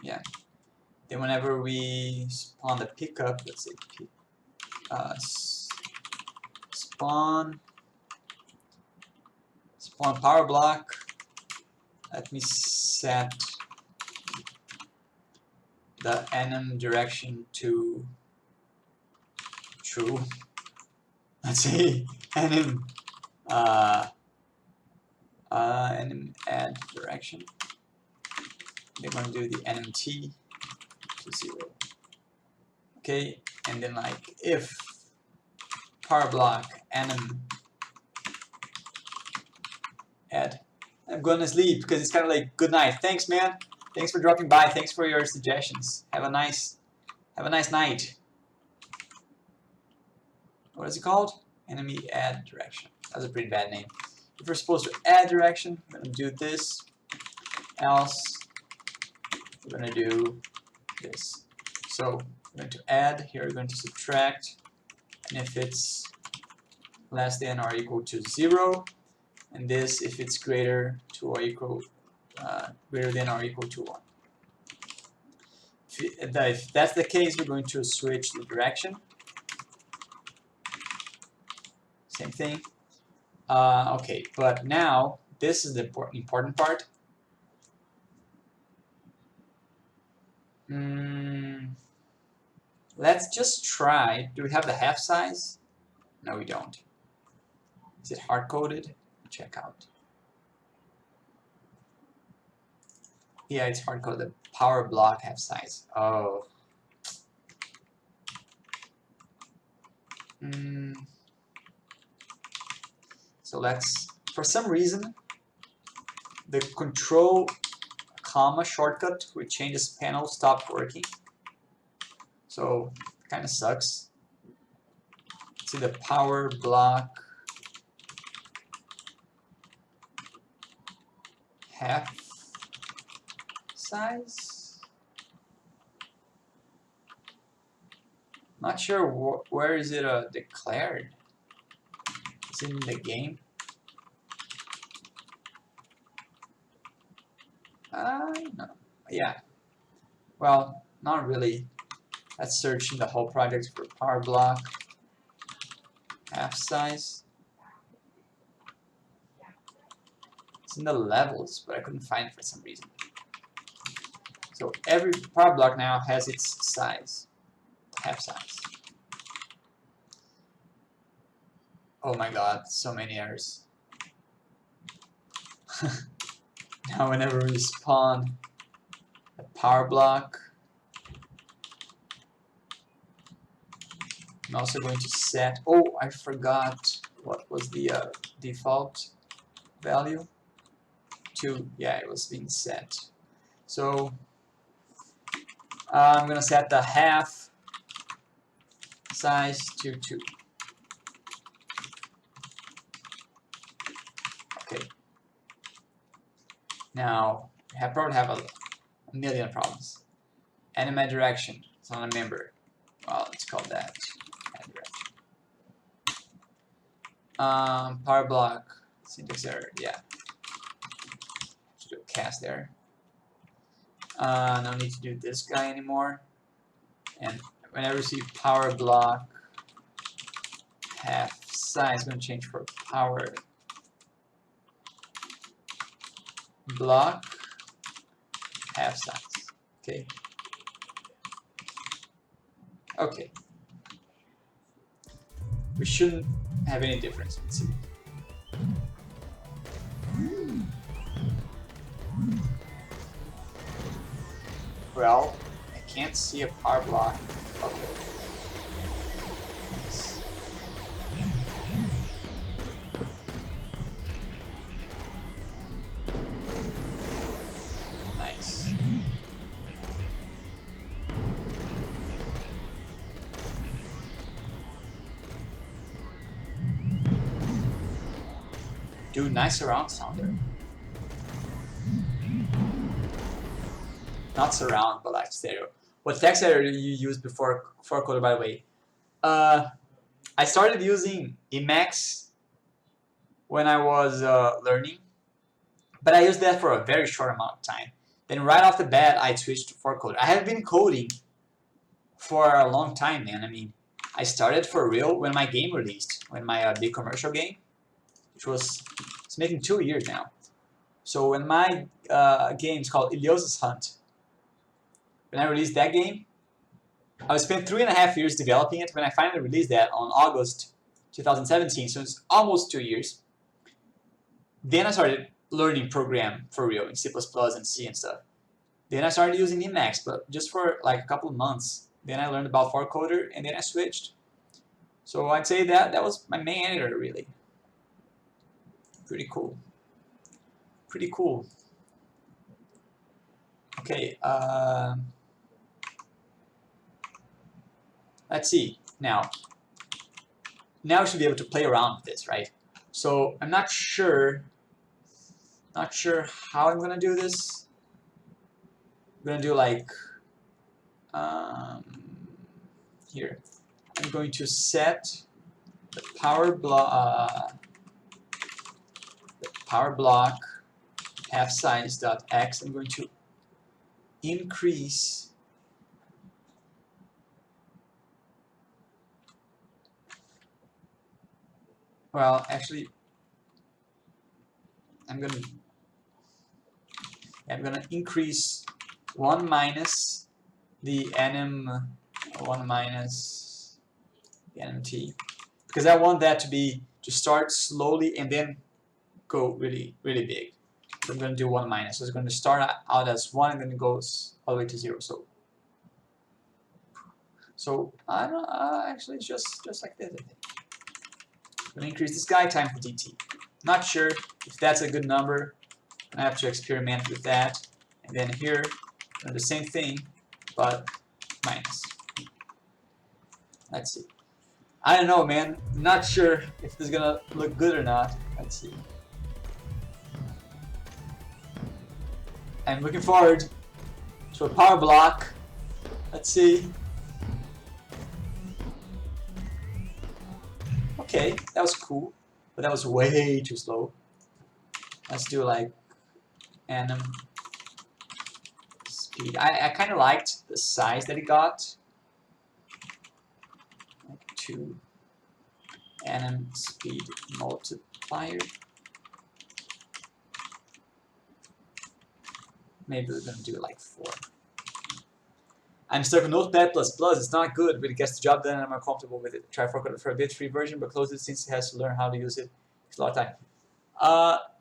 [SPEAKER 1] Yeah. Then whenever we spawn the pickup, let's say spawn power block. Let me set the NM direction to true. Let's see, NM NM add direction. They're going to do the NMT to 0. Okay, and then like if power block NM add. I'm going to sleep because it's kind of like good night. Thanks, man. Thanks for dropping by. Thanks for your suggestions. Have a nice night. What is it called? Enemy add direction. That's a pretty bad name. If we're supposed to add direction, we're going to do this. Else, we're going to do this. So we're going to add. Here we're going to subtract. And if it's less than or equal to 0, and this if it's greater to or equal greater than or equal to 1. If that's the case, we're going to switch the direction. Same thing. Okay, but now this is the important part. Let's just try. Do we have the half size? No, we don't. Is it hard-coded? Check out. Yeah, it's hard-coded. The power block half size. Oh. So let's, for some reason, the control comma shortcut with changes panel stopped working. So kind of sucks. See the power block half size. Not sure where is it declared. It's in the game. No. Yeah. Well, not really. Let's search in the whole project for power block, half size. It's in the levels, but I couldn't find it for some reason. So every power block now has its size, half size. Oh my god, so many errors. Now whenever we spawn a power block, I'm also going to set, oh, I forgot what was the default value. 2, yeah, it was being set. So I'm gonna set the half size to 2. Okay. Now I probably have a million problems. Anime direction. It's not a member. Well, let's call that anime direction. Power block. Syntax error. Yeah. Just do a cast there. No need to do this guy anymore. And whenever you see power block half size, I'm going to change for power block half size. Okay. Okay. We shouldn't have any difference. Let's see. Well, I can't see a power block. Okay. Nice. Dude, nice surround sound there. Not surround, but like stereo. What text editor you used before Coder, by the way? I started using Emacs when I was learning, but I used that for a very short amount of time. Then right off the bat, I switched to Coder. I have been coding for a long time, man. I mean, I started for real when my game released, when my big commercial game, which was, it's making 2 years now. So when my game is called Iliosa's Hunt, when I released that game, I spent 3.5 years developing it. When I finally released that on August 2017, so it's almost 2 years. Then I started learning program for real in C++ and C and stuff. Then I started using Emacs, but just for like a couple of months. Then I learned about Coder, and then I switched. So I'd say that was my main editor, really. Pretty cool. Pretty cool. Okay. Let's see. Now we should be able to play around with this, right? So I'm not sure how I'm gonna do this. I'm gonna do like here. I'm going to set the power block half size dot x. I'm going to increase well, actually, I'm gonna increase 1 minus the nmt, because I want that to start slowly and then go really, really big. So I'm going to do 1 minus. So it's going to start out as 1 and then it goes all the way to 0. So I don't actually it's just like this, I think. I'm going to increase this guy time for dt. Not sure if that's a good number. I have to experiment with that. And then here, do the same thing, but minus. Let's see. I don't know, man. Not sure if this is gonna look good or not. Let's see. I'm looking forward to a power block. Let's see. Okay, that was cool, but that was way too slow. Let's do like anim speed. I kind of liked the size that it got. Like 2 nm speed multiplier. Maybe we're gonna do like 4. I'm stuck with Notepad++. It's not good, but it gets the job done and I'm more comfortable with it. Try for a bit free version, but close it since it has to learn how to use it. It's a lot of time.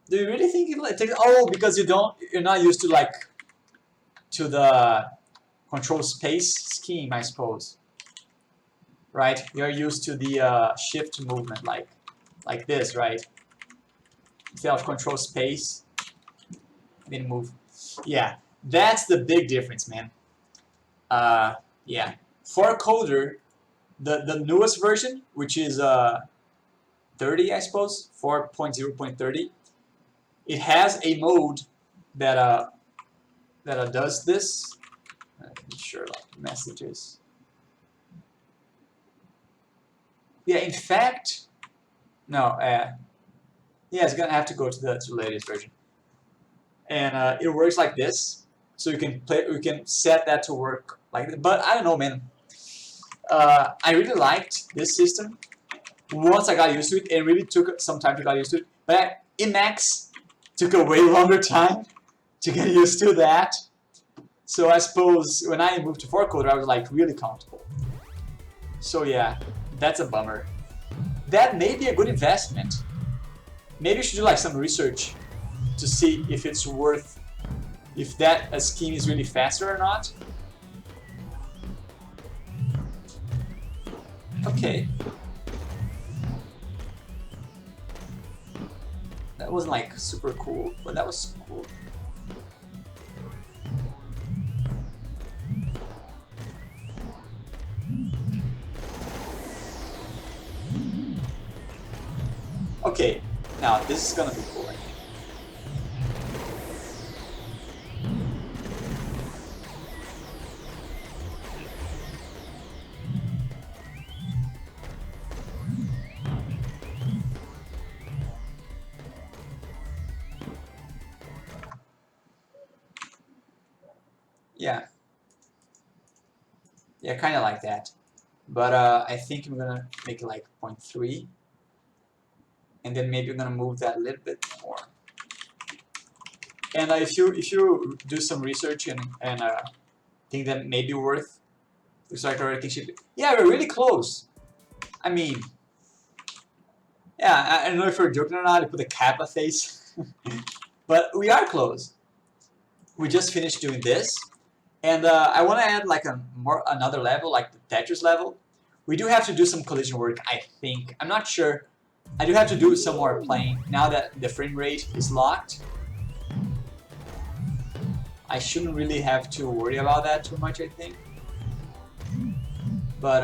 [SPEAKER 1] Do you really think it takes? Oh, because you're not used to the control space scheme, I suppose. Right? You're used to the shift movement, like this, right? Instead of control space, then move. Yeah, that's the big difference, man. Yeah. For Coder, the newest version, which is 30, I suppose, 4.0.30, it has a mode that does this. Sure, like messages. Yeah, in fact, no. Yeah, it's gonna have to go to the latest version, and it works like this. So you can set that to work like that. But I don't know, man. I really liked this system once I got used to it. It really took some time to get used to it. But Emacs took a way longer time to get used to that. So I suppose when I moved to 4Coder, I was like really comfortable. So yeah, that's a bummer. That may be a good investment. Maybe you should do like some research to see if it's worth, if that scheme is really faster or not. Okay. That wasn't like super cool, but that was cool. Okay, now this is gonna be cool, I think. Yeah, kind of like that. But I think I'm gonna make it like 0.3. And then maybe I'm gonna move that a little bit more. And if you do some research and think that may be worth, looks like already can ship it. Yeah, we're really close. I mean, yeah, I don't know if you're joking or not. I put a Kappa face, but we are close. We just finished doing this, and I want to add like another level, like the Tetris level. We do have to do some collision work, I think. I'm not sure. I do have to do some more playing now that the frame rate is locked. I shouldn't really have to worry about that too much, I think. But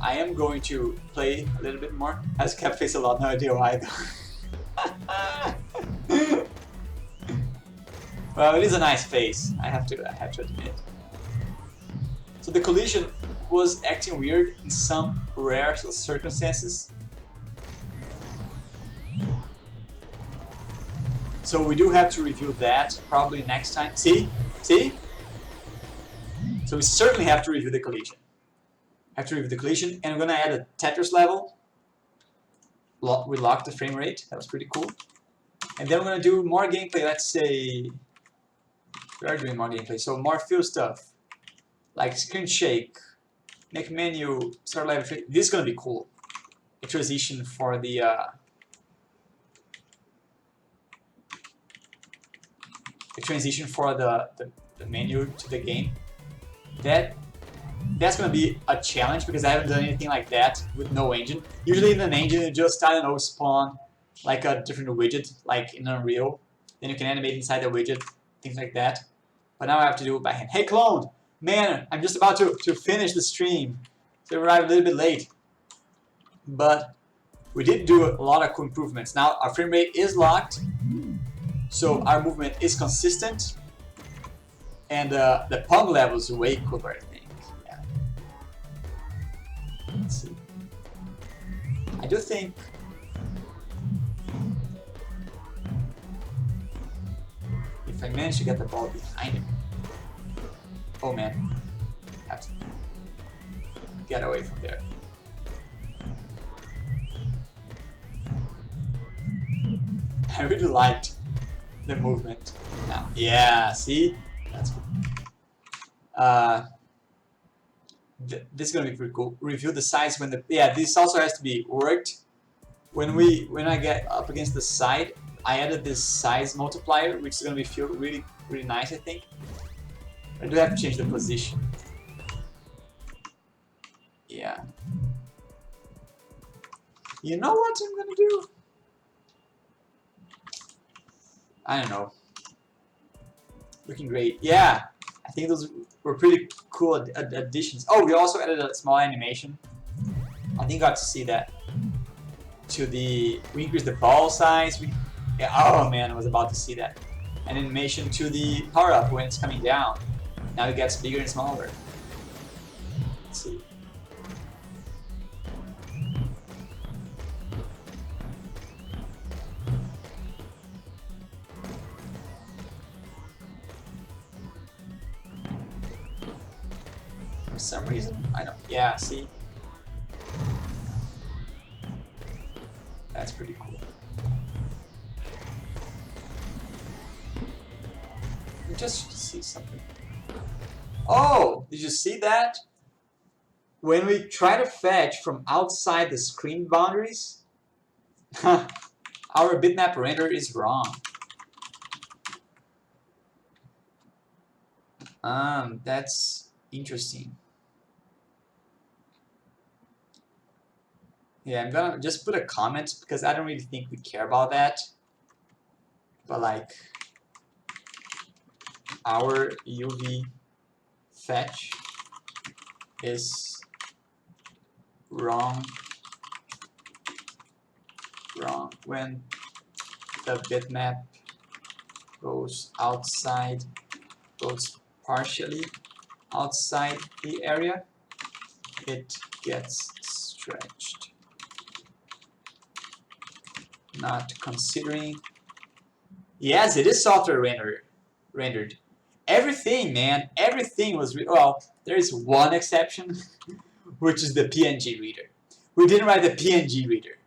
[SPEAKER 1] I am going to play a little bit more. Has kept face a lot, no idea why though. Well, it is a nice face, I have to admit. So the collision was acting weird in some rare circumstances. So we do have to review that probably next time. See? See? So we certainly have to review the collision. And I'm gonna add a Tetris level. We locked the frame rate. That was pretty cool. And then we're gonna do more gameplay. Let's say we are doing more gameplay. So more field stuff, like screen shake, make menu, start live. This is gonna be cool. A transition for the the menu to the game. That's gonna be a challenge because I haven't done anything like that with no engine. Usually in an engine you just, I don't know, spawn like a different widget, like in Unreal. Then you can animate inside the widget, things like that. But now I have to do it by hand. Hey clone! Man, I'm just about to finish the stream. So I arrived a little bit late. But we did do a lot of cool improvements. Now our frame rate is locked. So our movement is consistent. And the pong level is way cooler, I think. Yeah. Let's see. I do think if I manage to get the ball behind him, Oh man, have to get away from there. I really liked the movement now. Yeah, see? That's cool. This is gonna be pretty cool. Review the sides when the this also has to be worked. When I get up against the side, I added this size multiplier, which is gonna be feel really nice, I think. I do have to change the position. Yeah. You know what I'm gonna do? I don't know. Looking great. Yeah, I think those were pretty cool additions. Oh, we also added a small animation. I think you got to see that. We increased the ball size. Oh man, I was about to see that. An animation to the power up when it's coming down. Now it gets bigger and smaller. Let's see. For some reason, I don't. Yeah, see. That's pretty cool. Just see something. Oh, did you see that? When we try to fetch from outside the screen boundaries, our bitmap render is wrong. That's interesting. Yeah, I'm gonna just put a comment because I don't really think we care about that. But like, our UV fetch is wrong when the bitmap goes partially outside the area, it gets stretched. Not considering. Yes, it is software rendered. Everything, man, everything was well. There is one exception, which is the PNG reader. We didn't write the PNG reader,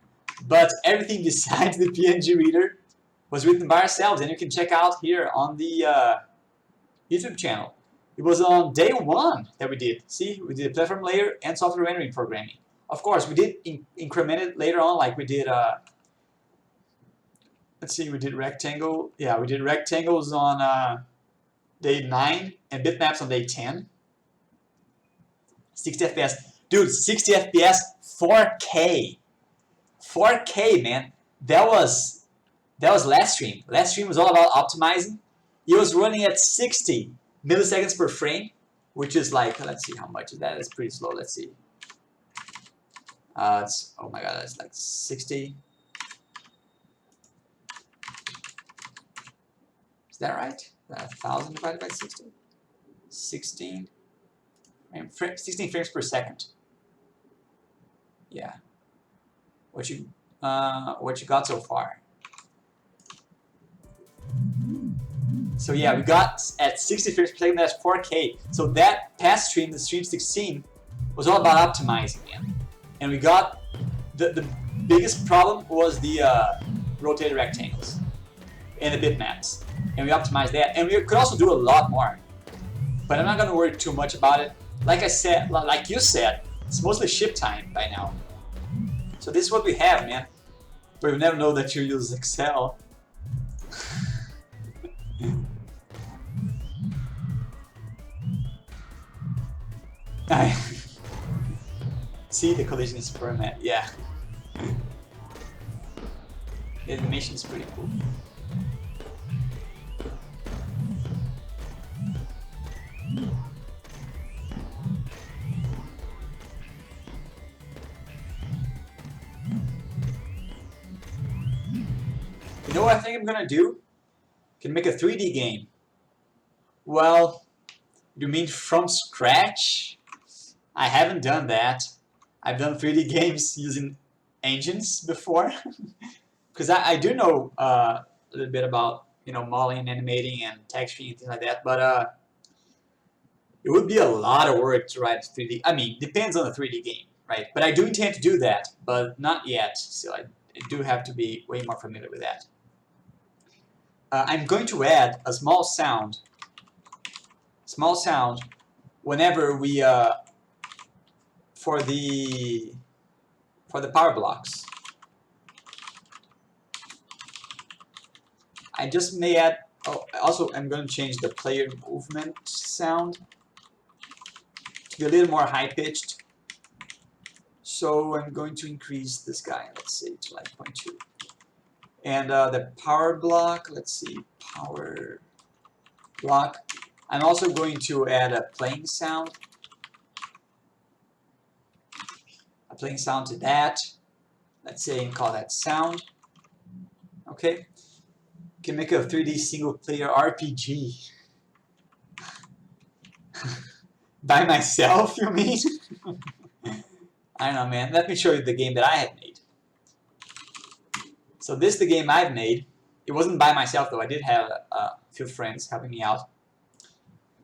[SPEAKER 1] but everything besides the PNG reader was written by ourselves, and you can check out here on the YouTube channel. It was on day one that we did. See, we did platform layer and software rendering programming. Of course, we did increment it later on, like we did. Let's see, we did rectangle. Yeah, we did rectangles on day 9 and bitmaps on day 10. 60 FPS. Dude, 60 FPS, 4K. 4K, man. That was last stream. Last stream was all about optimizing. It was running at 60 milliseconds per frame, which is like, let's see how much is that. It's pretty slow. Let's see. Oh my god, that's like 60. Is that right? 1,000 divided by 60? 16 frames per second. Yeah. What you got so far? So yeah, we got at 60 frames per second. That's 4K. So that past stream, the stream 16, was all about optimizing, man. And we got the biggest problem was the rotated rectangles and the bitmaps. And we optimized that, and we could also do a lot more. But I'm not gonna worry too much about it. Like I said, like you said, it's mostly ship time by now. So this is what we have, man. But you never know that you use Excel. See, the collision is permanent. Yeah. The animation is pretty cool. You know what I think I'm gonna do? Can make a 3D game. Well, you mean from scratch? I haven't done that. I've done 3D games using engines before, because I do know a little bit about modeling and animating and texturing and things like that. But It would be a lot of work to write 3D. I mean, depends on the 3D game, right? But I do intend to do that, but not yet. So I do have to be way more familiar with that. I'm going to add a small sound whenever we for the power blocks. I just may add. Oh, also I'm going to change the player movement sound to be a little more high pitched. So I'm going to increase this guy. Let's say to like 0.2. And the power block. Let's see, power block. I'm also going to add a playing sound. A playing sound to that. Let's say and call that sound. Okay. Can make a 3D single player RPG. By myself, you mean? I don't know, man. Let me show you the game that I have made. So this is the game I've made. It wasn't by myself though. I did have a few friends helping me out.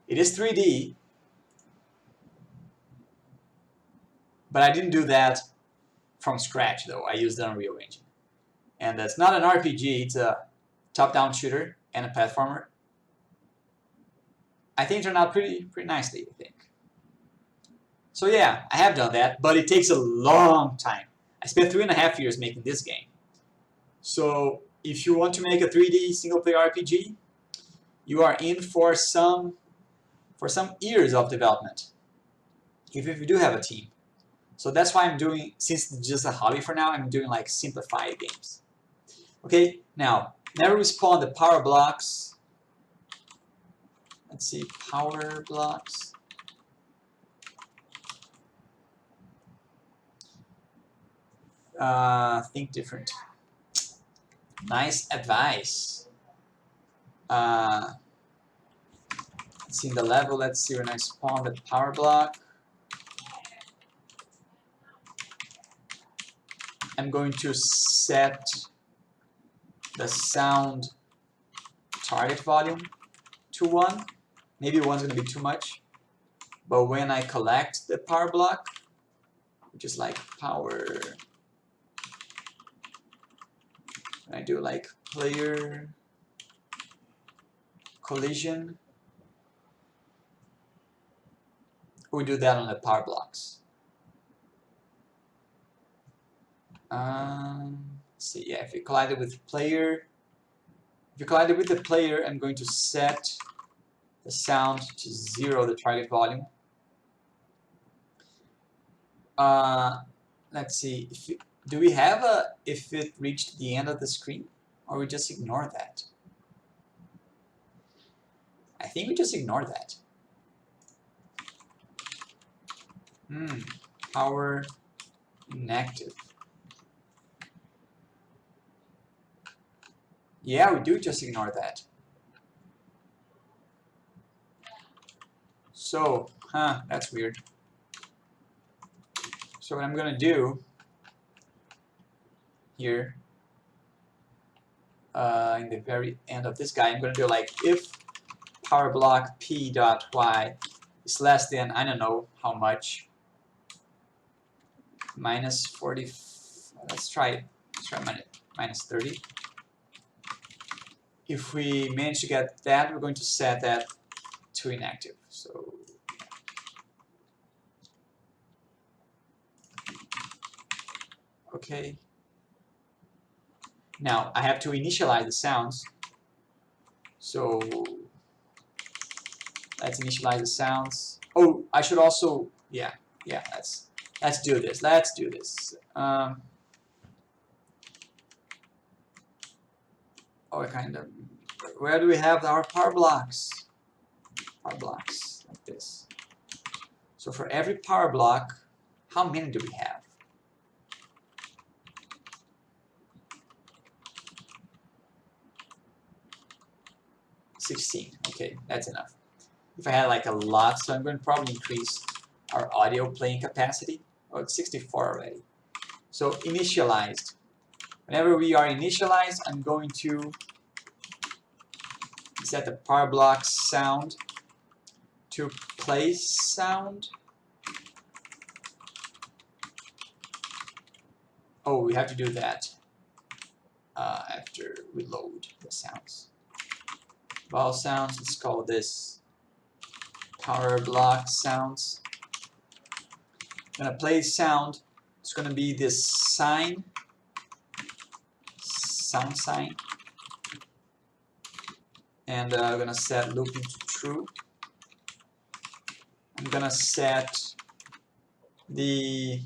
[SPEAKER 1] It is 3D, but I didn't do that from scratch though. I used the Unreal Engine. And it's not an RPG, it's a top-down shooter and a platformer. I think it turned out pretty nicely, I think. So yeah, I have done that, but it takes a long time. I spent 3.5 years making this game. So if you want to make a 3D single-player RPG, you are in for some years of development, even if you do have a team. So that's why I'm doing, since it's just a hobby for now, I'm doing like simplified games. Okay, now, whenever we spawn the power blocks, let's see, power blocks. Think different. Nice advice. Let's see in the level, let's see when I spawn the power block. I'm going to set the sound target volume to 1. Maybe 1's going to be too much. But when I collect the power block, which is like power, when I do like player collision, we do that on the power blocks. Let's see, yeah, if you collide it with player, I'm going to set the sound to 0, the target volume. Let's see, do we have if it reached the end of the screen, or we just ignore that? I think we just ignore that. Power inactive. Yeah, we do just ignore that. So, that's weird. So what I'm gonna do here, in the very end of this guy, I'm gonna do like if power block p dot y is less than, I don't know how much, minus 40. Let's try it. Let's try minus 30. If we manage to get that, we're going to set that to inactive. So okay. Now I have to initialize the sounds. So let's initialize the sounds. Oh, I should also, yeah. Let's do this. Let's do this. Where do we have our power blocks? Power blocks like this. So for every power block, how many do we have? 16. Okay, that's enough. If I had like a lot, so I'm going to probably increase our audio playing capacity. Oh, it's 64 already. So initialized. Whenever we are initialized, I'm going to set the power block sound to play sound. Oh, we have to do that after we load the sounds. Vowel sounds, let's call this power block sounds. I'm gonna play sound. It's gonna be this sign, sound sign, and I'm gonna set looping to true. I'm gonna set the,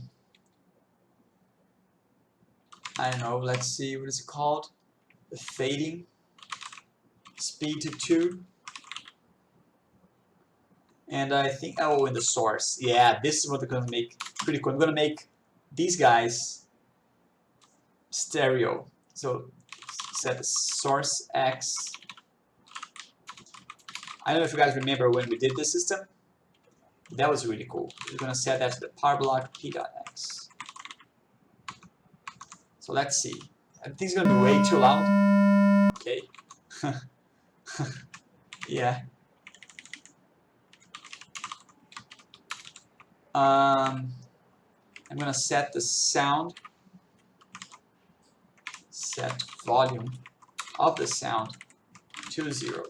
[SPEAKER 1] I don't know, let's see, what is it called? The fading speed to 2. And I think, oh, in the source. Yeah, this is what we're gonna make pretty cool. I'm gonna make these guys stereo. So set the source X. I don't know if you guys remember when we did this system. That was really cool. We're gonna set that to the power block p.x. So let's see. I think it's gonna be way too loud. Okay. Yeah. I'm gonna set the sound, set volume of the sound to 0.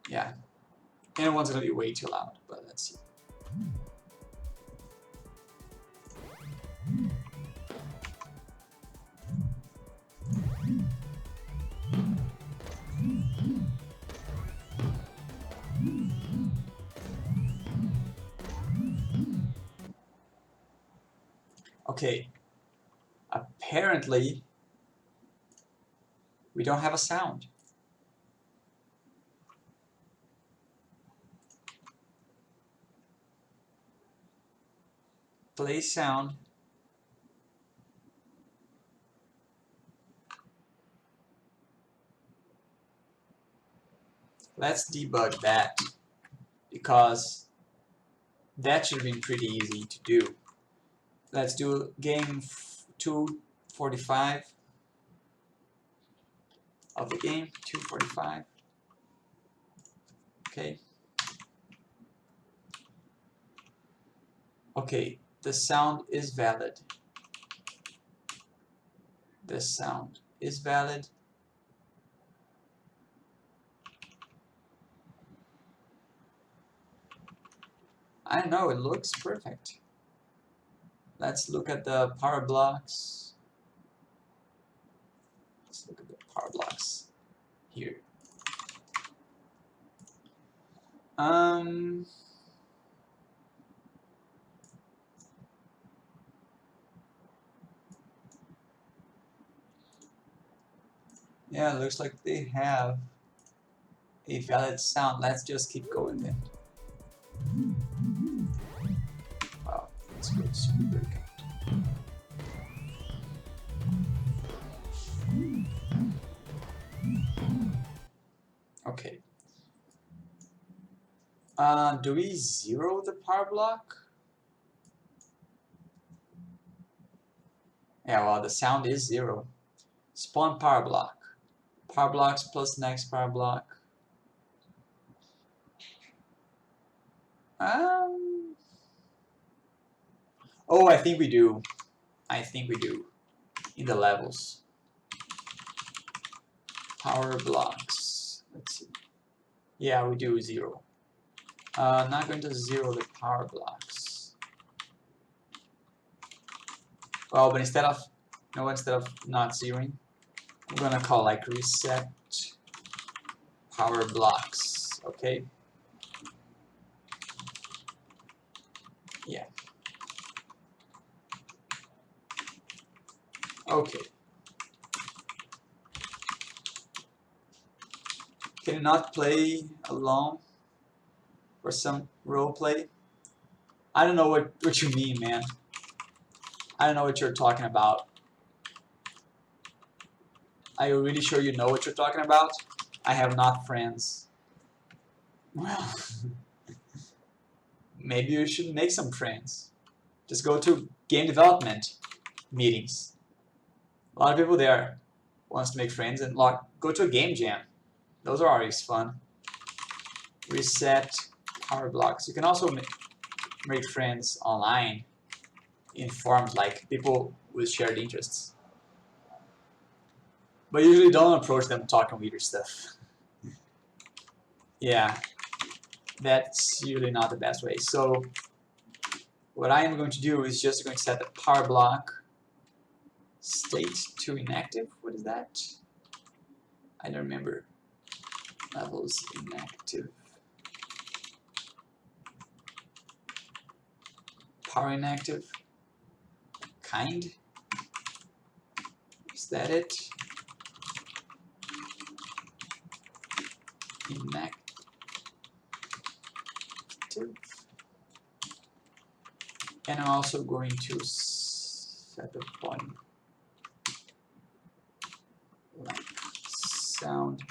[SPEAKER 1] Yeah. And one's gonna be way too loud, but let's see. Okay. Apparently, we don't have a sound. Play sound. Let's debug that, because that should have been pretty easy to do. Let's do game 245 of the game, 245. Okay. Okay, the sound is valid. The sound is valid. I know, it looks perfect. Let's look at the power blocks. Let's look at the power blocks here. Yeah, it looks like they have a valid sound. Let's just keep going then. Wow, that's good. Super good. Okay. Do we zero the power block? Yeah, well, the sound is 0. Spawn power block. Power blocks plus next power block. Oh, I think we do. I think we do. In the levels. Power blocks. Let's see. Yeah, we do 0. Not going to 0 the power blocks. Well, but instead of not zeroing, I'm gonna call like reset power blocks. Okay. Yeah. Okay. Can you not play alone for some role play? I don't know what you mean, man. I don't know what you're talking about. Are you really sure you know what you're talking about? I have not friends. Well, maybe you should make some friends. Just go to game development meetings. A lot of people there wants to make friends, and go to a game jam. Those are always fun. reset power blocks. You can also make friends online in forums like people with shared interests. But usually don't approach them talking weird stuff. Yeah, that's usually not the best way. So what I am going to do is just going to set the power block state to inactive. What is that? I don't remember. Levels inactive. Power inactive. Kind. Is that it? Inactive. And I'm also going to set the volume like sound.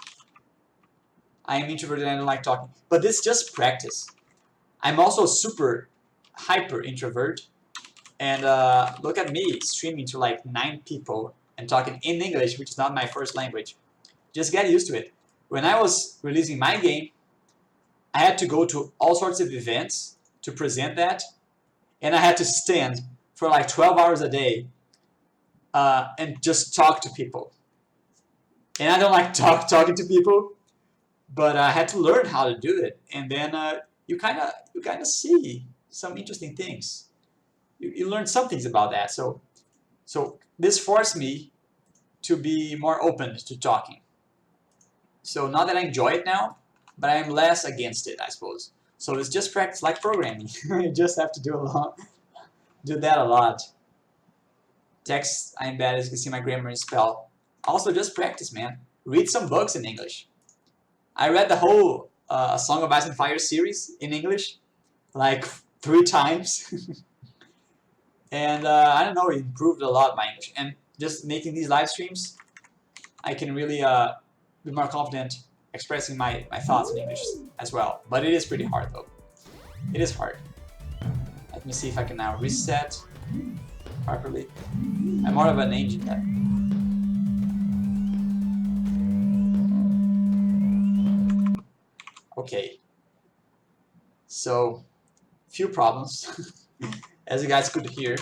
[SPEAKER 1] I am introverted and I don't like talking. But this is just practice. I'm also super hyper introvert. And look at me streaming to like 9 people and talking in English, which is not my first language. Just get used to it. When I was releasing my game, I had to go to all sorts of events to present that. And I had to stand for like 12 hours a day and just talk to people. And I don't like talking to people, but I had to learn how to do it. And then you kind of see some interesting things. You learn some things about that. So this forced me to be more open to talking. So not that I enjoy it now, but I am less against it, I suppose. So it's just practice like programming. You just have to do that a lot. Text, I'm bad, as you can see my grammar and spell. Also just practice, man. Read some books in English. I read the whole Song of Ice and Fire series in English like 3 times. And I don't know, it improved a lot my English. And just making these live streams, I can really be more confident expressing my thoughts in English as well. But it is pretty hard though. It is hard. Let me see if I can now reset properly. I'm more of an engine guy. Okay. So, few problems, as you guys could hear.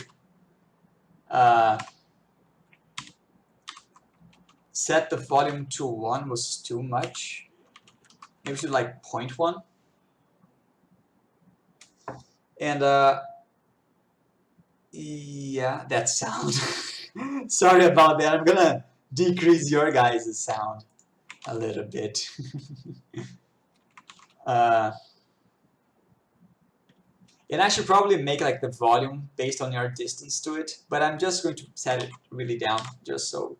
[SPEAKER 1] Set the volume to 1 was too much. Maybe we should like 0.1. And yeah, that sound. Sorry about that. I'm gonna decrease your guys' sound a little bit. And I should probably make like the volume based on your distance to it, but I'm just going to set it really down just so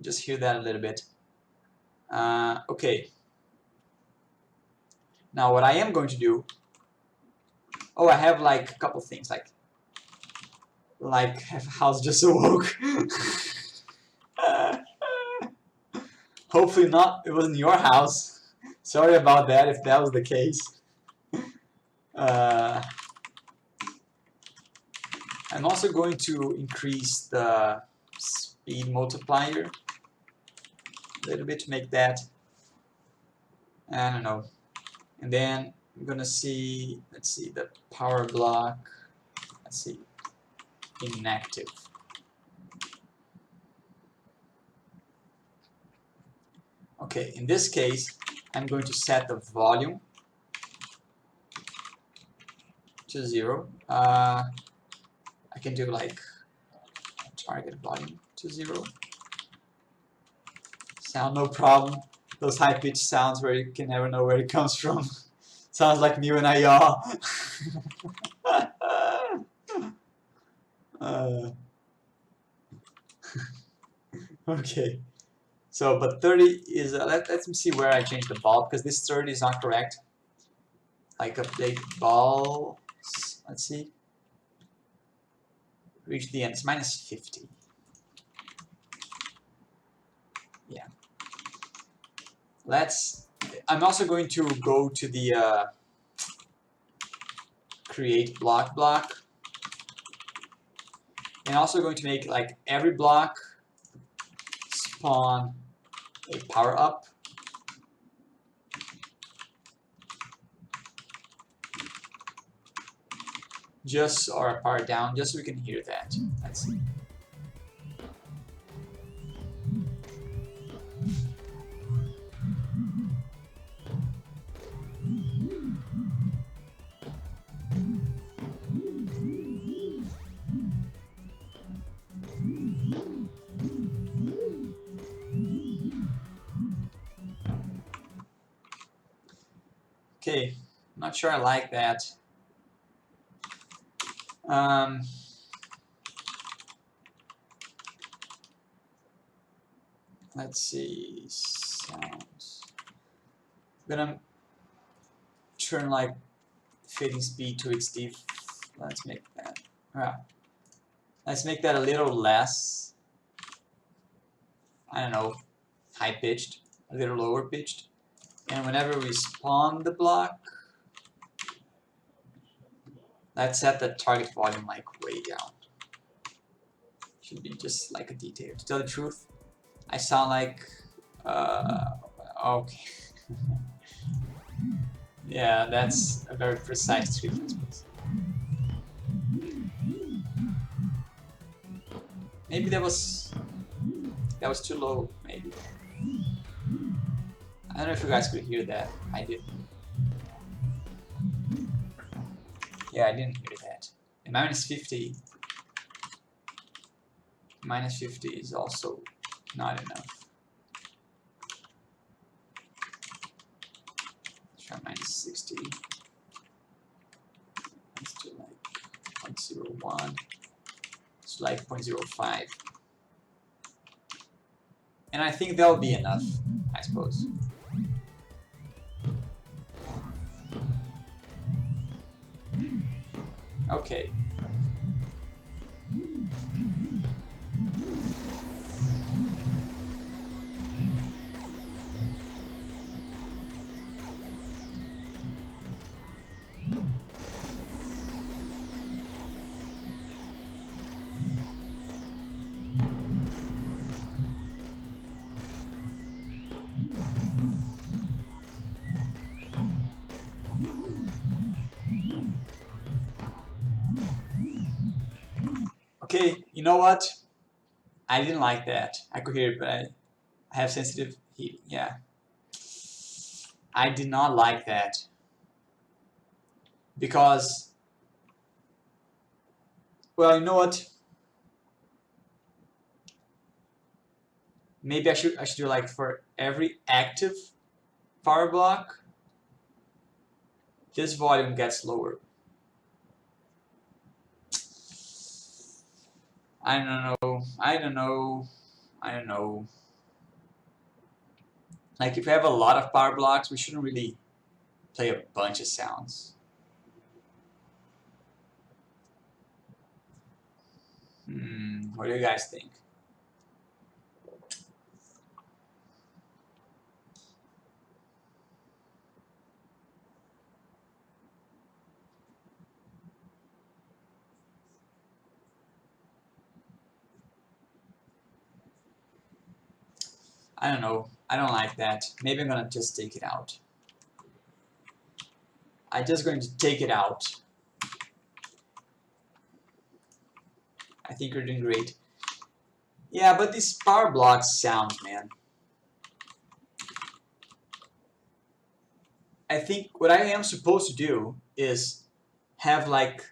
[SPEAKER 1] just hear that a little bit. Okay. Now what I am going to do, I have like a couple things like house just awoke. Hopefully not, it wasn't your house. Sorry about that if that was the case. I'm also going to increase the speed multiplier a little bit to make that, I don't know. And then I'm gonna see, let's see, the power block, let's see, inactive. Okay, in this case, I'm going to set the volume to 0. I can do like target volume to 0. Sound, no problem. Those high-pitched sounds where you can never know where it comes from. Sounds like me when I yaw. Okay. So, but 30 is, let me see where I changed the ball, because this 30 is not correct. Like update balls, let's see. Reach the end, it's minus 50. Yeah. I'm also going to go to the create block, and also going to make like every block spawn a power up. just, or a power down, just so we can hear that. Let's see. Okay, not sure I like that. Let's see, sounds. I'm gonna turn like fading speed to its default. Let's make that. Alright. Let's make that a little less, I don't know, high pitched, a little lower pitched. And whenever we spawn the block, let's set the target volume like way down. Should be just like a detail. To tell the truth, I sound like, okay. Yeah, that's a very precise description. Maybe that was too low, maybe. I don't know if you guys could hear that. I did. Yeah, I didn't hear that. And minus 50 is also not enough. Let's try minus 60. Let's do like 0.01. It's like 0.05. And I think that'll be enough, I suppose. Okay. Okay, you know what? I didn't like that. I could hear it, but I have sensitive heat. Yeah. I did not like that. Because, well, you know what? Maybe I should do like for every active power block, this volume gets lower. I don't know. Like if we have a lot of power blocks, we shouldn't really play a bunch of sounds. What do you guys think? I don't know. I don't like that. Maybe I'm gonna just take it out. I'm just going to take it out. I think you're doing great. Yeah, but these power blocks sound, man. I think what I am supposed to do is have like,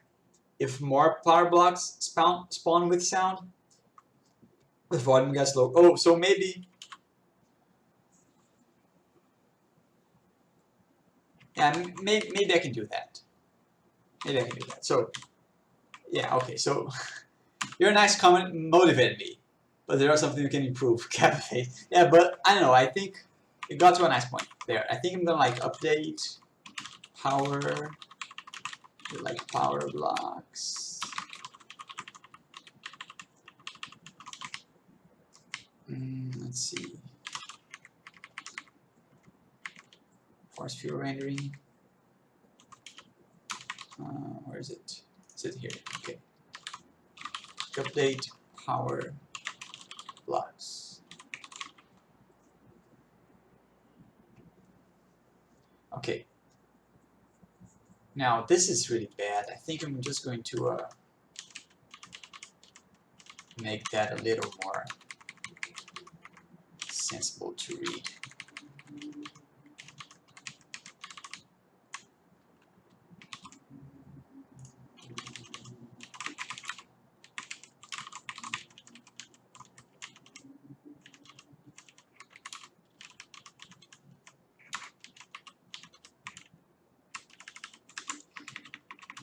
[SPEAKER 1] if more power blocks spawn with sound, the volume gets low. Oh, so maybe, yeah, maybe I can do that. Maybe I can do that. So, yeah, okay. So, your nice comment motivated me, but there are something we can improve. Cap faith. Yeah, but I don't know. I think it got to a nice point there. I think I'm gonna like update power, like power blocks. Let's see. Force field rendering. Where is it? Is it here? Okay. Update power blocks. Okay. Now this is really bad. I think I'm just going to make that a little more sensible to read.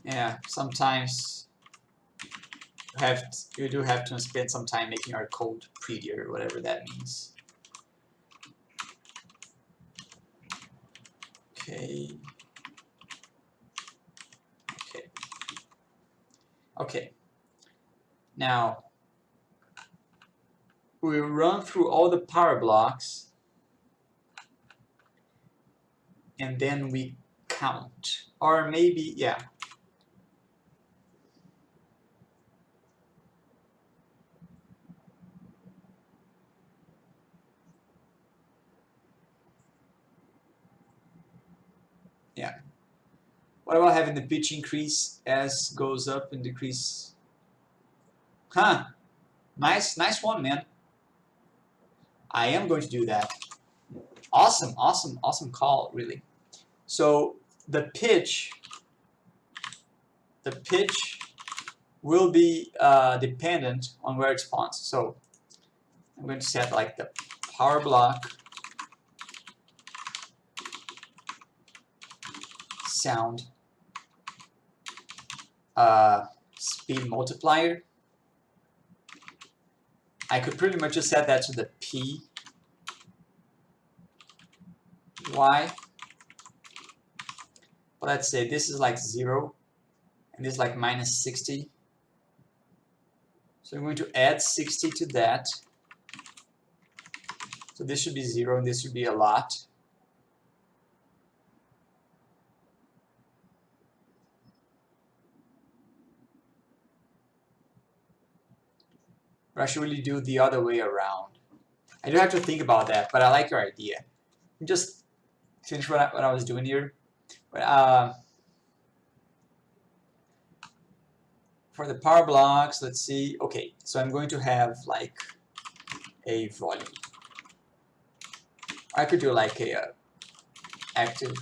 [SPEAKER 1] Yeah, sometimes you do have to spend some time making our code prettier, whatever that means. Okay. Okay. Okay. Now we run through all the power blocks and then we count. Or maybe, yeah. Yeah. What about having the pitch increase as goes up and decrease? Huh. Nice one, man. I am going to do that. Awesome call, really. So the pitch will be dependent on where it spawns. So I'm going to set like the power block sound speed multiplier. I could pretty much just set that to the P Y. But let's say this is like 0 and this is like minus 60. So I'm going to add 60 to that. So this should be 0 and this should be a lot. But I should really do the other way around. I do have to think about that, but I like your idea. Just finish what I was doing here. But, for the power blocks, let's see. Okay, so I'm going to have like a volume. I could do like a active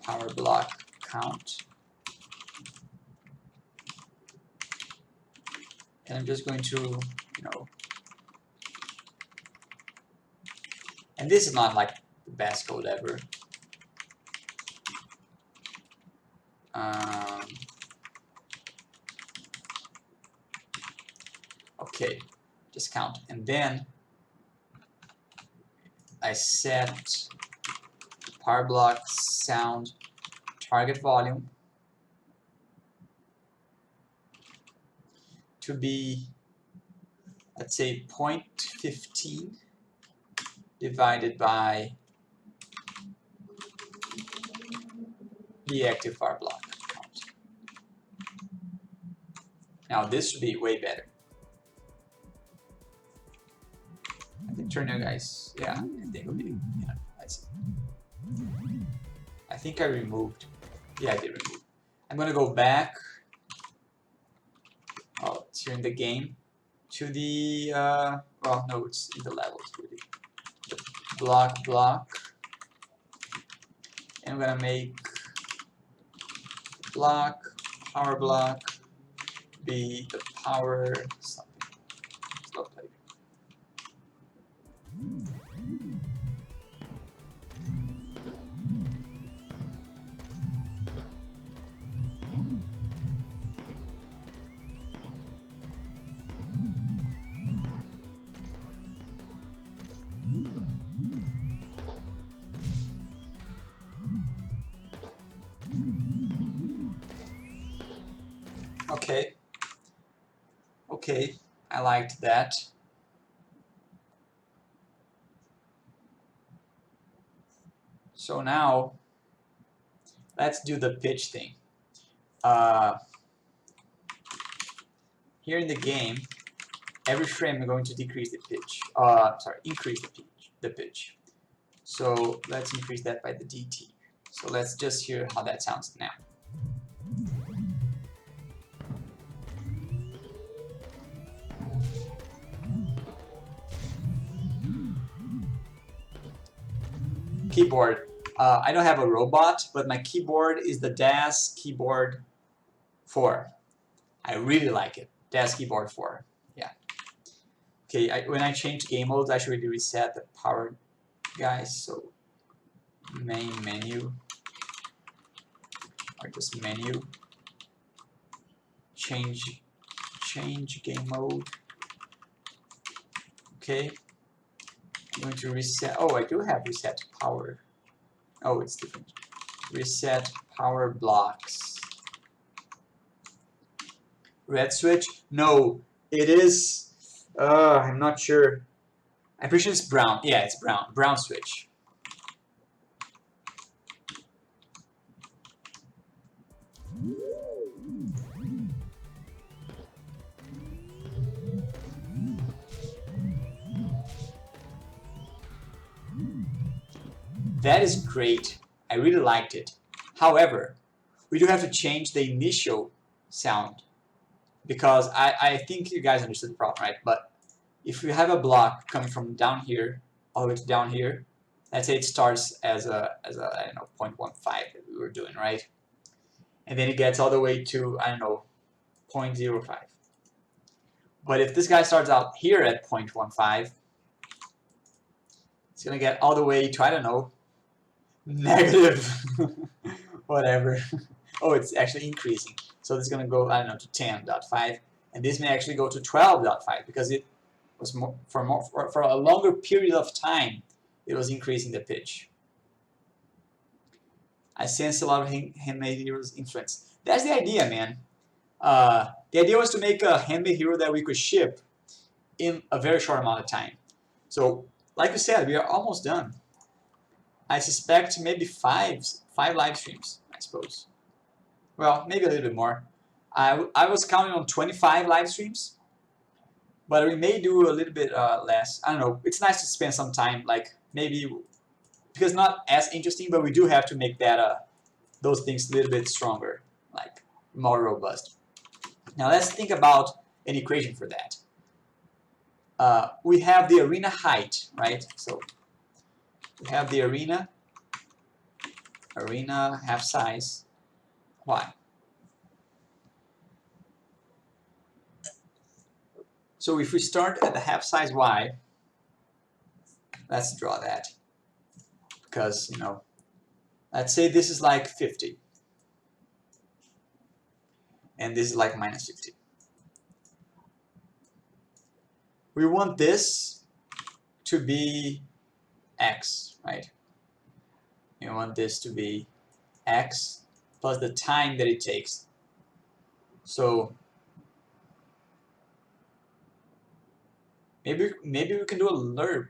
[SPEAKER 1] power block count. And I'm just going to, you know, and this is not like the best code ever. Okay, just count. And then I set power block sound target volume to be, let's say, 0.15 divided by the active power block count. Now this should be way better. I think turn now, guys. Yeah, I think it'll be. Yeah, I see. I think I removed. Yeah, I did remove. I'm gonna go back. Oh, it's here in the game. To the well, no, it's in the levels really. The block, and I'm gonna make power block be the power something. Slow play. Okay. Okay, I liked that. So now, let's do the pitch thing. Here in the game, every frame I'm going to decrease the pitch. Sorry, increase the pitch. So let's increase that by the dt. So let's just hear how that sounds now. Keyboard. I don't have a robot, but my keyboard is the DAS Keyboard 4. I really like it. DAS Keyboard 4. Yeah. Okay, when I change game modes, I should really reset the power guys. So main menu, or just menu, change game mode. Okay, I'm going to reset. Oh, I do have reset power. Oh, it's different. Reset power blocks. Red switch? No, it is. I'm not sure. I'm pretty sure it's brown. Yeah, it's brown. Brown switch. That is great. I really liked it. However, we do have to change the initial sound because I think you guys understood the problem, right? But if you have a block coming from down here all the way to down here, let's say it starts as a I don't know 0.15 that we were doing, right? And then it gets all the way to I don't know 0.05. But if this guy starts out here at 0.15, it's gonna get all the way to I don't know negative whatever. Oh, it's actually increasing. So this is going to go, I don't know, to 10.5. And this may actually go to 12.5 because it was for a longer period of time, it was increasing the pitch. I sense a lot of Handmade Heroes influence. That's the idea, man. The idea was to make a Handmade Hero that we could ship in a very short amount of time. So, like you said, we are almost done. I suspect maybe five live streams, I suppose. Well, maybe a little bit more. I was counting on 25 live streams, but we may do a little bit less. I don't know. It's nice to spend some time, like maybe because not as interesting, but we do have to make that those things a little bit stronger, like more robust. Now let's think about an equation for that. We have the arena height, right? So we have the arena half size y. So if we start at the half size y, let's draw that. Because, you know, let's say this is like 50. And this is like minus 50. We want this to be x, right? We want this to be x plus the time that it takes. So maybe we can do a lerp.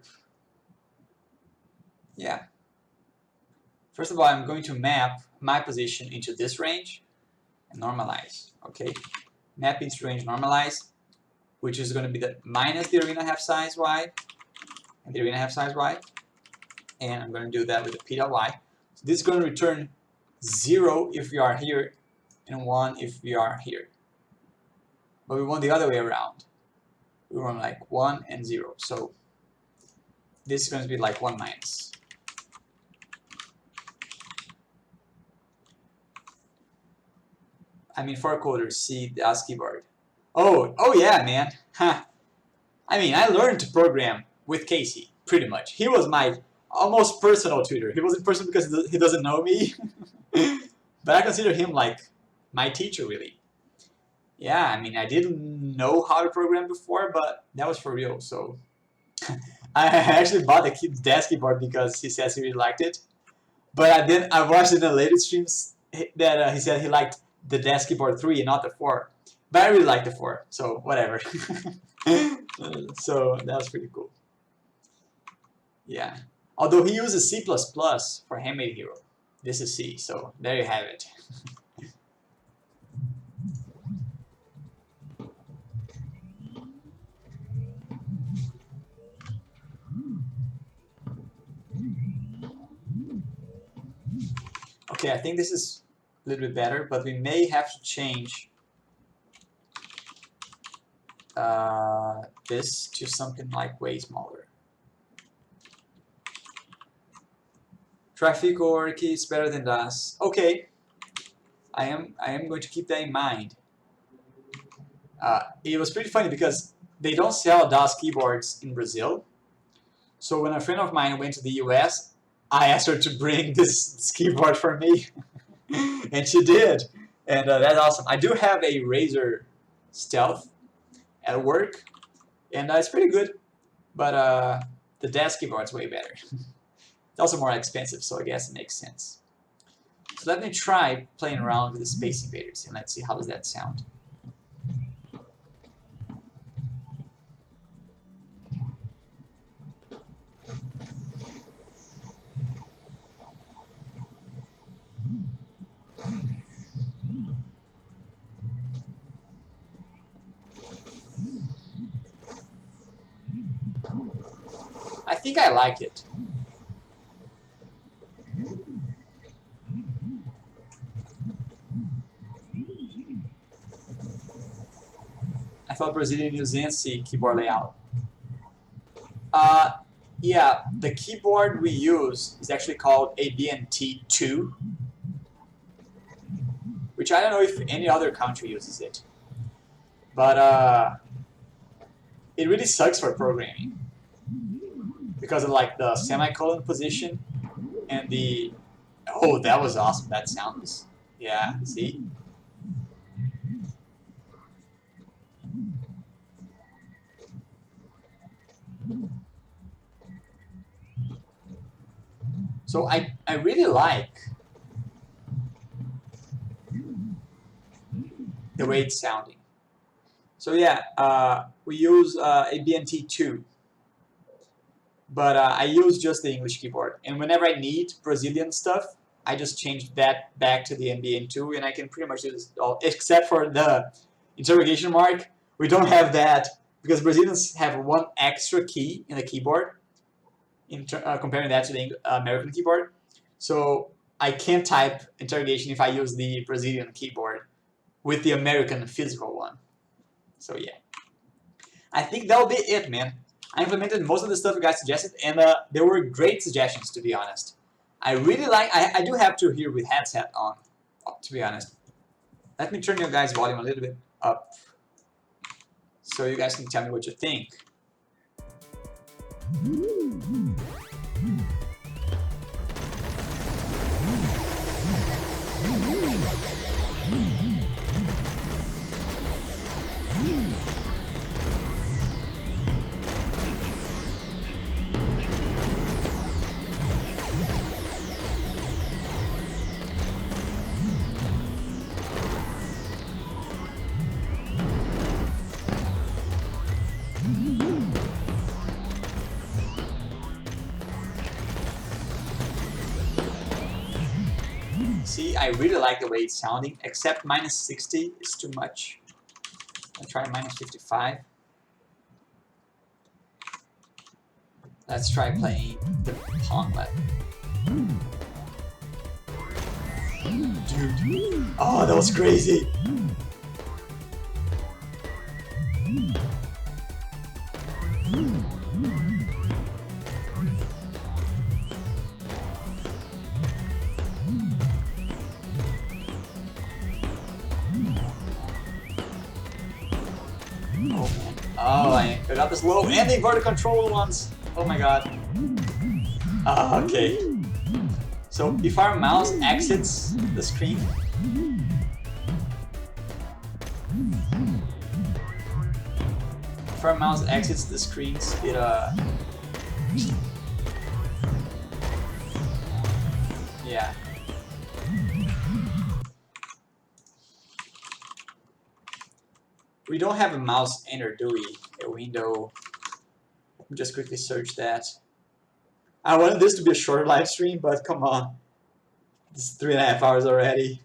[SPEAKER 1] Yeah. First of all, I'm going to map my position into this range and normalize. Okay. Map into range, normalize, which is going to be the minus the arena half size y and the arena half size y. And I'm going to do that with the p dot y. So this is going to return 0 if we are here and 1 if we are here. But we want the other way around. We want like 1 and 0. So this is going to be like 1 minus. I mean, for coders, see the ASCII keyboard. Oh yeah, man. Huh. I mean, I learned to program with Casey, pretty much. He was my almost personal tutor. He wasn't personal because he doesn't know me. But I consider him like my teacher, really. Yeah, I mean, I didn't know how to program before, but that was for real. So I actually bought the DAS keyboard because he says he really liked it. But I watched in the later streams that he said he liked the DAS keyboard 3 and not the 4. But I really like the 4, so whatever. So that was pretty cool. Yeah. Although he uses C++ for Handmade Hero. This is C, so there you have it. Okay, I think this is a little bit better, but we may have to change this to something like way smaller. Traffic or key is better than DAS. Okay, I am going to keep that in mind. It was pretty funny because they don't sell DAS keyboards in Brazil. So when a friend of mine went to the US, I asked her to bring this keyboard for me, and she did. And that's awesome. I do have a Razer Stealth at work, and it's pretty good. But the desk keyboard's way better. It's also more expensive, so I guess it makes sense. So let me try playing around with the Space Invaders, and let's see how does that sound. I think I like it. I thought Brazilian used ANSI keyboard layout. Yeah, the keyboard we use is actually called ABNT2, which I don't know if any other country uses it. But it really sucks for programming because of like the semicolon position and the... Oh, that was awesome. That sounds... Yeah, see? So I really like the way it's sounding. So yeah, we use ABNT2, but I use just the English keyboard. And whenever I need Brazilian stuff, I just change that back to the ABN2, and I can pretty much use it all, except for the interrogation mark. We don't have that because Brazilians have one extra key in the keyboard, comparing that to the American keyboard. So I can't type interrogation if I use the Brazilian keyboard with the American physical one. So yeah, I think that'll be it, man. I implemented most of the stuff you guys suggested, and there were great suggestions, to be honest. I really like... I do have to hear with headset on, to be honest. Let me turn your guys' volume a little bit up so you guys can tell me what you think. See, I really like the way it's sounding, except minus 60 is too much. I'll try minus 55. Let's try playing the pawn button. Dude. Oh, that was crazy. Oh, I got this low and the inverted control ones. Oh my god. Okay. So if our mouse exits the screen, it yeah. We don't have a mouse enter, do we? A window. Let me just quickly search that. I wanted this to be a shorter live stream, but come on. It's 3.5 hours already.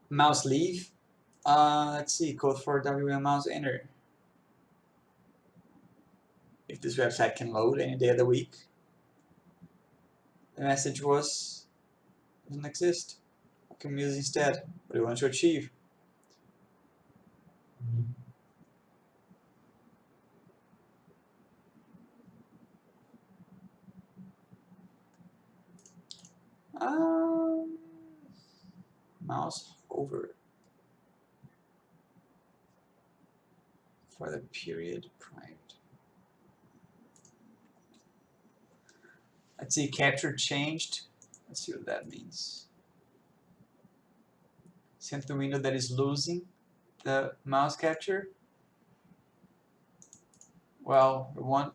[SPEAKER 1] Mouse leave. Let's see, code for WM mouse enter. If this website can load any day of the week. The message was, doesn't exist. What can we use instead? What do you want to achieve? Mouse over for the period primed. Let's see, capture changed. Let's see what that means. Send the window that is losing the mouse capture. Well, we want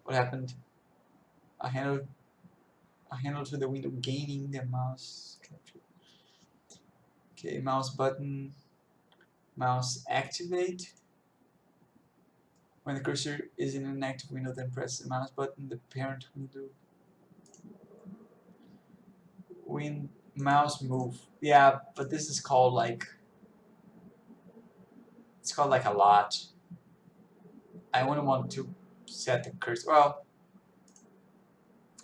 [SPEAKER 1] what happened? A handle to the window gaining the mouse capture. Okay, mouse button, mouse activate. When the cursor is in an active window, then press the mouse button, the parent window. Mouse move. Yeah, but this is called like, it's called like a lot. I wouldn't want to set the cursor. Well,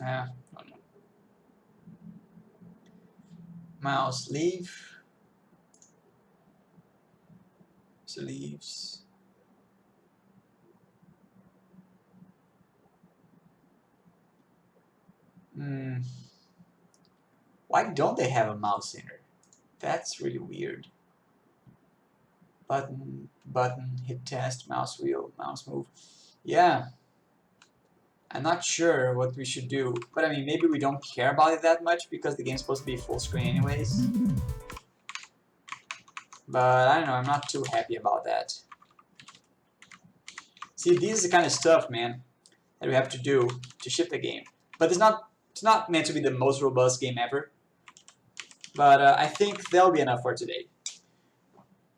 [SPEAKER 1] I don't know. Mouse leave. So leaves. Why don't they have a mouse center? That's really weird. Button, hit test, mouse wheel, mouse move. Yeah. I'm not sure what we should do, but I mean, maybe we don't care about it that much because the game's supposed to be full screen anyways. But I don't know, I'm not too happy about that. See, this is the kind of stuff, man, that we have to do to ship the game. But it's not meant to be the most robust game ever. But I think that'll be enough for today.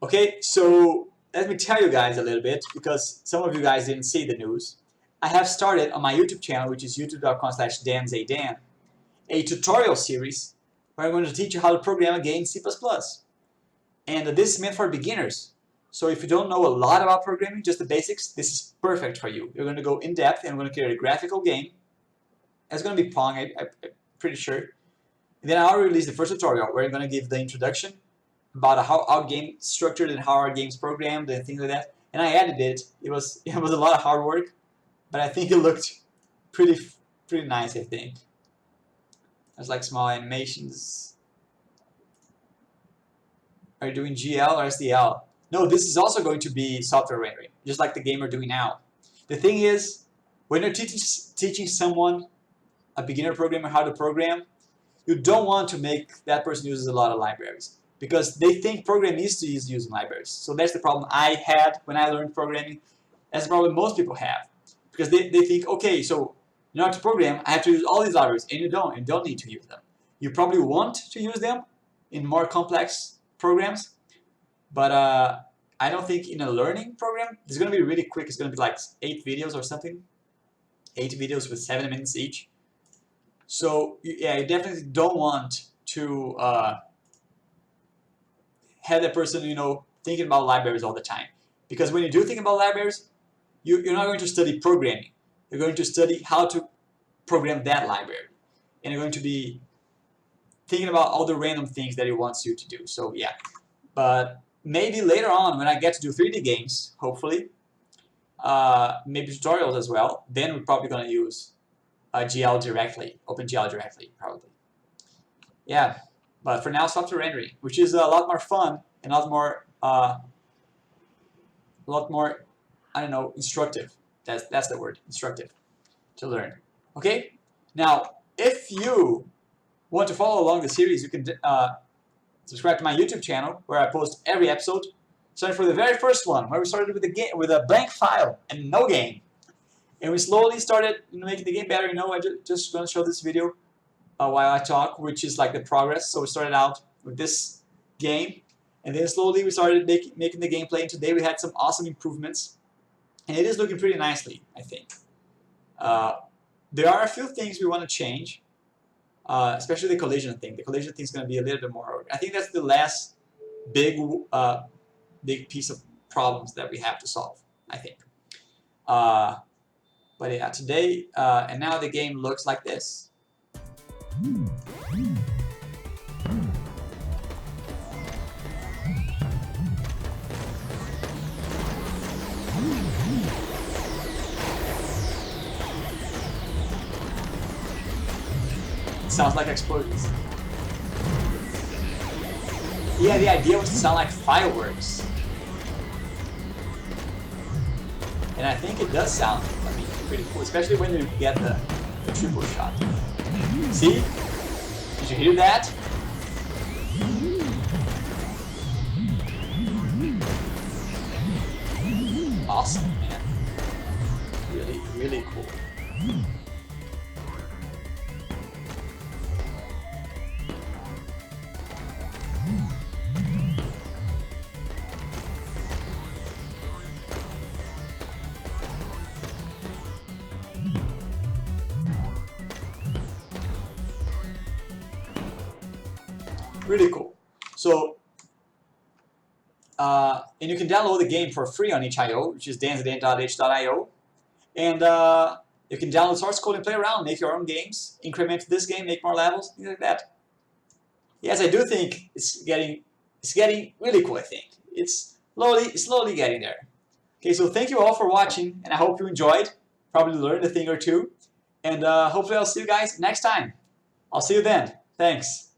[SPEAKER 1] Okay, so let me tell you guys a little bit, because some of you guys didn't see the news. I have started on my YouTube channel, which is youtube.com/danzaydan, a tutorial series where I'm going to teach you how to program a game in C++. And this is meant for beginners. So if you don't know a lot about programming, just the basics, this is perfect for you. You're going to go in depth and we're going to create a graphical game. It's going to be Pong, I'm pretty sure. And then I'll release the first tutorial where I'm going to give the introduction about how our game is structured and how our game's programmed and things like that. And I edited it. It was a lot of hard work, but I think it looked pretty nice, I think. There's like small animations. Are you doing GL or SDL? No, this is also going to be software rendering, just like the game we're doing now. The thing is, when you're teaching someone, a beginner programmer, how to program, you don't want to make that person use a lot of libraries, because they think programming is using libraries. So that's the problem I had when I learned programming. That's the problem most people have, because they think, okay, so in order to program, I have to use all these libraries, and you don't need to use them. You probably want to use them in more complex programs, but I don't think in a learning program, it's going to be really quick. It's going to be like 8 videos or something. 8 videos with 7 minutes each. So yeah, you definitely don't want to have that person, thinking about libraries all the time. Because when you do think about libraries, you're not going to study programming. You're going to study how to program that library. And you're going to be thinking about all the random things that it wants you to do. So yeah, but maybe later on when I get to do 3D games, hopefully, maybe tutorials as well, then we're probably going to use GL directly, OpenGL directly, probably. Yeah, but for now, software rendering, which is a lot more fun and a lot more, I don't know, instructive. That's the word, instructive, to learn. Okay, now if you want to follow along the series, you can subscribe to my YouTube channel where I post every episode. Starting for the very first one, where we started with a blank file and no game, and we slowly started making the game better. I'm just going to show this video while I talk, which is like the progress. So we started out with this game, and then slowly we started making the gameplay. And today we had some awesome improvements, and it is looking pretty nicely, I think. There are a few things we want to change. Especially the collision thing. The collision thing is going to be a little bit more. I think that's the last big piece of problems that we have to solve, I think. But yeah, today and now the game looks like this. Sounds like explosions. Yeah, the idea was to sound like fireworks. And I think it does sound, I mean, pretty cool, especially when you get the triple shot. See? Did you hear that? Awesome, man. Really, really cool. Really cool. So, and you can download the game for free on itch.io, which is dance.itch.io. And you can download source code and play around, make your own games, increment this game, make more levels, things like that. Yes, I do think it's getting really cool, I think. It's slowly getting there. Okay, so thank you all for watching, and I hope you enjoyed. Probably learned a thing or two. And hopefully I'll see you guys next time. I'll see you then. Thanks.